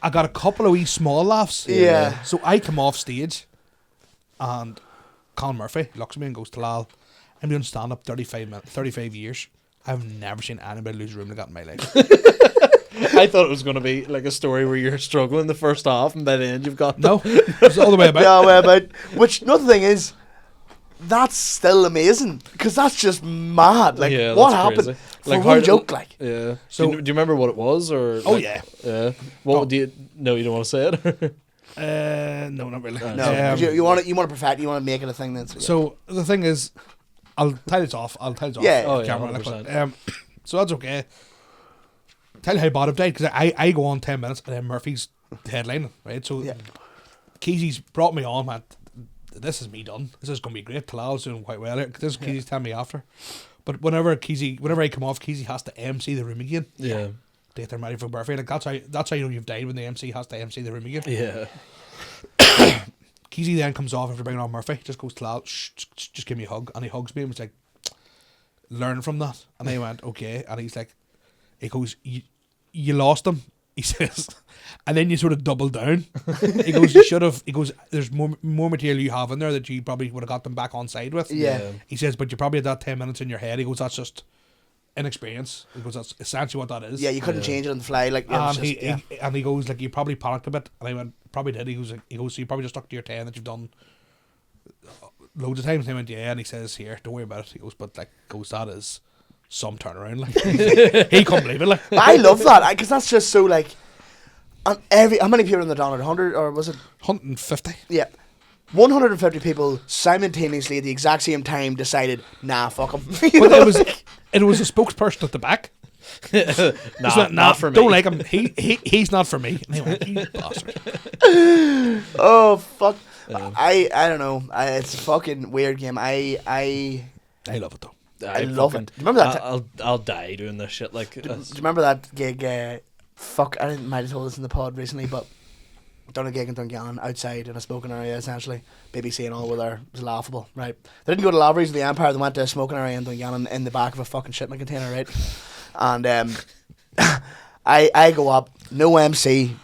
I got a couple of wee small laughs. Yeah. So I come off stage, and Colin Murphy looks at me and goes, "Talal, I'm doing stand up 35 years. I've never seen anybody lose room like that in my life." I thought it was going to be like a story where you're struggling the first half and by the end you've got No, it's all the way about. Yeah, all the way about. Which, another thing is, that's still amazing because that's just mad. Like, what happened? Crazy. For like one joke, like. Yeah. So, do you remember what it was, or? Oh like, yeah. Yeah. What do you? No, you don't want to say it. No, not really. No, you want to perfect. You want to make it a thing. That's so the thing is, I'll tell it off. Yeah. Oh, camera. 100%. So that's okay. Tell you how bad I've died, because I go on 10 minutes and then Murphy's headlining, right? So Keezy's brought me on, man. This is me done. This is going to be great. Talal's doing quite well. This is Keezy's telling me after. But whenever I come off, Keezy has to MC the room again. Yeah. Date they're ready for Murphy. Like, that's how you know you've died, when the MC has to MC the room again. Yeah. Keezy then comes off after bringing on Murphy. Just goes, "Talal, just give me a hug." And he hugs me and was like, "Learn from that." And I went, "Okay." And he's like, he goes, you lost him, he says, and then you sort of double down. He goes, "You should have." He goes, "There's more material you have in there that you probably would have got them back on side with." Yeah. He says, "But you probably had that 10 minutes in your head." He goes, "That's just inexperience." He goes, "That's essentially what that is." Yeah, you couldn't change it on the fly. Like, And he goes, like, "You probably panicked a bit." And I went, "Probably did." He goes, "So you probably just stuck to your 10 that you've done loads of times." And I went, "Yeah." And he says, "Here, don't worry about it." He goes, "But like, that is some turnaround." Like, he couldn't believe it. Like, I love that, because that's just so like. And how many people in the Donald? 100, or was it 150? Yeah, 150 people simultaneously at the exact same time decided, "Nah, fuck him." But it was a spokesperson at the back. Not for me. Don't like him. He's not for me. And they went, you bastard. Oh fuck! I don't know. It's a fucking weird game. I love it though. I love it. Remember that? I'll die doing this shit. Like, do you remember that gig? Fuck, I might have told this in the pod recently, but done a gig in Dungannon outside in a smoking area, essentially. BBC and all were there. It was laughable, right? They didn't go to Lavery's of the Empire. They went to a smoking area in Dungannon in the back of a fucking shipment container, right? And I go up, no MC.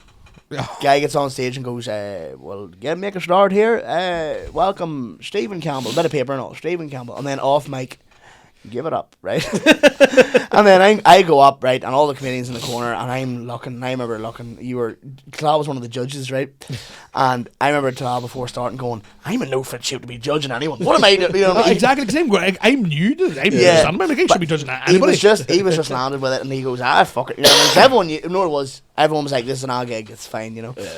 Guy gets on stage and goes, well, make a start here. Welcome, Stephen Campbell. Bit of paper and all, Stephen Campbell. And then off mic, give it up, right? And then I go up, right, and all the comedians in the corner, and I'm looking, and I remember looking, Talal was one of the judges, right? And I remember Talal before starting going, I'm in no fit shape to be judging anyone. What am I doing? You know what I mean? Exactly, because I'm new to it. I'm like, I should be judging anybody. He was just landed with it, and he goes, fuck it. You know what I mean? Everyone was like, this is an our gig, it's fine, you know? Yeah.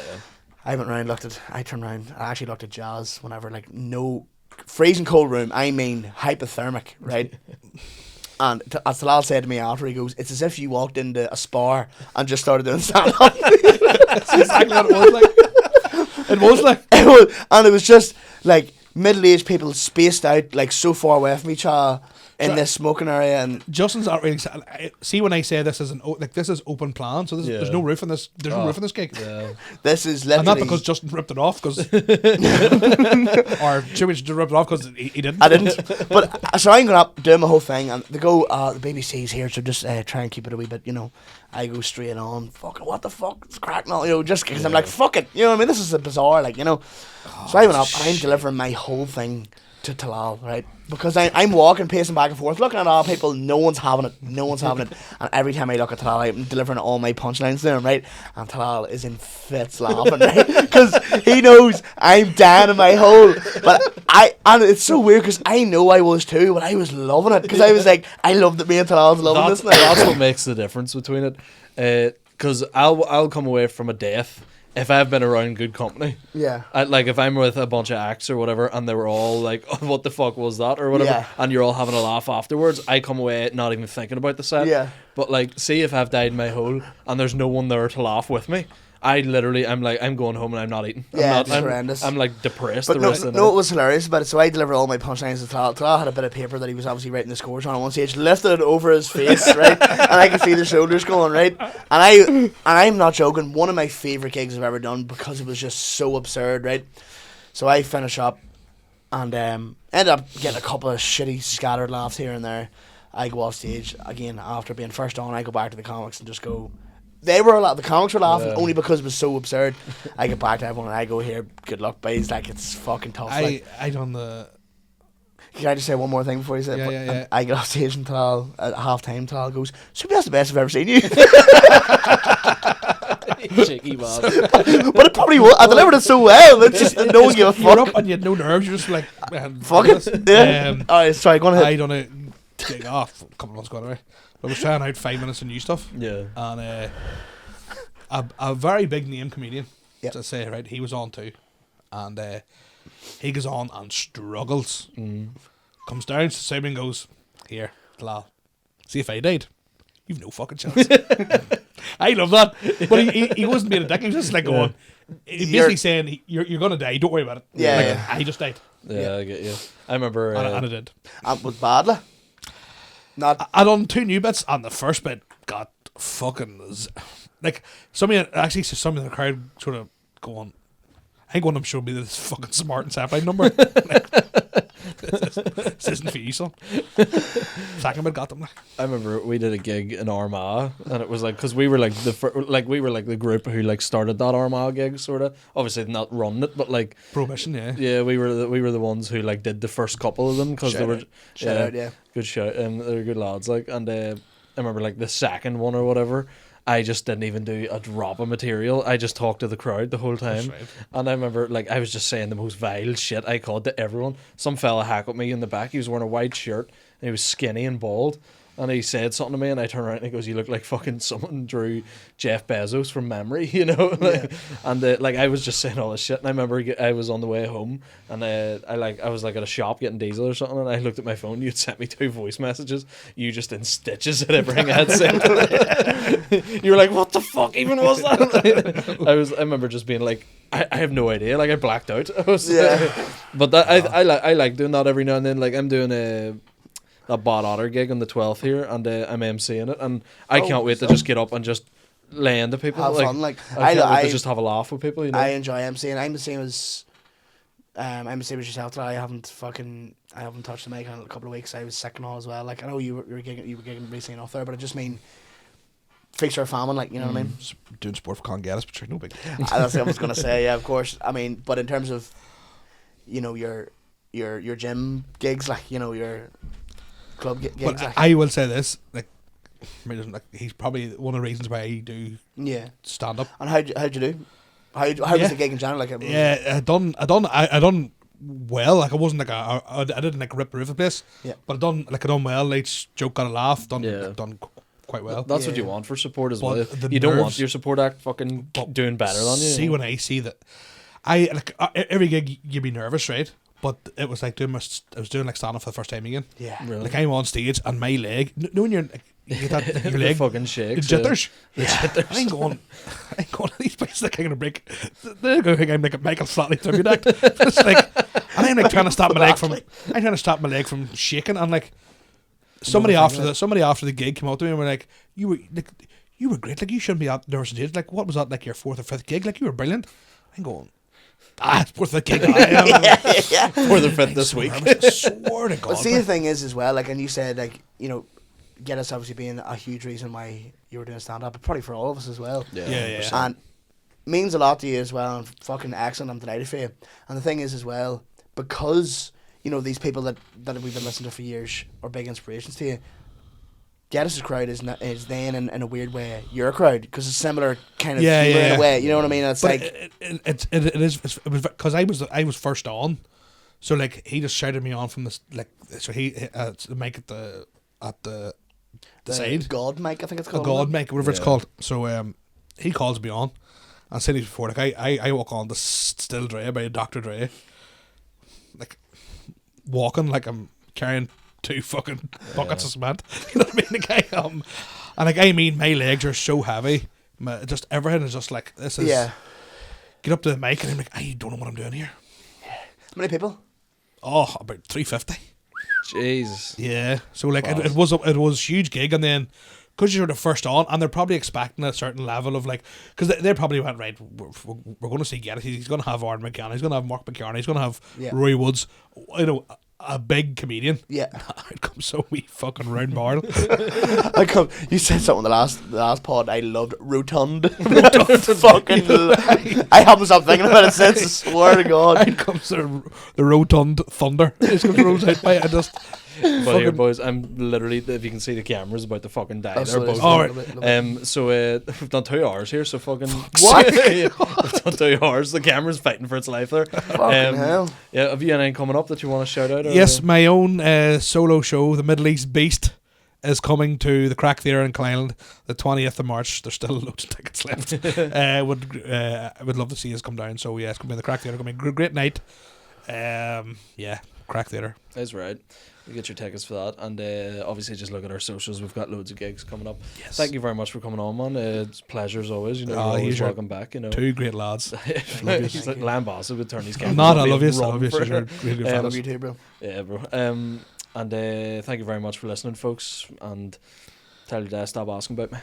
I went round, I turned around, I actually looked at Jazz whenever, like, no freezing cold room, I mean hypothermic, right? And as Talal said to me after, he goes, it's as if you walked into a spa and just started doing stand-up. That's exactly what it was like. And it was just like middle-aged people spaced out, like so far away from each other in this smoking area. And Justin's not really. See, when I say this is this is open plan, so there's no roof in this. There's no roof in this gig. Yeah. This is literally, and not because Justin ripped it off, because or Jimmy just ripped it off because he didn't. I didn't. But so I'm going up doing my whole thing, and they go, the BBC's here, so just try and keep it a wee bit, you know. I go straight on, fucking what the fuck, it's cracking all, you know, just because I'm like, fuck it, you know what I mean, this is a bizarre, like, you know. So I went up, and I'm delivering my whole thing to Talal, right? Because I'm walking, pacing back and forth, looking at all people, no one's having it. And every time I look at Talal, I'm delivering all my punchlines to him, right? And Talal is in fits laughing, right? Because he knows I'm down in my hole. But and it's so weird because I know I was too, but I was loving it. Because I was like, I loved that me and Talal was loving this now. That's what makes the difference between it. Because I'll come away from a death if I've been around good company. Yeah. Like if I'm with a bunch of acts or whatever and they were all like, oh, what the fuck was that or whatever, and you're all having a laugh afterwards, I come away not even thinking about the set. Yeah. But like, see if I've died in my hole and there's no one there to laugh with me, I'm going home and I'm not eating. It's horrendous. I'm like depressed. But what was hilarious about it, so I delivered all my punchlines to Talal. Talal had a bit of paper that he was obviously writing the scores on at one stage, lifted it over his face, right? And I could see the shoulders going, right? And I'm not joking, one of my favourite gigs I've ever done because it was just so absurd, right? So I finish up and ended up getting a couple of shitty scattered laughs here and there. I go off stage, again, after being first on, I go back to the comics and just go... the comics were laughing only because it was so absurd. I get back to everyone and I go, here, good luck, boys. Like, it's fucking tough. I done the... Can I just say one more thing before you say it? Yeah. I get off stage and Talal, at half time, Talal goes, Soupy, that's the best I've ever seen you. Cheeky man. But it probably was. I delivered it so well. It's just no one gave a fuck. You're up and you had no nerves. You're just like, fuck it. Yeah. Alright, sorry, go on ahead. I done a gig off a couple of months ago anyway. I was trying out 5 minutes of new stuff. Yeah. And a very big name comedian, to say, right? He was on too. And he goes on and struggles. Comes down to Soupy and goes, here, Talal, see if I died. You've no fucking chance. I love that. But he wasn't being a dick. He was just like going, he's basically saying, you're going to die. Don't worry about it. Yeah. I just died. Yeah, I get you. I remember... and I did. With badly. I done 2 new bits, and the first bit got fucking... Like, some of the crowd sort of going... I think one of them showed me this fucking smart and sapling number. This isn't for you, son. Second bit got them. I remember we did a gig in Armagh, and it was like, because we were like the group who like started that Armagh gig, sort of. Obviously not running it, but like Prohibition, yeah. Yeah, we were the ones who like did the first couple of them because they were good shout, and they were good lads. Like, and I remember like the second one or whatever, I just didn't even do a drop of material. I just talked to the crowd the whole time. Right. And I remember, like, I was just saying the most vile shit I could to everyone. Some fella hackled me in the back. He was wearing a white shirt, and he was skinny and bald. and he said something to me, and I turned around and he goes, "You look like fucking someone drew Jeff Bezos from memory," you know. And like I was just saying all this shit, and I remember I was on the way home, and I was like at a shop getting diesel or something, and I looked at my phone. You'd sent me 2 voice messages. You just in stitches at everything I had said. You were like, "What the fuck even was that?" I remember just being like, I have no idea. Like I blacked out. But that I like doing that every now and then. Like I'm doing that Bot Otter gig on the 12th here, and I'm emceeing it, and I can't wait to just get up and just lay into people. Have fun. Like I can't wait to just have a laugh with people. You know? I enjoy emceeing. I'm the same as yourself. That I haven't touched the mic in a couple of weeks. I was sick and all as well. Like I know you were gigging recently off there, but I just mean feature famine, like, you know what I mean? Doing sport for Colin Geddis, but no big. That's what I was gonna say. Yeah, of course. I mean, but in terms of, you know, your gym gigs, like, you know, your club gigs. But like, I will say this, like he's probably one of the reasons why I do stand up. And how'd you do? How was the gig in general? Like, I done well. Like I wasn't like I didn't like rip the roof of the place. Yeah. But I done well. Each joke got a laugh. Done quite well. That's what you want for support as well. You don't want your support act fucking doing better than you. See, when I see that, I like every gig you'd be nervous, right? But it was like I was doing like stand up for the first time again. Yeah, really? Like I'm on stage and my leg, knowing you get that your leg fucking shakes. The jitters. Yeah. I ain't going to these places like I'm gonna break. They're going to think I'm like a Michael Flatley tribute act. It's like, and I'm like trying to stop my leg from shaking, and like somebody after the gig came out to me and were like, you were great, like you shouldn't be out there on stage. Like, what was that, like your 4th or 5th gig? Like, you were brilliant. I'm going, it's 4th of gig. 4th or 5th this week. I swear to God. But see, the thing is as well, like, and you said, like, you know, Geddis obviously being a huge reason why you were doing stand up, but probably for all of us as well. Yeah. And means a lot to you as well, and fucking excellent. I'm delighted for you. And the thing is as well, because, you know, these people that we've been listening to for years are big inspirations to you. Geddis' crowd is then in a weird way your crowd, because it's similar kind of humor in a way. You know what I mean? It's but like it was because I was first on, so like he just shouted me on from this, like, so he the mic at the side, God mic, I think it's called. A God mic, whatever it's called. So he calls me on, and said before, like I walk on the Still Dre by Dr. Dre, like walking like I'm carrying 2 fucking buckets of cement. You know what I mean? Like and like I mean, my legs are so heavy, just everything is just like this is. Yeah. Get up to the mic and I'm like, I don't know what I'm doing here. Yeah. How many people? Oh, about 350. Jesus. Yeah. So like it was a huge gig, and then because you're the first on, and they're probably expecting a certain level of like, because they probably went, right, we're going to see Geddis. He's going to have Aaron McCann. He's going to have Mark McCartney. He's going to have Roy Woods. You know, a big comedian. Yeah. I'd come so wee fucking round barrel. You said something in the last pod. I loved rotund. Fucking. I haven't stopped thinking about it since. I swear to God. I'd come to the rotund thunder. It's going to roll out by. I just. But here, boys, I'm literally, if you can see the cameras, about to fucking die. They're both. Right. So we've done 2 hours here. So fucking what? We've done 2 hours. The camera's fighting for its life there. Fucking hell. Yeah. Have you anything coming up that you want to shout out? Yes, my own solo show, The Middle East Beast, is coming to the Craic Theatre in Coalisland the 20th of March. There's still loads of tickets left. I would love to see us come down. So yeah, it's going to be in the Craic Theatre. It's going to be a great night. Craic Theatre. That's right. You get your tickets for that, and obviously just look at our socials. We've got loads of gigs coming up. Yes. Thank you very much for coming on, man. It's a pleasure as always. You know, you're always welcome back. You know, 2 great lads. He's like Lambassa would turn his camera. Not, I love you. I love you. I love you too, bro. Yeah, bro. And thank you very much for listening, folks. And tell your dad stop asking about me.